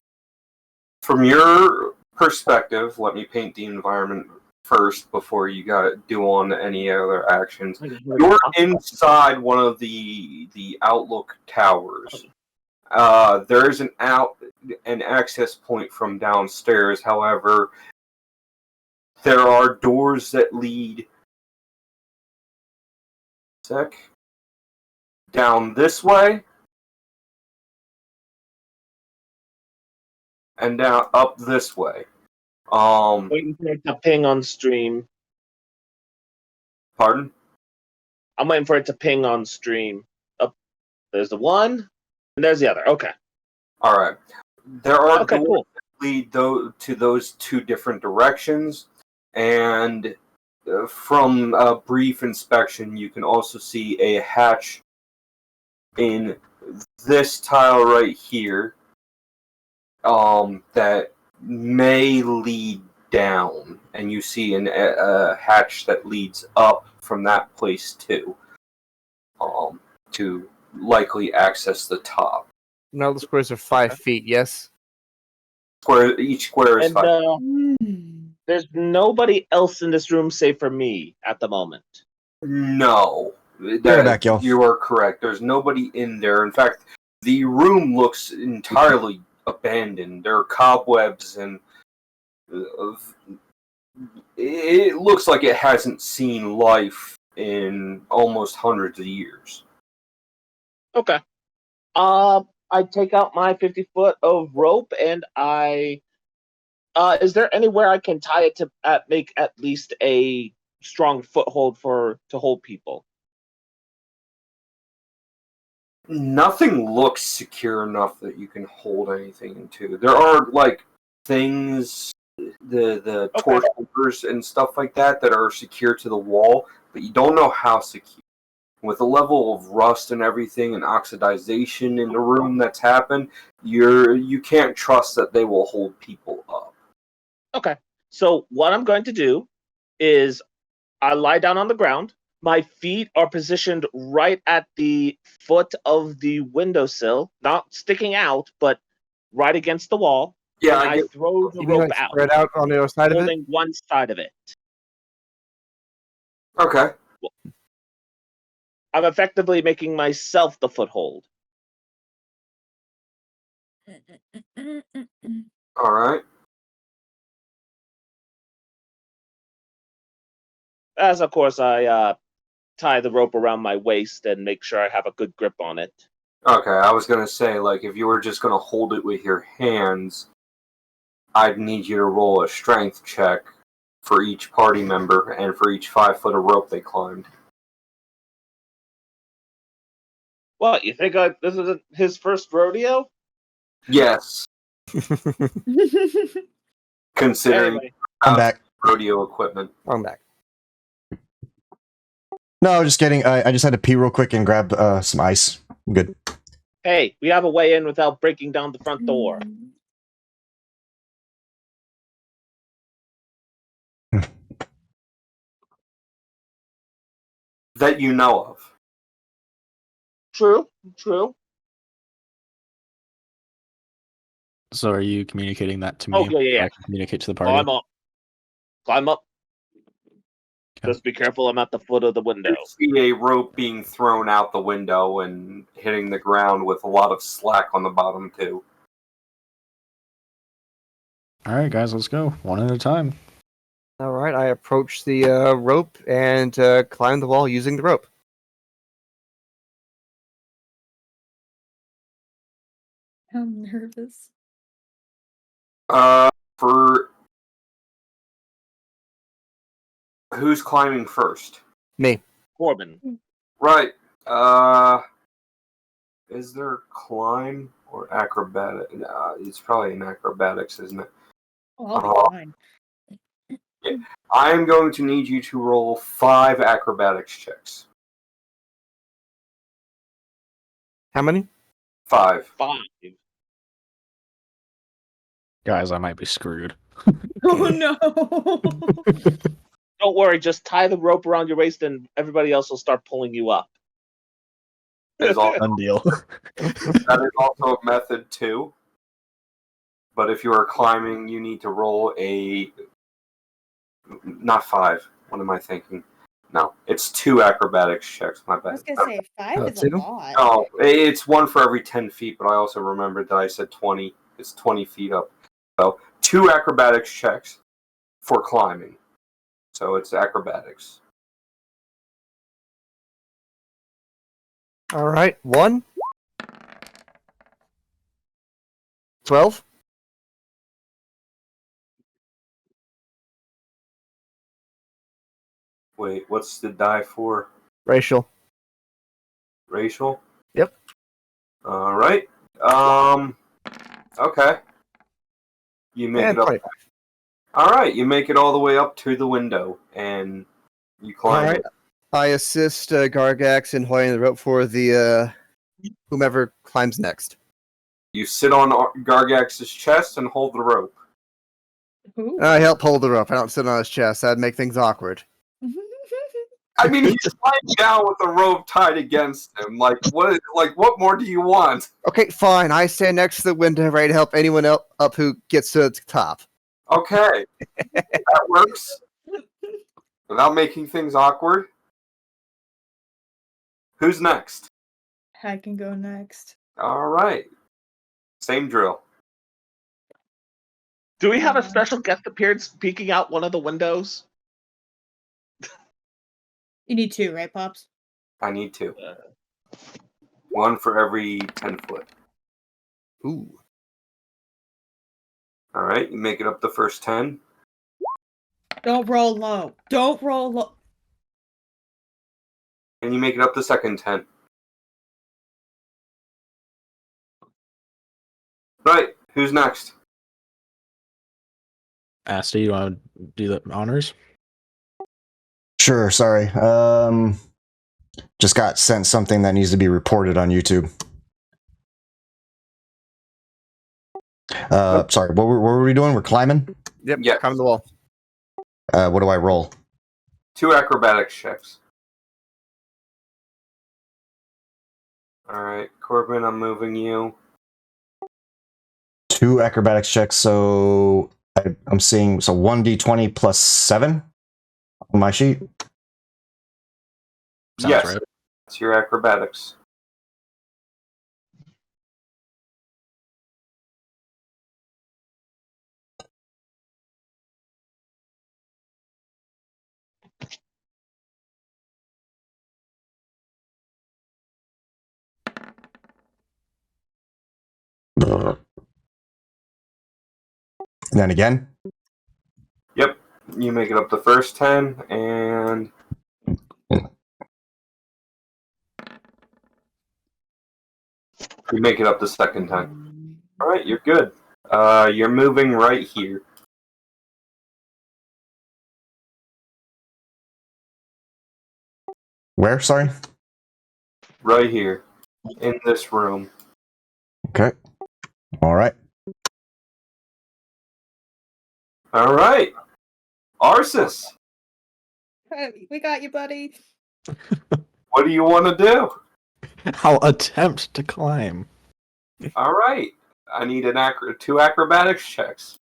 From your perspective, let me paint the environment first before you gotta do on any other actions. You're inside one of the outlook towers. There's an access point from downstairs. However, there are doors that lead down this way and down up this way. Waiting for it to ping on stream. Pardon? I'm waiting for it to ping on stream. Oh, there's the one, and there's the other. Okay. All right. There are Okay, doors cool. that lead to those two different directions, and from a brief inspection, you can also see a hatch in this tile right here that may lead down, and you see a hatch that leads up from that place too, to likely access the top. Now the squares are 5 feet, yes? Each square is And 5. there's nobody else in this room save for me at the moment. No. Right back, yo. You are correct. There's nobody in there. In fact, the room looks entirely abandoned. There are cobwebs, and it looks like it hasn't seen life in almost hundreds of years. Okay. I take out my 50-foot of rope, and is there anywhere I can tie it to make at least a strong foothold to hold people? Nothing looks secure enough that you can hold anything into. There are like things, the torch holders and stuff like that are secure to the wall, but you don't know how secure. With the level of rust and everything and oxidization in the room that's happened, you can't trust that they will hold people up. Okay. So what I'm going to do is I lie down on the ground. My feet are positioned right at the foot of the windowsill, not sticking out, but right against the wall. Yeah, and I throw the You mean rope like out, spread out on the other side of it? holding one side of it. Okay. I'm effectively making myself the foothold. All right. As of course I tie the rope around my waist and make sure I have a good grip on it. Okay, I was gonna say, like, if you were just gonna hold it with your hands, I'd need you to roll a strength check for each party member and for each 5 foot of rope they climbed. What, you think this is his first rodeo? Yes, considering Anyway, I'm back. rodeo equipment. I'm back. No, just kidding. I just had to pee real quick and grab some ice. I'm good. hey, we have a way in without breaking down the front door. That you know of. True. So are you communicating that to me? Oh, yeah. So I can communicate to the party. Climb up. Okay. Just be careful, I'm at the foot of the window. You see a rope being thrown out the window and hitting the ground with a lot of slack on the bottom, too. All right, guys, let's go one at a time. All right, I approach the rope and climb the wall using the rope. I'm nervous. For who's climbing first? Me. Corbin. Right. Is there climb or acrobatic? It's probably an acrobatics, isn't it? Oh, I'll be fine. Yeah. I am going to need you to roll 5 acrobatics checks. How many? 5. 5. Guys, I might be screwed. Oh no! Don't worry, just tie the rope around your waist and everybody else will start pulling you up. Is also, Done deal. that is also a method too. But if you are climbing, you need to roll not 5. What am I thinking? No, it's 2 acrobatics checks. My bad. I was gonna say 5 is a 2? lot. No, it's 1 for every 10 feet. But I also remembered that I said 20. It's 20 feet up. So 2 acrobatics checks for climbing. So it's acrobatics. All right, 1. 12. Wait, what's the die for? Racial. Racial? Yep. Alright. Okay. You make And it up. 25. Alright, you make it all the way up to the window, and you climb Alright. it. I assist Gargax in holding the rope for the whomever climbs next. You sit on Gargax's chest and hold the rope. Ooh. I help hold the rope. I don't sit on his chest. That'd make things awkward. I mean, he's lying down with the rope tied against him. Like, what more do you want? Okay, fine. I stand next to the window, ready to help anyone else up who gets to the top. Okay, that works. Without making things awkward. Who's next? I can go next. All right. Same drill. Do we have a special guest appearance peeking out one of the windows? You need 2, right, Pops? I need 2. One for every 10 foot. Ooh. All right, you make it up the first 10. Don't roll low. Don't roll low. And you make it up the second 10. Right, who's next? Asti, you want to do the honors? Sure, sorry. Just got sent something that needs to be reported on YouTube. Sorry, what were we doing? We're climbing? Yep, Yeah. climb the wall. What do I roll? 2 acrobatics checks. All right, Corbin, I'm moving you. 2 acrobatics checks, so I'm seeing 1d20 plus 7 on my sheet. Sounds Yes, right. it's your acrobatics. And then again. Yep, you make it up the first 10, and you make it up the second 10. All right, you're good. You're moving right here. Where? Sorry? Right here. In this room. Okay. All right. All right. Arsis, We got you, buddy. what do you want to do? I'll attempt to climb. All right. I need 2 acrobatics checks.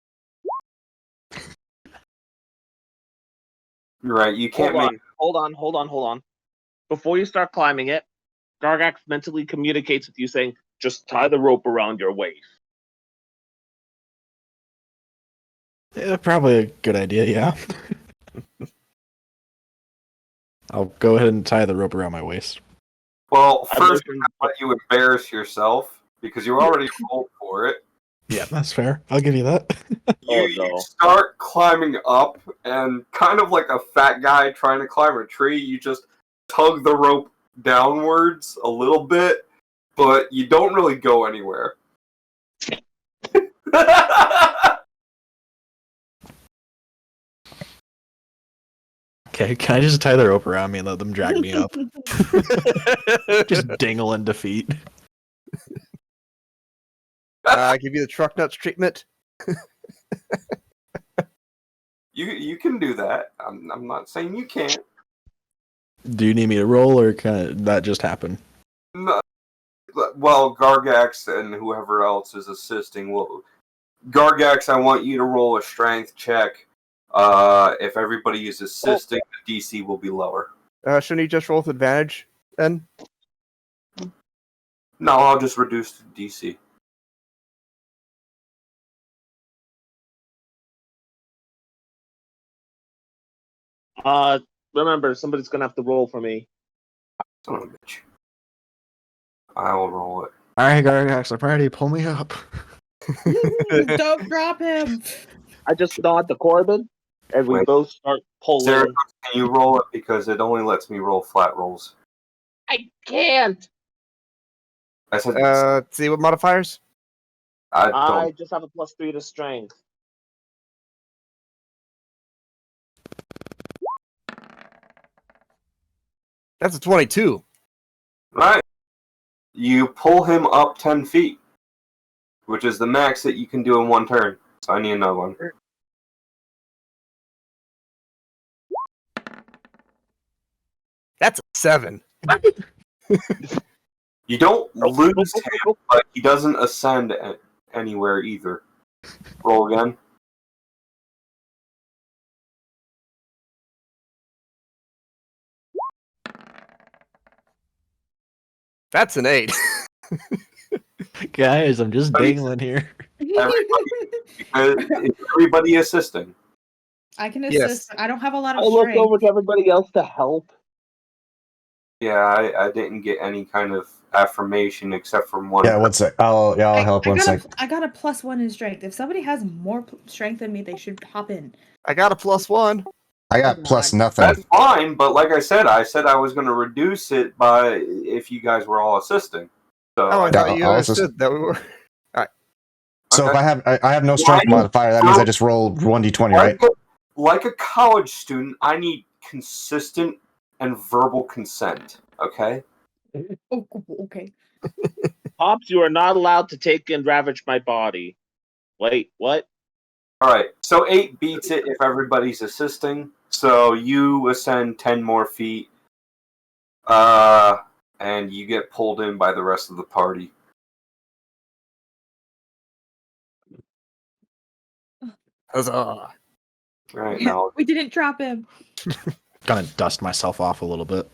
Right, you can't make... Hold on. Before you start climbing it, Gargax mentally communicates with you saying, just tie the rope around your waist. Yeah, probably a good idea, yeah. I'll go ahead and tie the rope around my waist. Well, first, I'm gonna let you embarrass yourself, because you already rolled for it. Yeah, that's fair. I'll give you that. You start climbing up, and kind of like a fat guy trying to climb a tree, you just tug the rope downwards a little bit, but you don't really go anywhere. Okay, can I just tie the rope around me and let them drag me up? Just dingle in defeat. Give you the truck nuts treatment. You can do that. I'm not saying you can't. Do you need me to roll, or can that just happen? No, well, Gargax and whoever else is assisting will. Gargax, I want you to roll a strength check. If everybody is assisting, the DC will be lower. Shouldn't he just roll with advantage then? No, I'll just reduce the DC. Remember, somebody's gonna have to roll for me. Son of a bitch. I will roll it. Alright, Gargax, I'm ready. Pull me up. Don't drop him. I just nod to Corbin, and we Wait. both start pull Sarah, in. can you roll it because it only lets me roll flat rolls? I can't. I said See what modifiers? I I don't. just have a +3 to strength. That's a 22. Right. You pull him up 10 feet, which is the max that you can do in one turn. So I need another one. That's a 7. You don't lose him, but he doesn't ascend anywhere either. Roll again. That's an 8. Guys, I'm just dangling here. Is everybody assisting? I can Yes. assist. I don't have a lot I of looked strength. over to everybody else to help. Yeah, I didn't get any kind of affirmation except from one. Yeah, one sec. I'll help one sec. I got a +1 in strength. If somebody has more strength than me, they should hop in. I got a +1. I got Oh, plus God. nothing. That's fine, but like I said I was going to reduce it by if you guys were all assisting. So Oh, I Yeah, thought you I'll assist. understood that we were. So Okay. if I have no strength modifier, that means I just roll 1d20, right? Like a college student, I need consistent and verbal consent. Okay. Oh, okay. Pops, you are not allowed to take and ravage my body. Wait, what? All right. So 8 beats it if everybody's assisting. So you ascend 10 more feet. And you get pulled in by the rest of the party. Huzzah. Right now, We didn't drop him. Gonna dust myself off a little bit.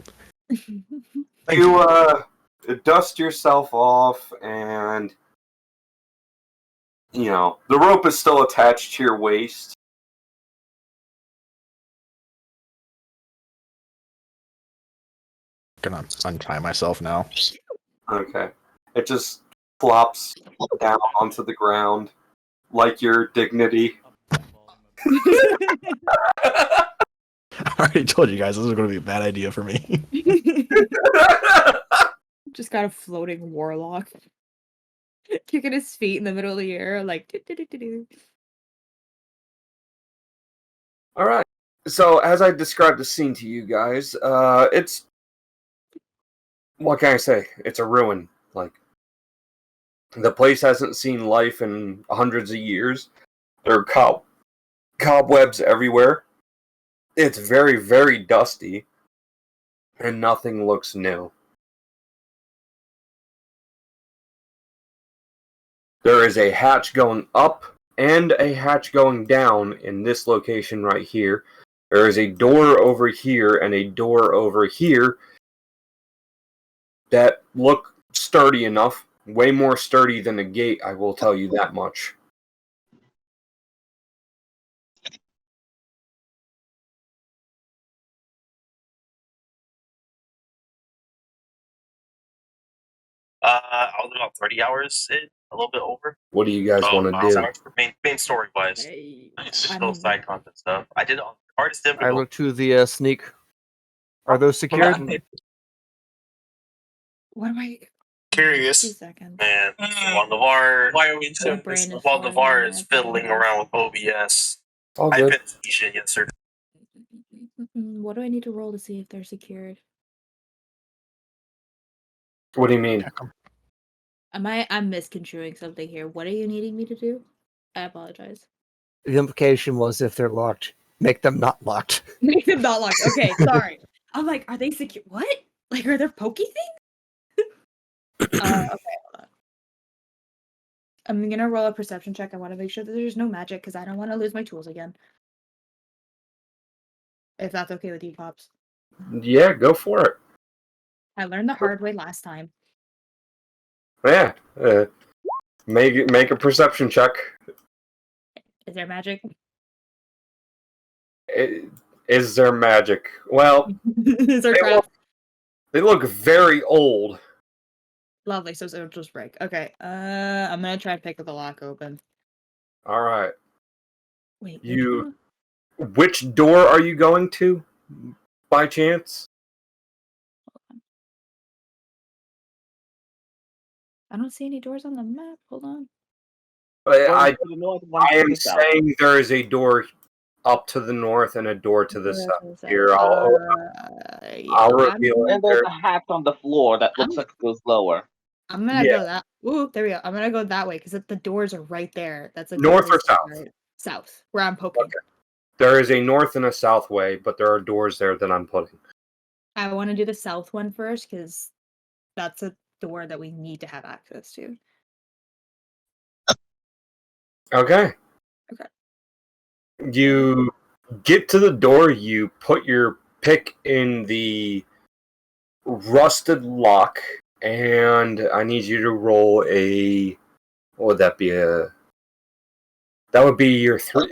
you dust yourself off, and the rope is still attached to your waist. Gonna untie myself now. Okay, it just flops down onto the ground like your dignity. I already told you guys this was gonna be a bad idea for me. Just got a floating warlock. Kicking his feet in the middle of the air, like. All right. So as I described the scene to you guys, it's what can I say? It's a ruin. Like the place hasn't seen life in hundreds of years. There are cobwebs everywhere. It's very, very dusty, and nothing looks new. There is a hatch going up and a hatch going down in this location right here. There is a door over here and a door over here that look sturdy enough. Way more sturdy than a gate, I will tell you that much. I was about 30 hours in, a little bit over. What do you guys want to do? Sorry, for main story wise. Just little side content stuff. I did it on hardest I difficult. look to the sneak. Are those secured? What am I? 2 Curious. seconds. And while Navarre, My brain is while flying Navarre right is now. fiddling around with OBS, All I good. finished Isha yesterday. What do I need to roll to see if they're secured? What do you mean? I'm misconstruing something here. What are you needing me to do? I apologize. The implication was if they're locked, make them not locked. Make them not locked. Okay, sorry. I'm like, are they secure? What? Like, are there pokey things? Okay, hold on. I'm gonna roll a perception check. I want to make sure that there's no magic because I don't want to lose my tools again. If that's okay with you, Pops. Yeah, go for it. I learned the hard way last time. Yeah. Make a perception check. Is there magic? Is there magic? Well, Is there crap? they look very old. Lovely. So it'll just break. Okay. I'm gonna try and pick the lock open. All right. Wait. You Which door are you going to, by chance? I don't see any doors on the map. Hold on. I am saying there is a door up to the north and a door to the south. Here, I'll reveal it. And there's a hatch on the floor that looks like it goes lower. I'm gonna go that. Ooh, there we go. I'm gonna go that way because the doors are right there. That's a North or south? South, where I'm poking. Okay. There is a north and a south way, but there are doors there that I'm putting. I want to do the south one first because that's a door that we need to have access to. Okay. Okay. You get to the door, you put your pick in the rusted lock, and I need you to roll a... What would that be? That would be your 3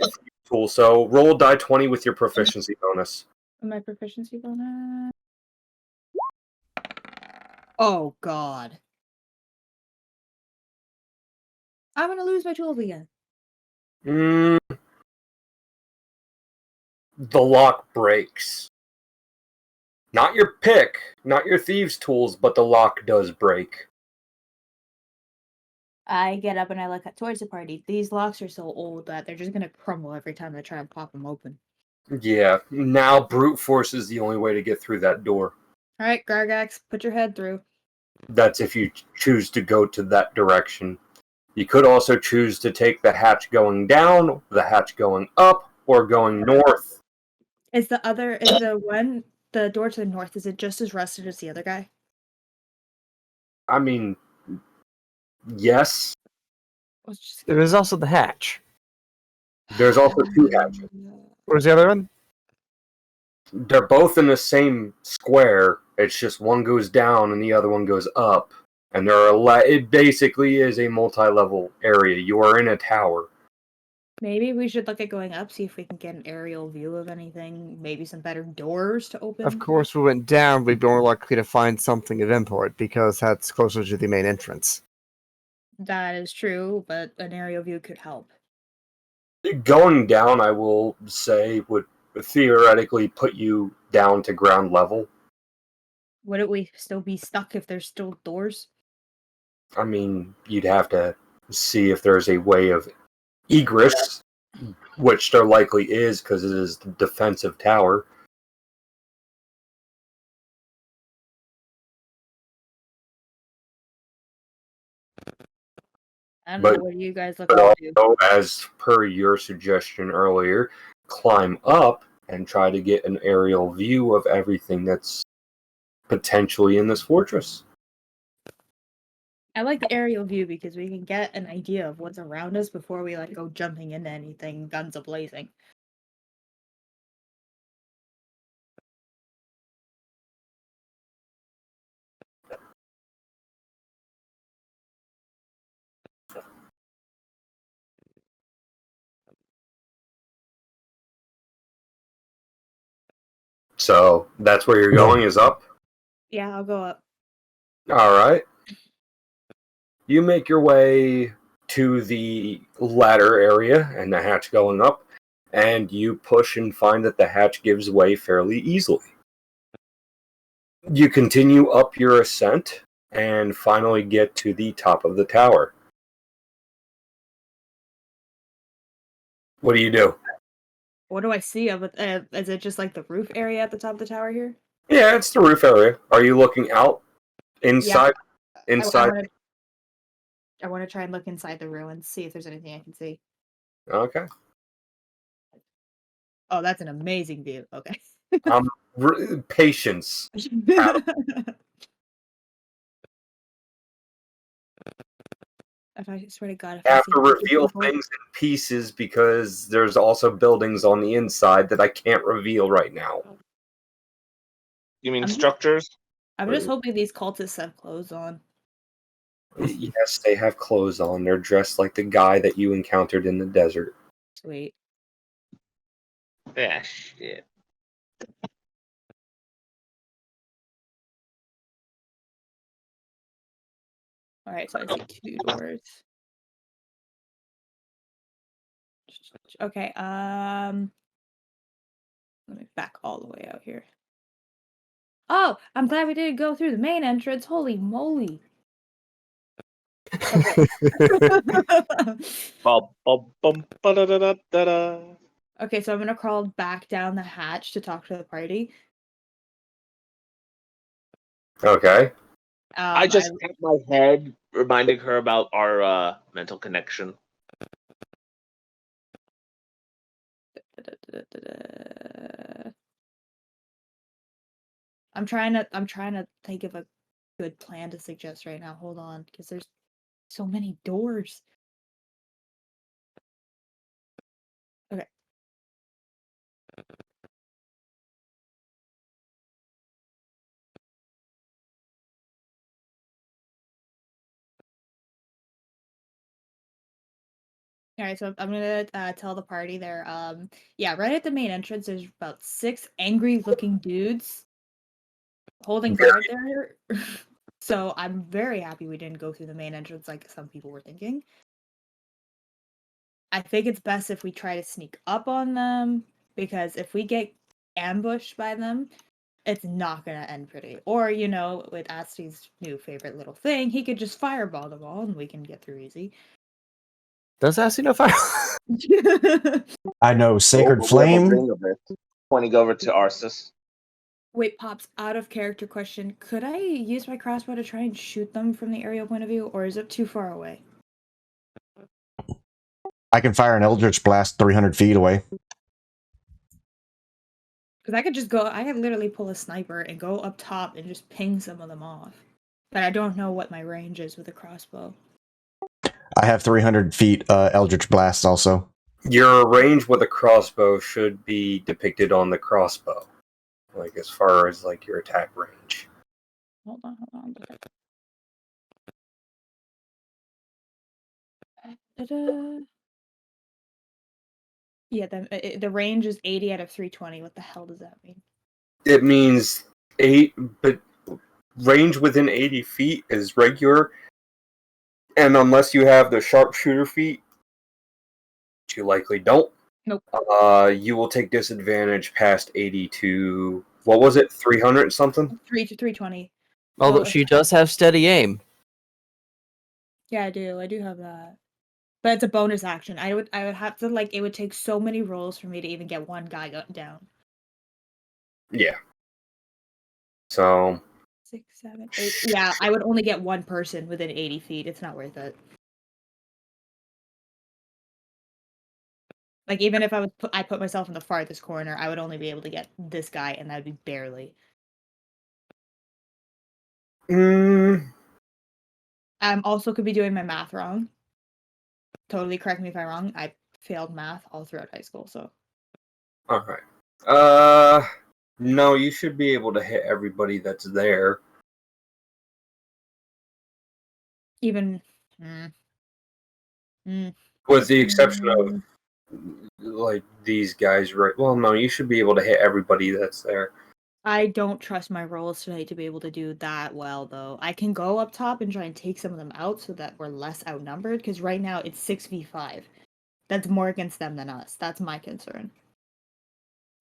tool. So roll die 20 with your proficiency bonus. My proficiency bonus. Oh God. I'm gonna lose my tools again. The lock breaks. Not your pick, not your thieves' tools, but the lock does break. I get up and I look towards the party. These locks are so old that they're just gonna crumble every time I try and pop them open. Yeah, now brute force is the only way to get through that door. All right, Gargax, put your head through. That's if you choose to go to that direction. You could also choose to take the hatch going down, the hatch going up, or going north. Is the door to the north, is it just as rusted as the other guy? I mean, yes. There is also the hatch. There's also 2 hatches. Where's the other one? They're both in the same square. It's just one goes down and the other one goes up. And there are it basically is a multi-level area. You are in a tower. Maybe we should look at going up, see if we can get an aerial view of anything. Maybe some better doors to open. Of course, we went down, we'd be more likely to find something of import because that's closer to the main entrance. That is true, but an aerial view could help. Going down, I will say, would theoretically put you down to ground level. Wouldn't we still be stuck if there's still doors? I mean, you'd have to see if there's a way of egress, which there likely is because it is the defensive tower. I don't know, what do you guys look like to? Also, as per your suggestion earlier, climb up and try to get an aerial view of everything that's potentially in this fortress. I like the aerial view because we can get an idea of what's around us before we go jumping into anything, guns a-blazing. So that's where you're going, is up? Yeah, I'll go up. Alright. You make your way to the ladder area and the hatch going up, and you push and find that the hatch gives way fairly easily. You continue up your ascent and finally get to the top of the tower. What do you do? What do I see of it? Is it just like the roof area at the top of the tower here? Yeah, it's the roof area. Are you looking out? Inside? Yeah. Inside? I want to try and look inside the ruins, see if there's anything I can see. Okay. Oh, that's an amazing view. Okay. Patience. If I swear to God, I have to reveal things in pieces because there's also buildings on the inside that I can't reveal right now. You mean structures? I'm just hoping these cultists have clothes on. Yes, they have clothes on. They're dressed like the guy that you encountered in the desert. Sweet. Yeah, shit. Alright, so I see 2 doors. Okay, Let me back all the way out here. Oh, I'm glad we didn't go through the main entrance. Holy moly. Okay. Okay, so I'm gonna crawl back down the hatch to talk to the party. Okay. I just hit my head, reminding her about our mental connection. I'm trying to think of a good plan to suggest right now. Hold on, because there's so many doors. Okay. All right, so I'm gonna tell the party there. Yeah, right at the main entrance, there's about 6 angry-looking dudes holding guard there. So I'm very happy we didn't go through the main entrance like some people were thinking. I think it's best if we try to sneak up on them, because if we get ambushed by them, it's not gonna end pretty. Or, you know, with Asti's new favorite little thing, he could just fireball them all and we can get through easy. Does Asti know fire? I know Sacred Flame. Pointing over to Arsis. Wait, Pops, out of character question. Could I use my crossbow to try and shoot them from the aerial point of view, or is it too far away? I can fire an Eldritch Blast 300 feet away. Because I could literally pull a sniper and go up top and just ping some of them off. But I don't know what my range is with a crossbow. I have 300 feet Eldritch Blast also. Your range with a crossbow should be depicted on the crossbow. Like, as far as, like, your attack range. Hold on. Ta-da. Yeah, the range is 80 out of 320. What the hell does that mean? It means 8, but range within 80 feet is regular. And unless you have the sharpshooter feat, which you likely don't, nope. You will take disadvantage past 80 to, what was it, 300 something? 320. Although she does have steady aim. Yeah, I do. I do have that. But it's a bonus action. I would have to, like, it would take so many rolls for me to even get one guy down. Yeah. So 6, 7, 8. Yeah, I would only get one person within 80 feet. It's not worth it. Like, even if I put myself in the farthest corner, I would only be able to get this guy, and that would be barely. Also could be doing my math wrong. Totally correct me if I'm wrong. I failed math all throughout high school, so. Alright. No, you should be able to hit everybody that's there. Even. With the exception of, like, these guys, right? Well, no, you should be able to hit everybody that's there. I don't trust my rolls tonight to be able to do that well, though. I can go up top and try and take some of them out so that we're less outnumbered, because right now it's 6v5. That's more against them than us. That's my concern.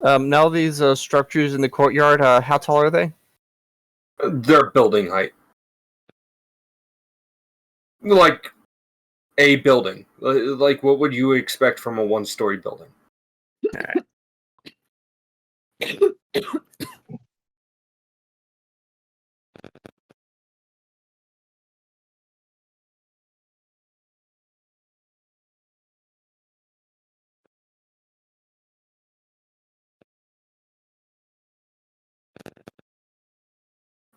Now these structures in the courtyard, how tall are they? They're building height. Like a building. Like, what would you expect from a one-story building?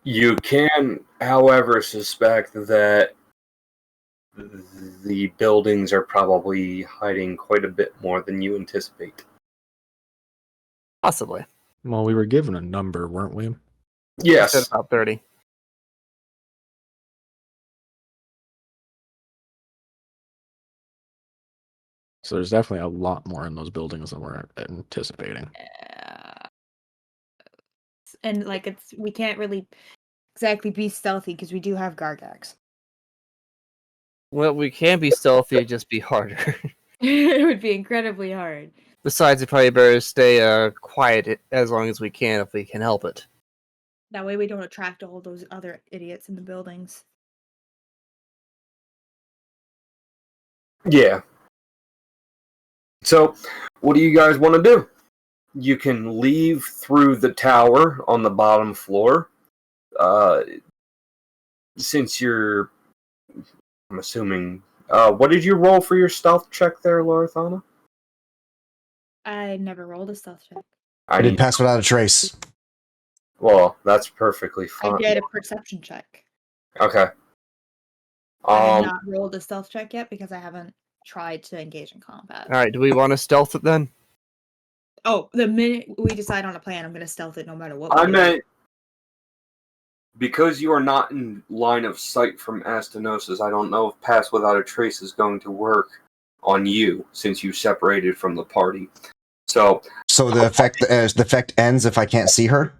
You can, however, suspect that the buildings are probably hiding quite a bit more than you anticipate. Possibly. Well, we were given a number, weren't we? Yes. Said about 30. So there's definitely a lot more in those buildings than we're anticipating. And, like, we can't really exactly be stealthy because we do have Gargax. Well, we can be stealthy, it'd just be harder. It would be incredibly hard. Besides, we probably better stay quiet as long as we can if we can help it. That way we don't attract all those other idiots in the buildings. Yeah. So, what do you guys want to do? You can leave through the tower on the bottom floor. Since you're... I'm assuming... what did you roll for your stealth check there, Lorithana? I never rolled a stealth check. I didn't pass without a trace. Well, that's perfectly fine. I did a perception check. Okay. I have not rolled a stealth check yet because I haven't tried to engage in combat. Alright, do we want to stealth it then? Oh, the minute we decide on a plan, I'm going to stealth it no matter what. I meant, because you are not in line of sight from Astinosis, I don't know if Pass Without a Trace is going to work on you since you separated from the party. So the effect ends if I can't see her?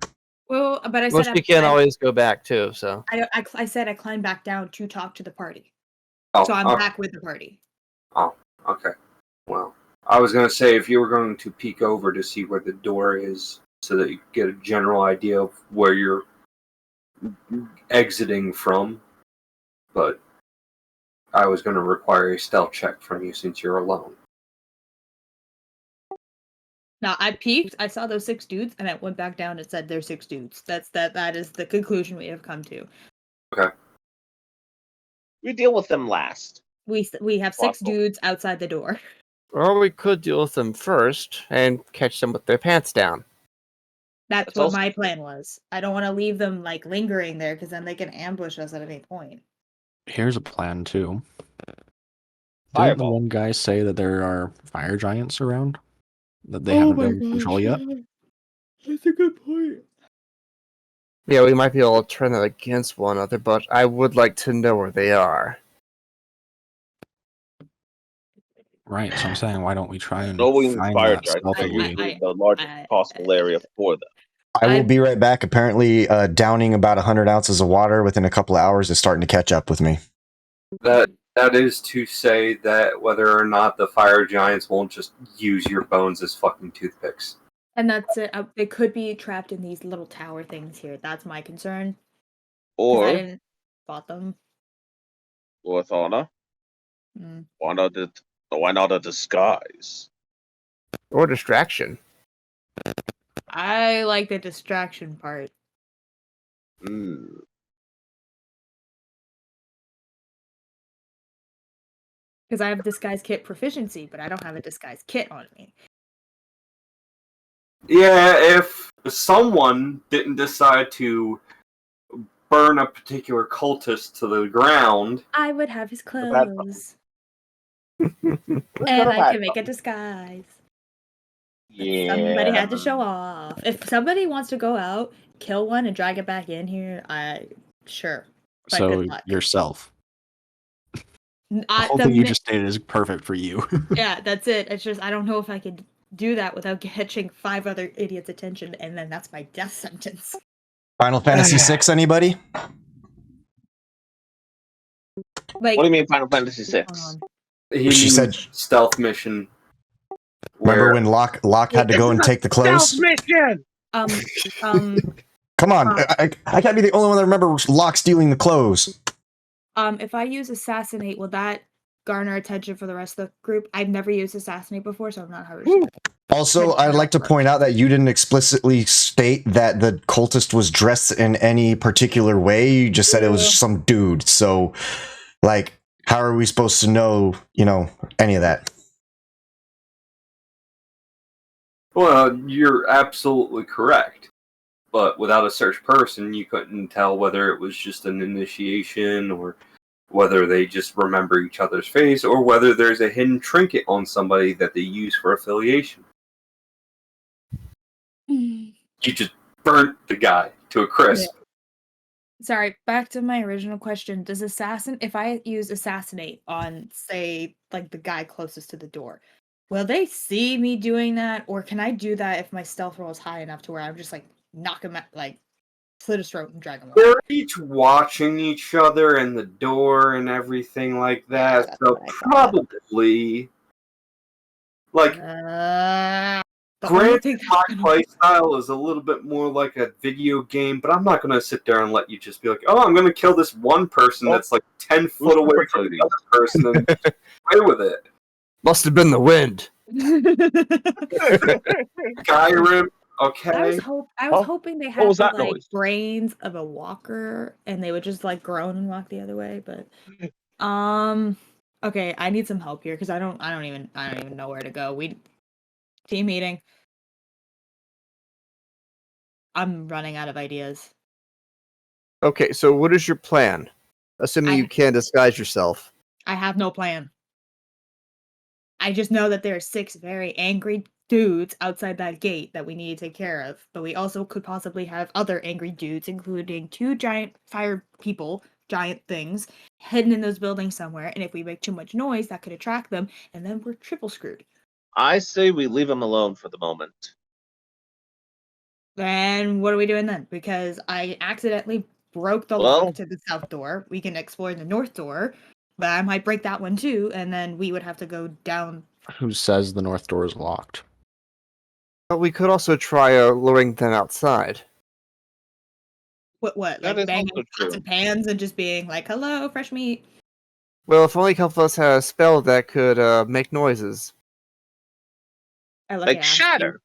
Well, but I Well, said she can always go back too, so. I said I climbed back down to talk to the party. Oh, so I'm back with the party. Oh, okay. Well, I was going to say if you were going to peek over to see where the door is so that you get a general idea of where you're exiting from, but I was going to require a stealth check from you since you're alone. Now I peeked, I saw those 6 dudes, and I went back down and said there's 6 dudes. That is the conclusion we have come to. Okay. We deal with them last. We have 6 dudes outside the door. Or we could deal with them first and catch them with their pants down. That's what my plan was. I don't want to leave them like lingering there because then they can ambush us at any point. Here's a plan too. Didn't the one guy say that there are fire giants around? That they haven't been able to control yet? That's a good point. Yeah, we might be able to turn that against one another, but I would like to know where they are. Right, so I'm saying why don't we try and Knowing find fire that giants stealthily? is the largest possible area for them. I will be right back. Apparently, downing about 100 ounces of water within a couple of hours is starting to catch up with me. That is to say that whether or not the fire giants won't just use your bones as fucking toothpicks. And that's it. They could be trapped in these little tower things here. That's my concern. Or I didn't spot them. Lorithana, why not a disguise? Or distraction. I like the distraction part. Because I have disguise kit proficiency, but I don't have a disguise kit on me. Yeah, if someone didn't decide to burn a particular cultist to the ground, I would have his clothes. And I can make a disguise. Yeah. Somebody had to show off. If somebody wants to go out, kill one, and drag it back in here, sure. But So good luck. yourself. The whole thing you just stated is perfect for you. Yeah, that's it. It's just I don't know if I could do that without catching 5 other idiots' attention, and then that's my death sentence. Final Fantasy VI, anybody? Like, what do you mean Final Fantasy VI? She said stealth mission. Remember when Locke had to go and take the clothes? Stealth mission! Come on, I can't be the only one that remembers Locke stealing the clothes. If I use assassinate, will that garner attention for the rest of the group? I've never used assassinate before, so I'm not 100%. Also, I'd like to point out that you didn't explicitly state that the cultist was dressed in any particular way. You just said it was some dude. So, like, how are we supposed to know, any of that? Well, you're absolutely correct. But without a search person, you couldn't tell whether it was just an initiation or whether they just remember each other's face or whether there's a hidden trinket on somebody that they use for affiliation. You just burnt the guy to a crisp. Yeah. Sorry, back to my original question. If I use assassinate on, say, like the guy closest to the door, will they see me doing that? Or can I do that if my stealth roll is high enough to where I'm just like, knock him out, like, slit his throat and drag him away? They're each watching each other and the door and everything like that, so probably... Like, Granted, my playstyle is a little bit more like a video game, but I'm not going to sit there and let you just be like, oh, I'm going to kill this one person that's like 10 foot away from the other person and play with it. Must have been the wind. Skyrim, okay. I was hoping they had the noise? brains of a walker and they would just like groan and walk the other way, but okay, I need some help here because I don't even know where to go. Team meeting. I'm running out of ideas. Okay, so what is your plan? Assuming you can disguise yourself. I have no plan. I just know that there are 6 very angry dudes outside that gate that we need to take care of. But we also could possibly have other angry dudes, including 2 giant fire people, giant things, hidden in those buildings somewhere. And if we make too much noise, that could attract them, and then we're triple screwed. I say we leave them alone for the moment. Then what are we doing then? Because I accidentally broke the lock to the south door. We can explore the north door, but I might break that one too, and then we would have to go down. Who says the north door is locked? But we could also try luring them outside. What? Like banging pots and pans and just being like, hello, fresh meat. Well, if only a couple of us had a spell that could make noises. Like shatter.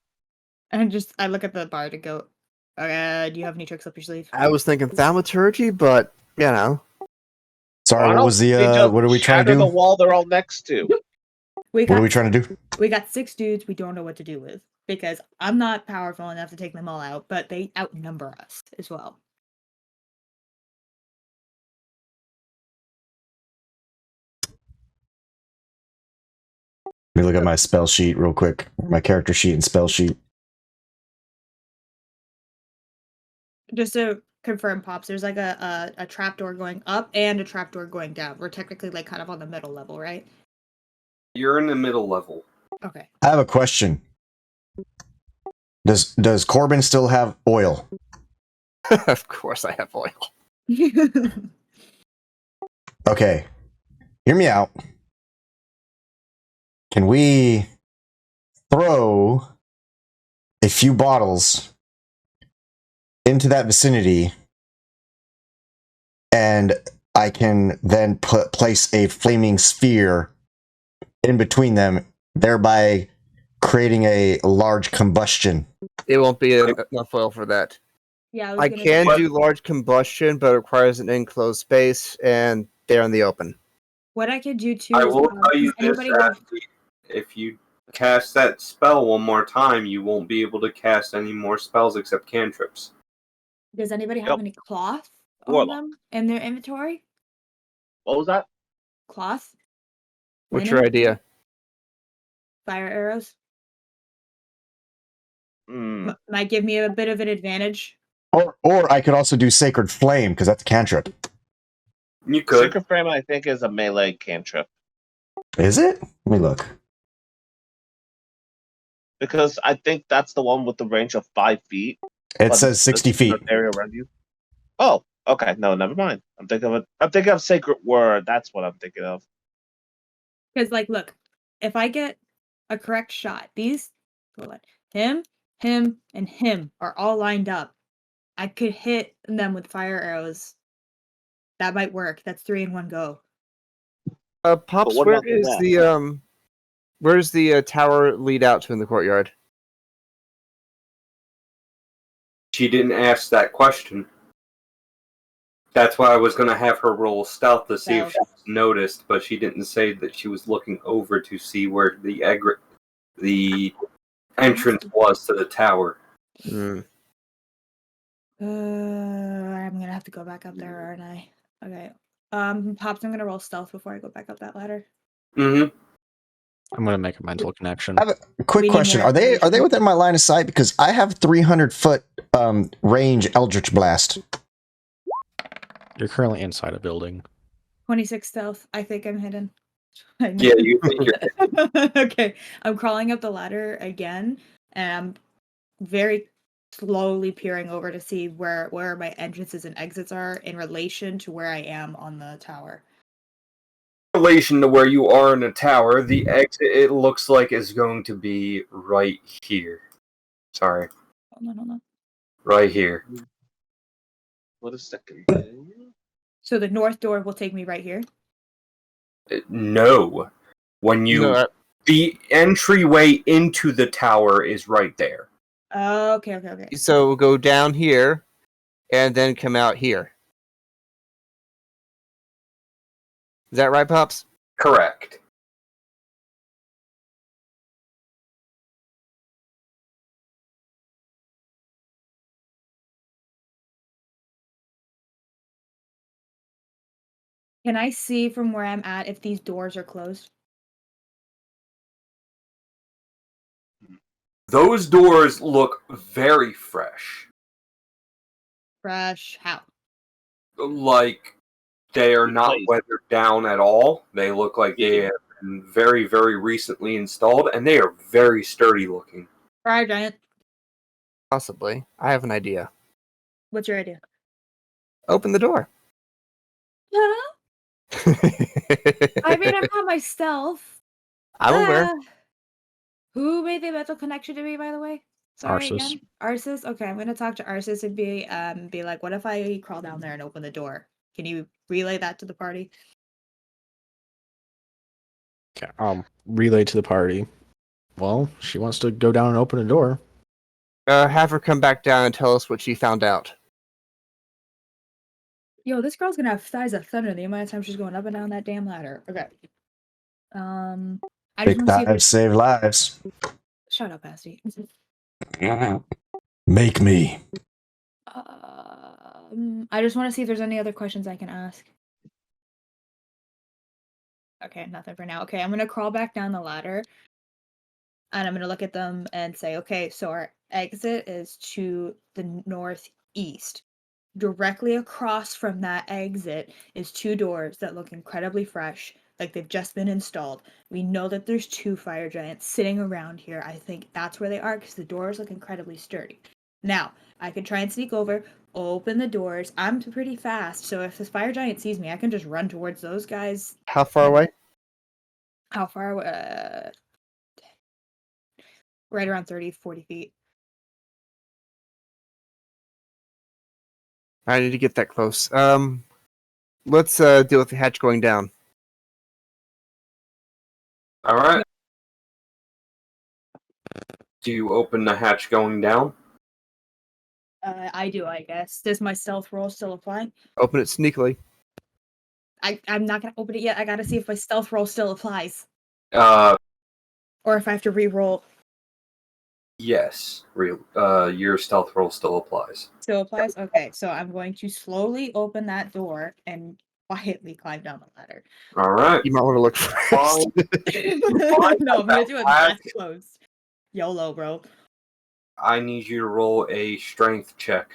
And I look at the bard and go, do you have any tricks up your sleeve? I was thinking thaumaturgy, but, you know. Sorry, what was the, what are we trying to do? The wall they're all next to. What are we trying to do? We got 6 dudes we don't know what to do with. Because I'm not powerful enough to take them all out, but they outnumber us as well. Let me look at my spell sheet real quick. My character sheet and spell sheet. Just to confirm, Pops, there's like a trapdoor going up and a trapdoor going down. We're technically like kind of on the middle level, right? You're in the middle level. Okay. I have a question. Does Corbin still have oil? Of course I have oil. Okay. Hear me out. Can we throw a few bottles into that vicinity and I can then place a flaming sphere in between them, thereby creating a large combustion? It won't be enough oil for that. Yeah, I can do large combustion, but it requires an enclosed space, and they're in the open. What I could do too I is will tell you this, Ashley, if you cast that spell one more time, you won't be able to cast any more spells except cantrips. Does anybody have any cloth on them in their inventory? What was that? Cloth? What's your idea? Fire arrows? Might give me a bit of an advantage. Or I could also do Sacred Flame, because that's a cantrip. You could. Sacred Flame, I think, is a melee cantrip. Is it? Let me look. Because I think that's the one with the range of 5 feet. It says 60 feet. Area around you. Oh, okay. No, never mind. I'm thinking of Sacred Word. That's what I'm thinking of. Because, like, look, if I get a correct shot, him, and him are all lined up. I could hit them with fire arrows. That might work. That's 3 in one go. Pops, where's the tower lead out to in the courtyard? She didn't ask that question. That's why I was going to have her roll stealth to see if she was noticed, but she didn't say that she was looking over to see where the entrance was to the tower. I'm gonna have to go back up there, aren't I? Okay. Pops, I'm gonna roll stealth before I go back up that ladder. I'm gonna make a mental connection. I have a quick question. Are they within my line of sight? Because I have 300-foot range Eldritch Blast. You're currently inside a building. 26 stealth. I think I'm hidden. Yeah, you think you're hidden. Okay. I'm crawling up the ladder again, and I'm very slowly peering over to see where my entrances and exits are in relation to where I am on the tower. relation to where you are in the tower, the exit, it looks like, is going to be right here. Sorry. Hold on. Right here. What a second. So the north door will take me right here? No. When you... No, the entryway into the tower is right there. Okay. so go down here, and then come out here. Is that right, Pops? Correct. Can I see from where I'm at if these doors are closed? Those doors look very fresh. Fresh. How? Like, they are not weathered down at all. They look like they have been very, very recently installed, and they are very sturdy looking. Fire giant. Possibly. I have an idea. What's your idea? Open the door. Huh? I mean, I'm not myself. I'm aware. Who made the mental connection to me, by the way? Sorry Arsis. again. Arsis? Okay, I'm gonna talk to Arsis and be like, what if I crawl down there and open the door? Can you relay that to the party? Okay, relay to the party. Well, she wants to go down and open a door. Have her come back down and tell us what she found out. Yo, this girl's gonna have thighs of thunder the amount of time she's going up and down that damn ladder. Okay. I just Big want to see if lives save lives. Shut up, Asti. Make me. I just want to see if there's any other questions I can ask. Okay, nothing for now. Okay, I'm gonna crawl back down the ladder, and I'm gonna look at them and say, okay, so our exit is to the northeast. Directly across from that exit is 2 doors that look incredibly fresh, like they've just been installed. We know that there's 2 fire giants sitting around here. I think that's where they are because the doors look incredibly sturdy. Now, I could try and sneak over, open the doors. I'm pretty fast, so if this fire giant sees me, I can just run towards those guys. How far away? How far away? Right around 30, 40 feet. I need to get that close. Let's deal with the hatch going down. All right. Do you open the hatch going down? I do, I guess. Does my stealth roll still apply? Open it sneakily. I'm not gonna open it yet. I gotta see if my stealth roll still applies. Or if I have to re-roll. Yes. Your stealth roll still applies. Still applies? Okay, so I'm going to slowly open that door and quietly climb down the ladder. All right. You might want to look first. No, I'm gonna do it that close. YOLO, bro. I need you to roll a strength check.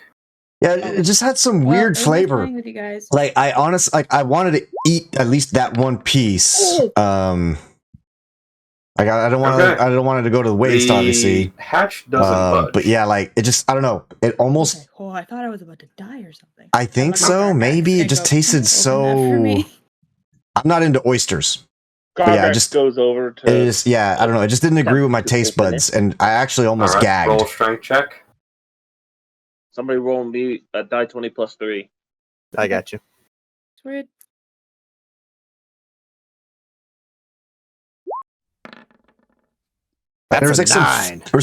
Yeah, it just had some weird flavor. With you guys. Like I wanted to eat at least that one piece. Like I don't want to. Okay. I don't want it to go to waste, obviously. Hatch doesn't budge. But yeah, like it just. I don't know. It almost. Okay. Oh, I thought I was about to die or something. I think so. Maybe it just tasted so. I'm not into oysters. Yeah, just goes over to. It just, I don't know. It just didn't agree with my taste buds, and I actually almost gagged. Roll a strength check. Somebody roll me a die 20 plus 3. I got you. It's weird. There was like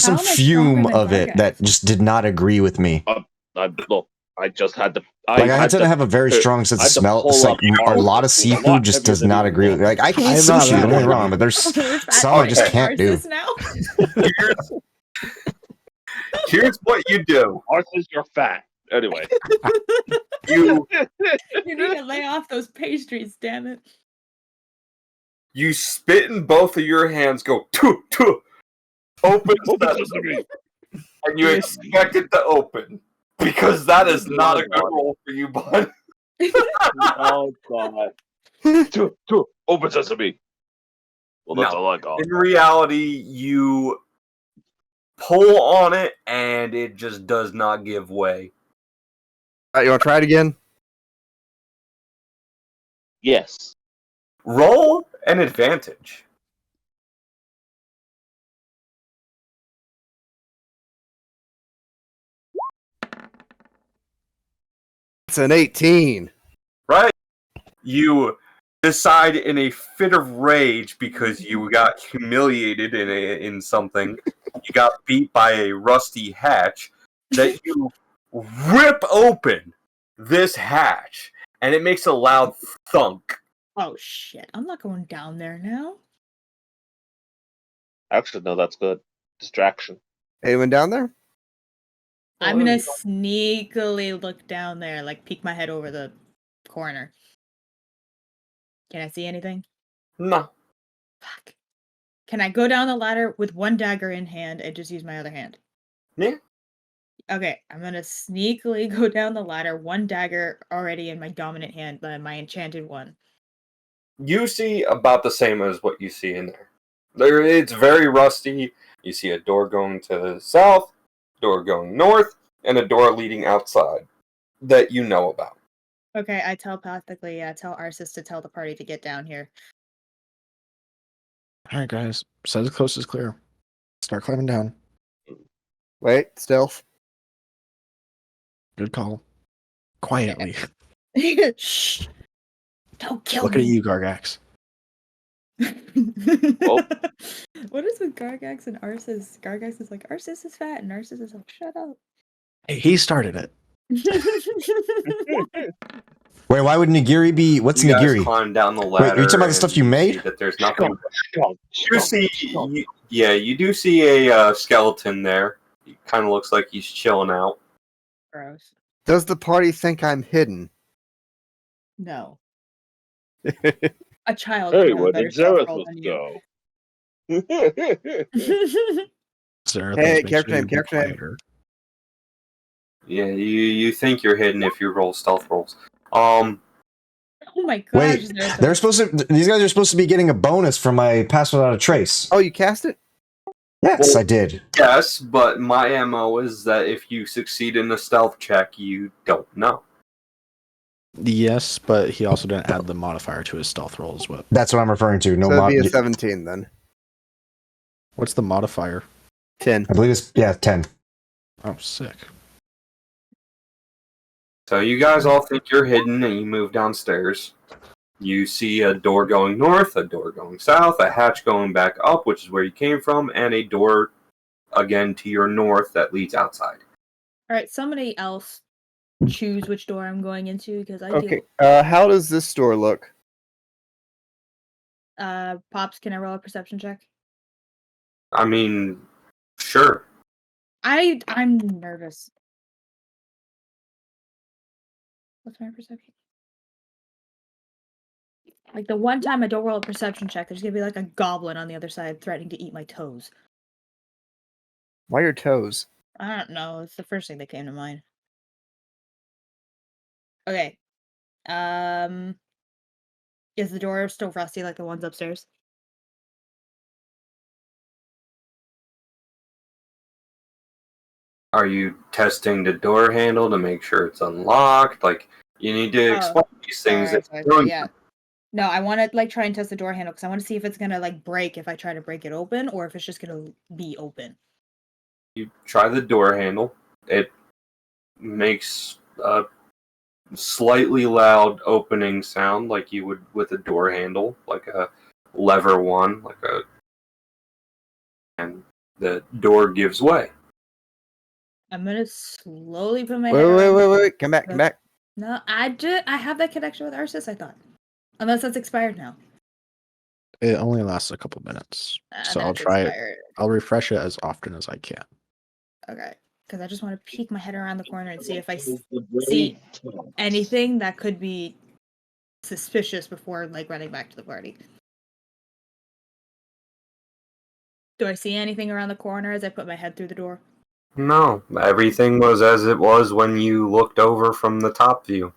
some fume of it that just did not agree with me. Look, I just had to. I had to have a very strong sense of smell. It's like a lot of seafood just does not agree with me. Like I can eat sushi, don't get me wrong, but there's some I just can't do. Here's what you do. Ours is your fat. Anyway. You need to lay off those pastries, damn it. You spit in both of your hands, go open sesame, and you expect it to open. Because that is not a good roll for you, bud. Oh, God. Open sesame. Well, that's all I got. In reality, you pull on it, and it just does not give way. Alright, you want to try it again? Yes. Roll an advantage. It's an 18. Right? You decide in a fit of rage because you got humiliated in something. You got beat by a rusty hatch that you rip open this hatch and it makes a loud thunk. Oh shit! I'm not going down there now. Actually, no, that's good. Distraction. Anyone down there? I'm gonna sneakily look down there, like peek my head over the corner. Can I see anything? No. Fuck. Can I go down the ladder with one dagger in hand and just use my other hand? Yeah. Okay, I'm gonna sneakily go down the ladder, one dagger already in my dominant hand, my enchanted one. You see about the same as what you see in there. It's very rusty. You see a door going to the south, door going north, and a door leading outside that you know about. Okay, I telepathically tell Arsis to tell the party to get down here. Alright, guys. Says the coast is clear. Start climbing down. Wait, stealth. Good call. Quietly. Shh! Don't kill Look me. at you, Gargax. What is with Gargax and Arsis? Gargax is like, Arsis is fat, and Arsis is like, shut up. Hey, he started it. Wait, why would Nigiri be? What's You guys Nigiri? climb down the ladder. Wait, you're talking about the stuff you see made? that there's nothing. You do see a skeleton there. He kind of looks like he's chilling out. Gross. Does the party think I'm hidden? No. A child Hey, can have a where better did stealth roll Zarathus than you. go? Zarathos Hey, makes character you name, character name. quieter. Yeah, you think you're hidden if you roll stealth rolls. Oh my gosh. Wait, they're supposed to. These guys are supposed to be getting a bonus from my pass without a trace. Oh, you cast it? Yes, Well, I did. Yes, but my MO is that if you succeed in a stealth check, you don't know. Yes, but he also didn't add the modifier to his stealth roll as well. That's what I'm referring to. No So it'd mod. be a 17 then. What's the modifier? 10. I believe it's 10. Oh, sick. So you guys all think you're hidden, and you move downstairs. You see a door going north, a door going south, a hatch going back up, which is where you came from, and a door again to your north that leads outside. Alright, somebody else choose which door I'm going into because I Okay. How does this door look? Pops, can I roll a perception check? I mean, sure. I'm nervous. What's my perception? Like the one time I don't roll a perception check, there's gonna be like a goblin on the other side threatening to eat my toes. Why your toes? I don't know. It's the first thing that came to mind. Okay. Is the door still rusty like the ones upstairs? Are you testing the door handle to make sure it's unlocked? Like, you need to explain these things. Sorry, yeah. No, I want to like try and test the door handle because I want to see if it's gonna like break if I try to break it open or if it's just gonna be open. You try the door handle. It makes a slightly loud opening sound like you would with a door handle, like a lever one, and the door gives way. I'm gonna slowly put my Wait, head around. wait. Come back. No, I have that connection with Arsis, I thought. Unless that's expired now. It only lasts a couple minutes. So I'll That's try expired. it. I'll refresh it as often as I can. Okay. Because I just want to peek my head around the corner and see if I see anything that could be suspicious before like running back to the party. Do I see anything around the corner as I put my head through the door? No, everything was as it was when you looked over from the top view.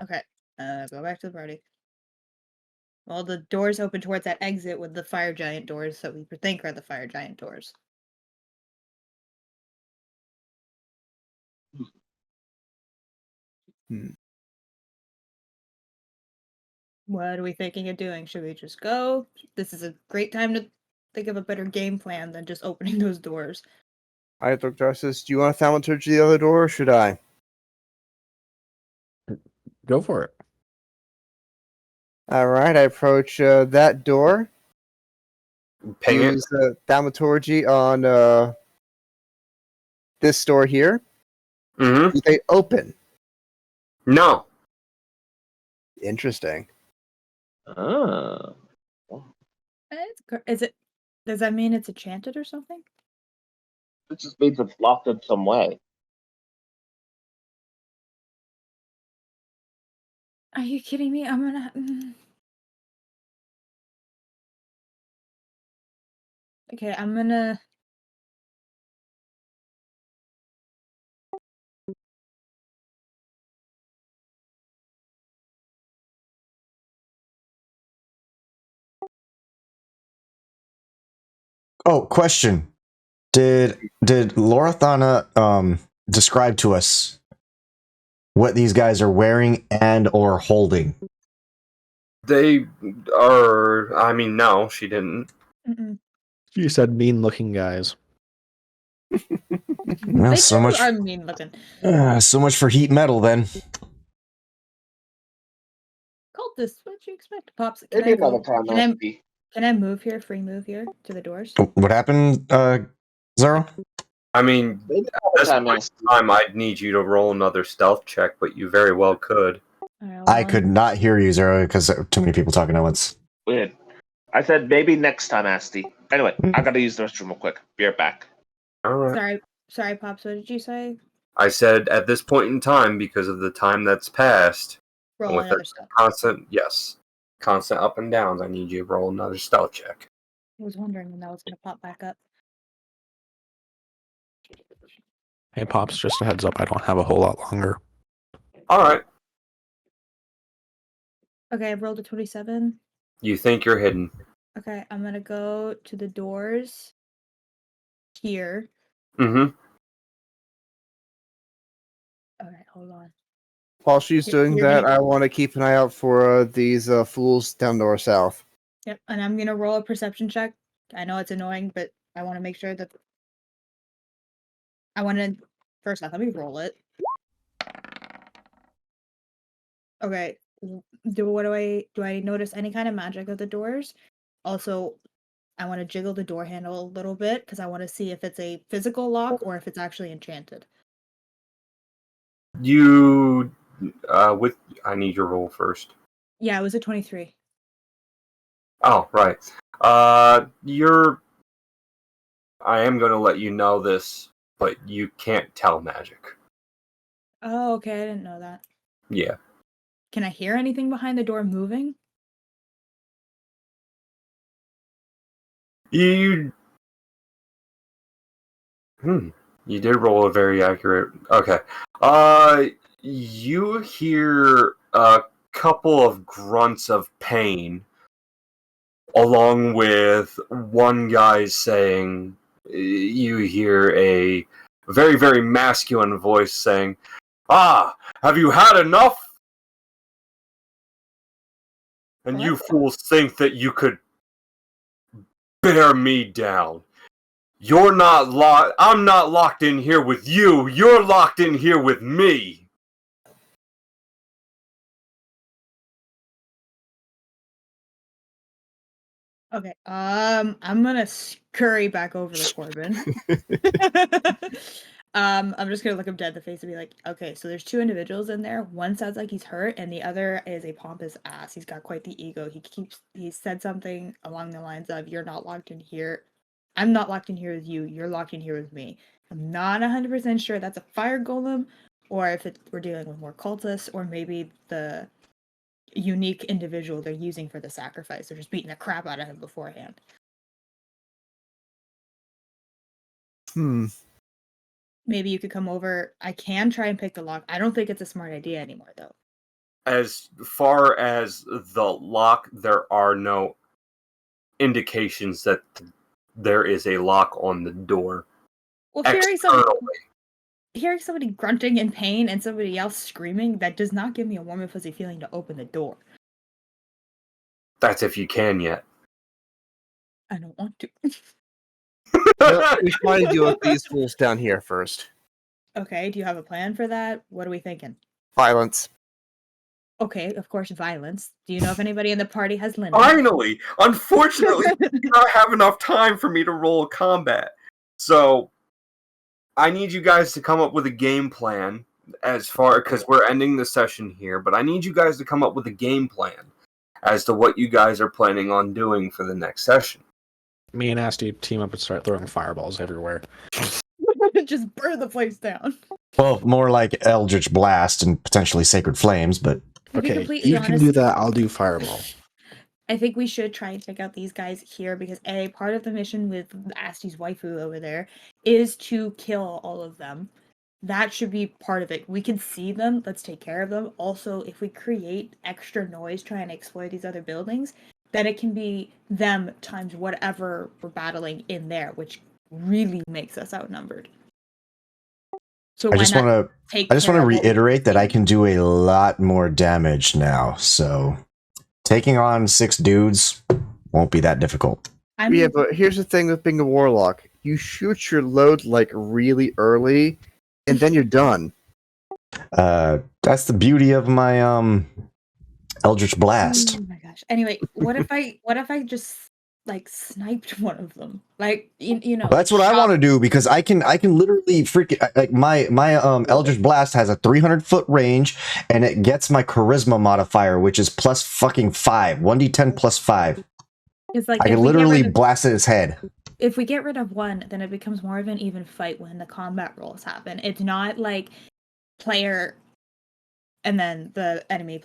Okay. Go back to the party. Well, the doors open towards that exit with the fire giant doors that we think are the fire giant doors. What are we thinking of doing? Should we just go? This is a great time to think of a better game plan than just opening those doors. All right, Dr. Arsis, do you want to thaumaturgy the other door, or should I? Go for it. All right, I approach that door. Ping it. Use thaumaturgy on this door here. Mm-hmm. Do they open? No. Interesting. Ah. Is it? Does that mean it's enchanted or something? It just means it's locked in some way. Are you kidding me? I'm gonna. Okay, I'm gonna. Oh, question. Did Lorithana describe to us what these guys are wearing and or holding? They are. I mean, no, she didn't. You said mean-looking guys. Well, They so much. are mean looking. So much for heat metal, then. Cultist, what'd you expect? Pops, Maybe another time, Nasty. Can I move here? Free move here to the doors? What happened, Zero? I mean, at this point in time, I'd need you to roll another stealth check, but you very well could. I could not hear you, Zero, because there were too many people talking at once. Weird. I said maybe next time, Asti. Anyway, I gotta use the restroom real quick. Be right back. All right. Sorry, Pops. What did you say? I said at this point in time, because of the time that's passed, Roll and with another the constant up and downs, I need you to roll another stealth check. I was wondering when that was gonna pop back up. Hey, Pops, just a heads up, I don't have a whole lot longer. All right. Okay, I rolled a 27. You think you're hidden. Okay, I'm gonna go to the doors here. Mm-hmm. Okay, hold on. While she's doing that, I want to keep an eye out for these fools down north south. Yep, and I'm gonna roll a perception check. I know it's annoying, but I want to make sure that first off, let me roll it. Okay. Do I notice any kind of magic of the doors? Also, I want to jiggle the door handle a little bit because I want to see if it's a physical lock or if it's actually enchanted. You I need your roll first. Yeah, it was a 23. Oh, right. I am going to let you know this, but you can't tell magic. Oh, okay, I didn't know that. Yeah. Can I hear anything behind the door moving? You did roll a very accurate. Okay. You hear a couple of grunts of pain, along with one guy saying, you hear a very, very masculine voice saying, "Ah, have you had enough? And What? you fools think that you could bear me down. You're not locked. I'm not locked in here with you. You're locked in here with me." Okay. I'm gonna scurry back over to Corbin. I'm just gonna look him dead in the face and be like, okay, so there's two individuals in there. One sounds like he's hurt, and the other is a pompous ass. He's got quite the ego. He said something along the lines of, "You're not locked in here. I'm not locked in here with you. You're locked in here with me." I'm not 100% sure that's a fire golem, or if we're dealing with more cultists, or maybe the unique individual they're using for the sacrifice. They're just beating the crap out of him beforehand. Maybe you could come over. I can try and pick the lock. I don't think it's a smart idea anymore, though. As far as the lock, there are no indications that there is a lock on the door. Well, hearing somebody grunting in pain and somebody else screaming, that does not give me a warm and fuzzy feeling to open the door. That's if you can yet. I don't want to. Well, we should probably deal with these fools down here first. Okay, do you have a plan for that? What are we thinking? Violence. Okay, of course, violence. Do you know if anybody in the party has linen? Finally! Unfortunately, we do not have enough time for me to roll combat. So, I need you guys to come up with a game plan because we're ending the session here, but I need you guys to come up with a game plan as to what you guys are planning on doing for the next session. Me and Asti team up and start throwing fireballs everywhere. Just burn the place down. Well, more like Eldritch Blast and potentially Sacred Flames, but... To be Okay, completely you honest, can do that, I'll do fireball. I think we should try and take out these guys here because part of the mission with Asti's waifu over there is to kill all of them. That should be part of it. We can see them, let's take care of them. Also, if we create extra noise trying to exploit these other buildings, then it can be them times whatever we're battling in there, which really makes us outnumbered. So I just want to reiterate that I can do a lot more damage now, so taking on 6 dudes won't be that difficult. Yeah, but here's the thing with being a warlock. You shoot your load like really early, and then you're done. That's the beauty of my Eldritch Blast. Oh my gosh. Anyway, what if I just like sniped one of them? Like you know. That's what I want to do because I can literally like my Eldritch Blast has a 300-foot range and it gets my charisma modifier, which is plus fucking 5, 1d10 plus 5. It's like I can literally blast at his head. If we get rid of one, then it becomes more of an even fight when the combat rolls happen. It's not like player and then the enemy,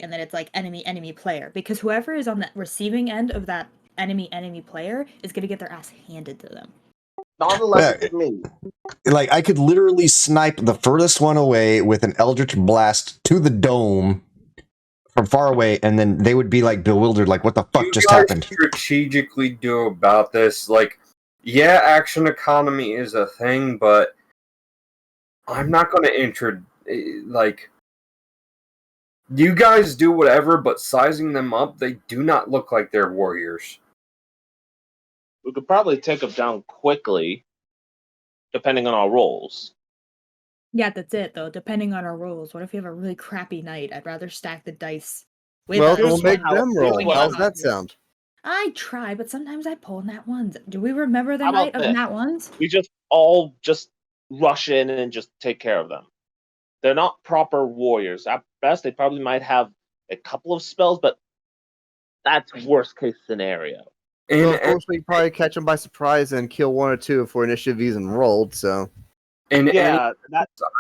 and then it's like enemy, player. Because whoever is on the receiving end of that enemy, player is going to get their ass handed to them. Not unless it's me. Like, I could literally snipe the furthest one away with an Eldritch Blast to the dome from far away, and then they would be, like, bewildered, like, what the fuck just happened? Strategically do about this, like, yeah, action economy is a thing, but I'm not going to you guys do whatever, but sizing them up, they do not look like they're warriors. We could probably take them down quickly, depending on our rolls. Yeah, that's it, though. Depending on our rolls. What if we have a really crappy night? I'd rather stack the dice. Well, we'll make them roll. How's that sound? I try, but sometimes I pull nat ones. Do we remember the night of nat ones? We just all rush in and just take care of them. They're not proper warriors. At best, they probably might have a couple of spells, but that's worst case scenario. Well, of course, we probably catch them by surprise and kill 1 or 2 before initiative even rolled. So, I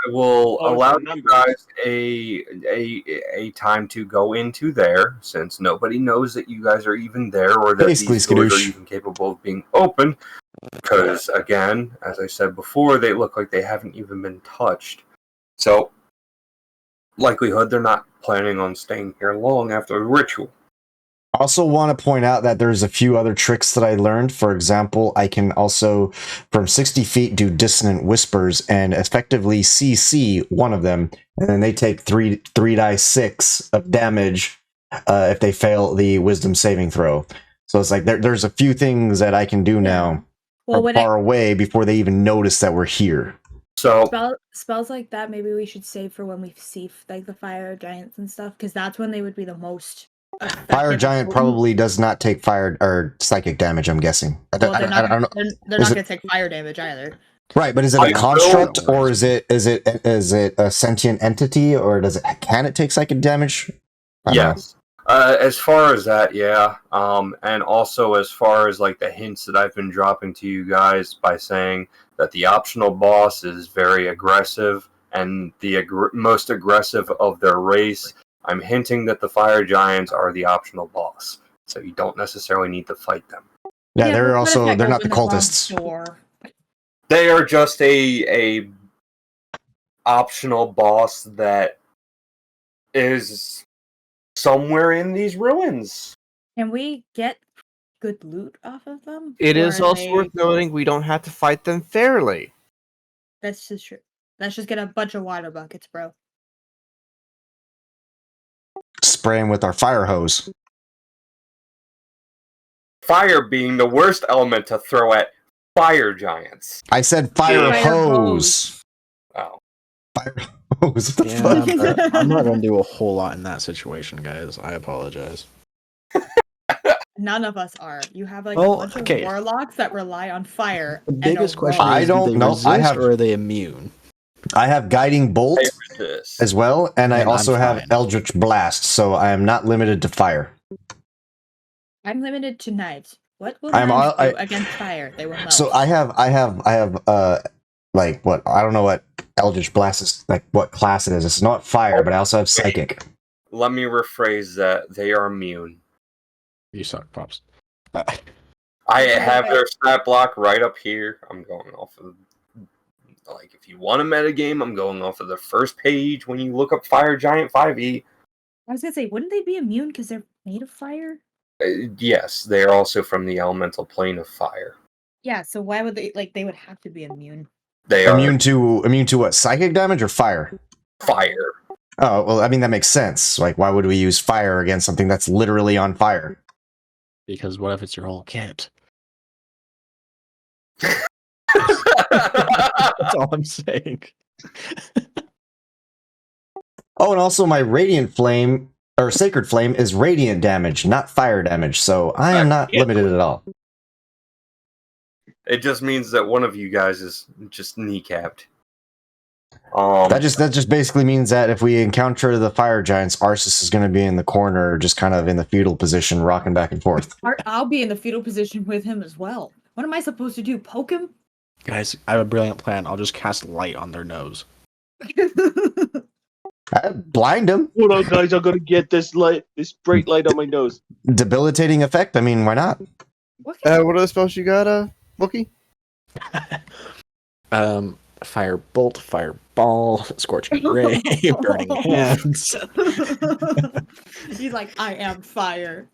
will allow you guys a time to go into there, since nobody knows that you guys are even there or that these doors are even capable of being open. Because, again, as I said before, they look like they haven't even been touched. So, likelihood they're not planning on staying here long after the ritual. I also want to point out that there's a few other tricks that I learned. For example, I can also, from 60 feet, do dissonant whispers and effectively CC one of them, and then they take 3 dice 6 of damage if they fail the wisdom saving throw. So it's like there's a few things that I can do now from far away before they even notice that we're here. So spells like that, maybe we should save for when we see like the fire giants and stuff, because that's when they would be the most. Fire giant probably does not take fire or psychic damage, I'm guessing. I don't know. They're not going to take fire damage either. Right, but is it a construct or is it a sentient entity, or can it take psychic damage? Yes. As far as that, yeah. And also as far as like the hints that I've been dropping to you guys by saying that the optional boss is very aggressive and the most aggressive of their race, I'm hinting that the fire giants are the optional boss. So you don't necessarily need to fight them. Yeah, they're not the cultists. They are just a optional boss that is somewhere in these ruins. Can we get good loot off of them? It is also worth noting we don't have to fight them fairly. That's just true. Let's just get a bunch of water buckets, bro. Spray them with our fire hose. fire being the worst element to throw at fire giants. I said fire Fire hose. Oh. Fire hose. What the Yeah, fuck? but I'm not gonna do a whole lot in that situation, guys. I apologize. None of us are. You have like Well, a bunch okay. of warlocks that rely on fire. The and biggest a question rogue. I is, don't do they know. resist or are they immune? I have guiding bolt I resist. as well, and I And I'm also have fine. eldritch blast, so I am not limited to fire. I'm limited to knives. What will I'm knives all- do against fire? They will melt. So I have like what I don't know what eldritch blast is, like what class it is. It's not fire, but I also have psychic. Let me rephrase that. They are immune. You suck, Pops. I have their stat block right up here. I'm going off of, like, if you want a metagame, I'm going off of the first page when you look up Fire Giant 5e. I was gonna say, wouldn't they be immune because they're made of fire? Yes, they are also from the elemental plane of fire. Yeah, so why would they they would have to be immune? They Immune to what? Psychic damage or fire? Fire. Oh, well, I mean that makes sense. Like, why would we use fire against something that's literally on fire? Because what if it's your whole kit? Are. That's all I'm saying. Oh, and also my radiant flame or sacred flame is radiant damage, not fire damage. So I am not limited at all. It just means that one of you guys is just kneecapped. That just basically means that if we encounter the fire giants, Arceus is going to be in the corner, just kind of in the fetal position, rocking back and forth. I'll be in the fetal position with him as well. What am I supposed to do? Poke him? Guys, I have a brilliant plan. I'll just cast light on their nose. Blind him. Hold on, guys. I'm gonna get this bright light on my nose. Debilitating effect. I mean, why not? What are the spells you got, Wookie? Fire bolt, fire ball, scorching ray, burning hands. He's like, I am fire.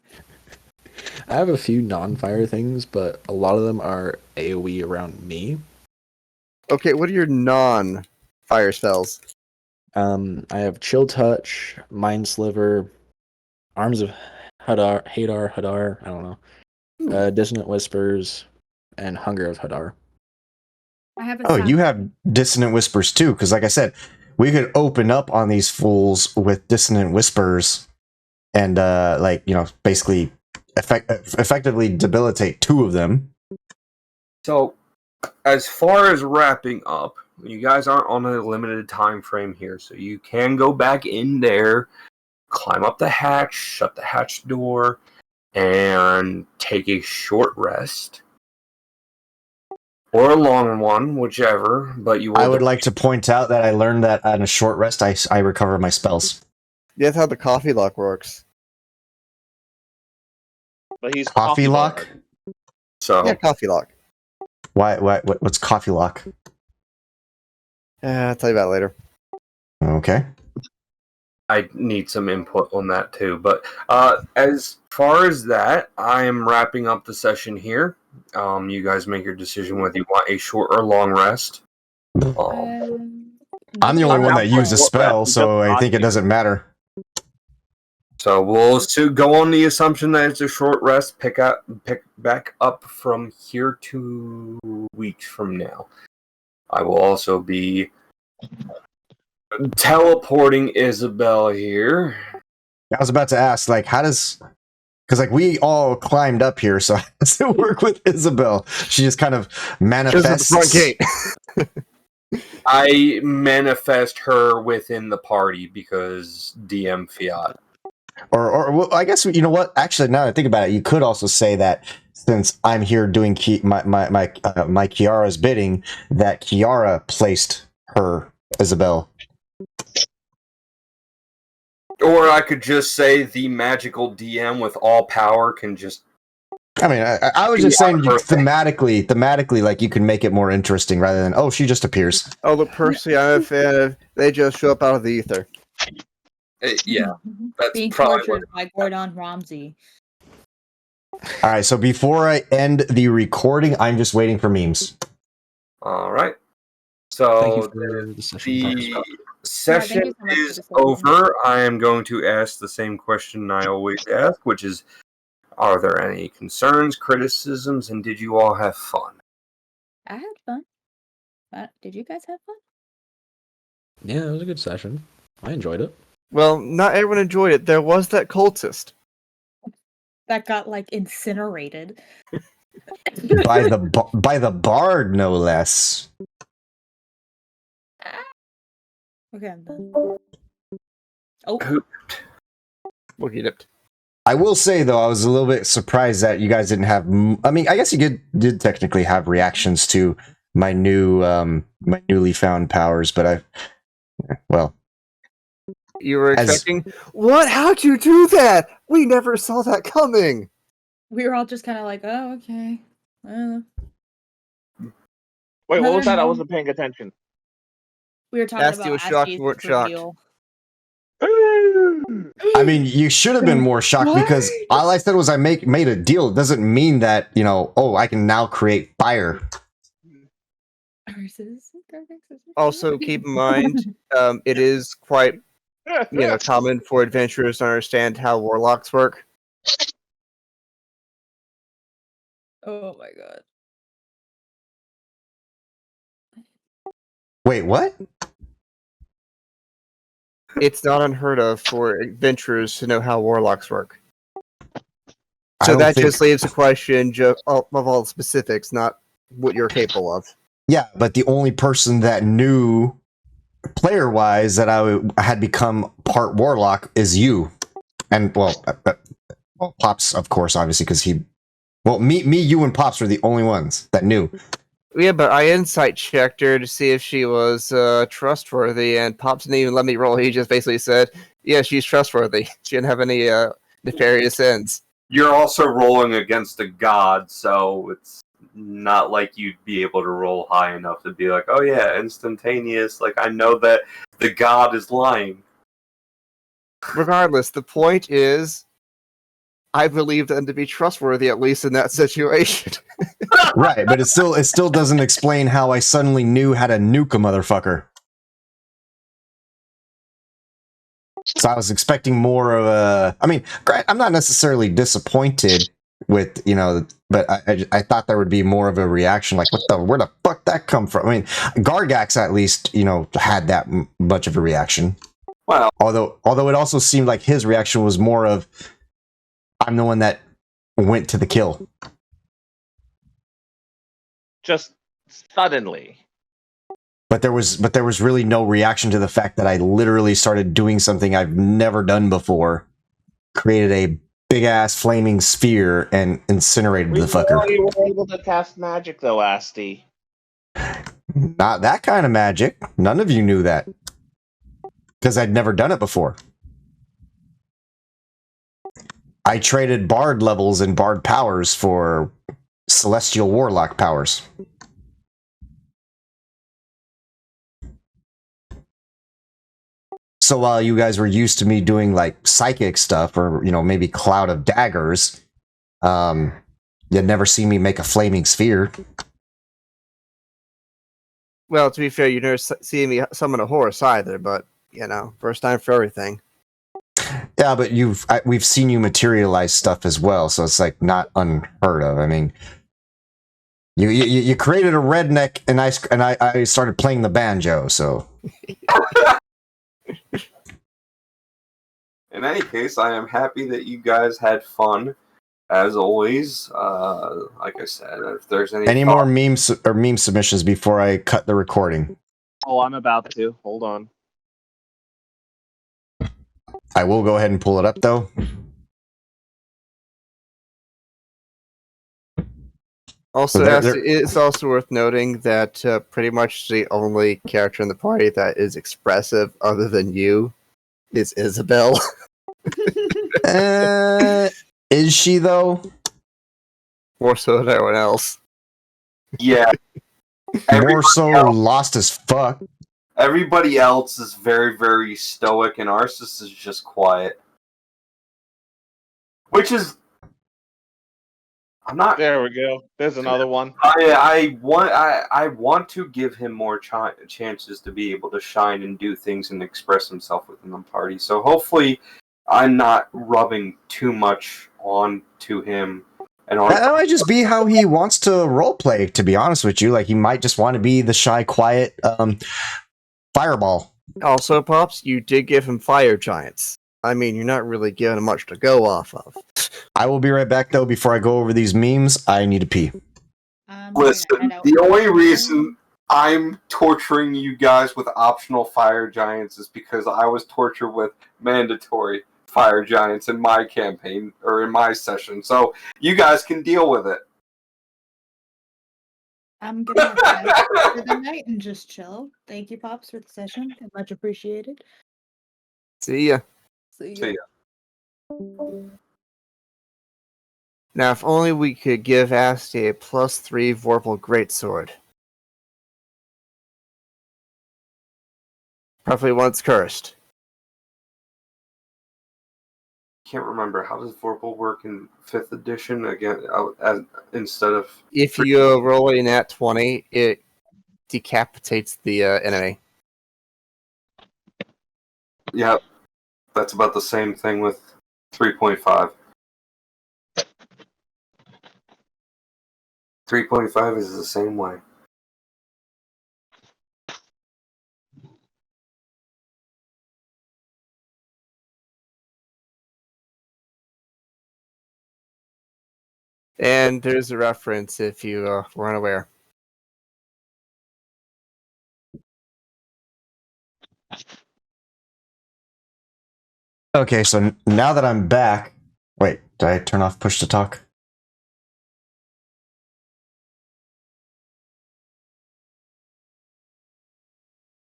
I have a few non-fire things, but a lot of them are AoE around me. Okay, what are your non-fire spells? I have Chill Touch, Mind Sliver, Arms of Hadar, I don't know, Dissonant Whispers, and Hunger of Hadar. I have Oh, you have Dissonant Whispers too, because like I said, we could open up on these fools with Dissonant Whispers and, basically effectively debilitate two of them. So, as far as wrapping up, you guys aren't on a limited time frame here, so you can go back in there, climb up the hatch, shut the hatch door, and take a short rest. Or a long one, whichever, but you will... I would like to point out that I learned that on a short rest, I recover my spells. Yeah, that's how the coffee lock works. But he's Coffee lock? So, Yeah, coffee lock. What's coffee lock? I'll tell you about it later. Okay. I need some input on that too. But as far as that, I am wrapping up the session here. You guys make your decision whether you want a short or long rest. I'm the only one that used a spell, so I think it doesn't matter. So we'll go on the assumption that it's a short rest. Pick back up from here 2 weeks from now. I will also be teleporting Isabel here. I was about to ask, like, how does... Because, like, we all climbed up here, so how does it work with Isabel? She just kind of manifests... Just at the front gate. I manifest her within the party because DM fiat. Or well, I guess, you know what? Actually, now that I think about it, you could also say that since I'm here doing my Kiara's bidding, that Kiara placed her Isabel. Or I could just say the magical DM with all power can just... I mean, I was just saying thematically, like, you can make it more interesting rather than, oh, she just appears. Oh, look, personally, I'm a fan of they just show up out of the ether. Yeah, that's being probably tortured by Gordon Ramsay. All right, so before I end the recording, I'm just waiting for memes. All right. So the session. Session is over. I am going to ask the same question I always ask, which is, Are there any concerns, criticisms, and did you all have fun? I had fun. Did you guys have fun? Yeah, it was a good session. I enjoyed it. Well, not everyone enjoyed it. There was that cultist. That got like incinerated. by the bard, no less. Okay, I'm done. Oh, Wookie dipped. I will say though, I was a little bit surprised that you guys didn't have. I mean, I guess you did technically have reactions to my my newly found powers, but well. You were expecting what? How'd you do that? We never saw that coming. we were all just kind of like, oh, okay. Wait, what was that? I wasn't paying attention. We were talking Asti about was shocked, Asti's weren't shocked. reveal. I mean, you should have been more shocked because all I said was I made a deal. It doesn't mean that, I can now create fire. Also, keep in mind, it is quite common for adventurers to understand how warlocks work. Oh my god. Wait, what? It's not unheard of for adventurers to know how warlocks work. So that just leaves a question of all the specifics, not what you're capable of. Yeah, but the only person that knew player-wise that I had become part warlock is you. And, Pops, of course, obviously, because me, you, and Pops were the only ones that knew. Yeah, but I insight checked her to see if she was trustworthy, and Pops didn't even let me roll. He just basically said, yeah, she's trustworthy. She didn't have any nefarious ends. You're also rolling against a god, so it's not like you'd be able to roll high enough to be like, oh yeah, instantaneous, like I know that the god is lying. Regardless, the point is, I believe them to be trustworthy, at least in that situation. Right, but it still doesn't explain how I suddenly knew how to nuke a motherfucker. So I was expecting more of a... I mean, I'm not necessarily disappointed with, but I thought there would be more of a reaction, like, where the fuck that come from? I mean, Gargax at least, had that much of a reaction. Well, although it also seemed like his reaction was more of, I'm the one that went to the kill. Just suddenly. But there was really no reaction to the fact that I literally started doing something I've never done before. Created a big ass flaming sphere and incinerated the fucker. You were able to cast magic though, Asti. Not that kind of magic. None of you knew that. Because I'd never done it before. I traded Bard levels and Bard powers for Celestial Warlock powers. So while you guys were used to me doing like psychic stuff or, maybe Cloud of Daggers, you'd never see me make a flaming sphere. Well, to be fair, you never see me summon a horse either, but, first time for everything. Yeah, but we've seen you materialize stuff as well, so it's like not unheard of. I mean, you created a redneck, and I started playing the banjo. So, in any case, I am happy that you guys had fun, as always. Like I said, if there's any more memes or meme submissions before I cut the recording. Oh, I'm about to. Hold on. I will go ahead and pull it up, though. Also, it's also worth noting that pretty much the only character in the party that is expressive other than you is Isabel. Is she, though? More so than everyone else. Yeah. More so lost as fuck. Everybody else is very, very stoic, and Arceus is just quiet. Which is... I'm not... There we go. There's another one. I want to give him more chances to be able to shine and do things and express himself within the party. So hopefully, I'm not rubbing too much onto him. And that might just be how he wants to roleplay, to be honest with you. Like, he might just want to be the shy, quiet fireball. Also, Pops, you did give him fire giants. I mean, you're not really giving him much to go off of. I will be right back, though. Before I go over these memes, I need to pee. Listen, the only reason I'm torturing you guys with optional fire giants is because I was tortured with mandatory fire giants in my campaign, or in my session, so you guys can deal with it. I'm gonna have to for the night and just chill. Thank you, Pops, for the session. Much appreciated. See ya. See ya. Now, if only we could give Asti a +3 Vorpal Greatsword. Preferably once cursed. Can't remember, how does Vorpal work in 5th edition again? Instead of if you roll a nat 20, it decapitates the enemy. Yeah, that's about the same thing with 3.5. 3.5 is the same way. And there's a reference if you were unaware. Okay, so now that I'm back... Wait, did I turn off push to talk?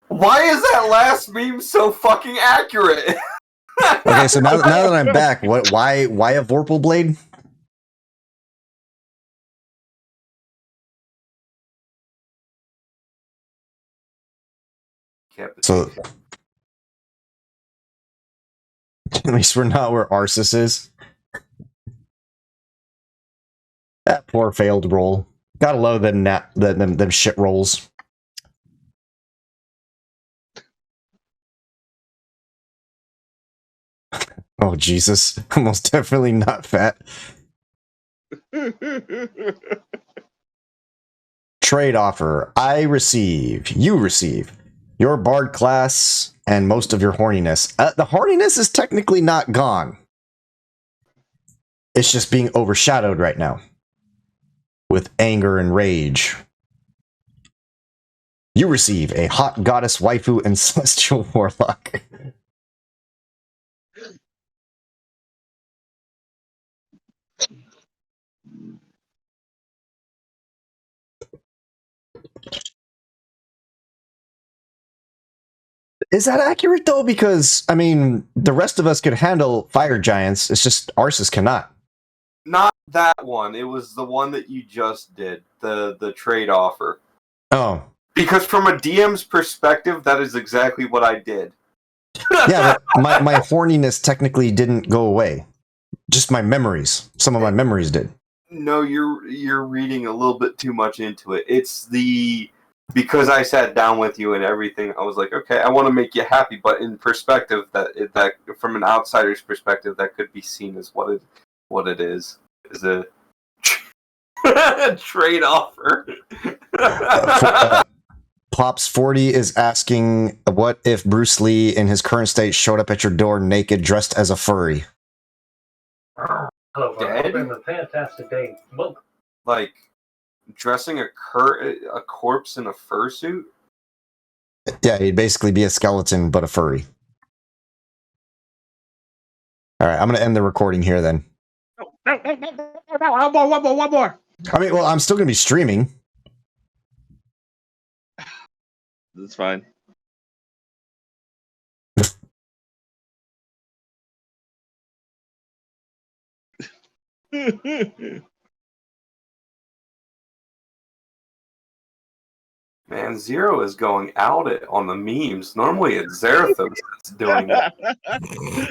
Why is that last meme so fucking accurate? Okay, so now that I'm back, why a Vorpal blade? So at least we're not where Arsis is. That poor failed roll. Gotta love them shit rolls. Oh Jesus! Almost definitely not fat. Trade offer. I receive. You receive. Your bard class and most of your horniness. The horniness is technically not gone. It's just being overshadowed right now. With anger and rage. You receive a hot goddess waifu and celestial warlock. Is that accurate though? Because, I mean, the rest of us could handle fire giants. It's just Arsis cannot. Not that one. It was the one that you just did. The trade offer. Oh. Because from a DM's perspective, that is exactly what I did. Yeah, but my horniness technically didn't go away. Just my memories. Some of my memories did. No, you're reading a little bit too much into it. It's because I sat down with you and everything, I was like, okay, I want to make you happy, but in perspective, that from an outsider's perspective, that could be seen as what it is a trade offer. Pops 40 is asking, what if Bruce Lee in his current state showed up at your door naked, dressed as a furry? Hello, it's been a fantastic day. Like dressing a corpse in a fursuit? Yeah, he'd basically be a skeleton, but a furry. Alright, I'm going to end the recording here then. No, one more. I mean, well, I'm still going to be streaming. That's fine. Man, Zero is going out on the memes. Normally it's Zarathos that's doing it.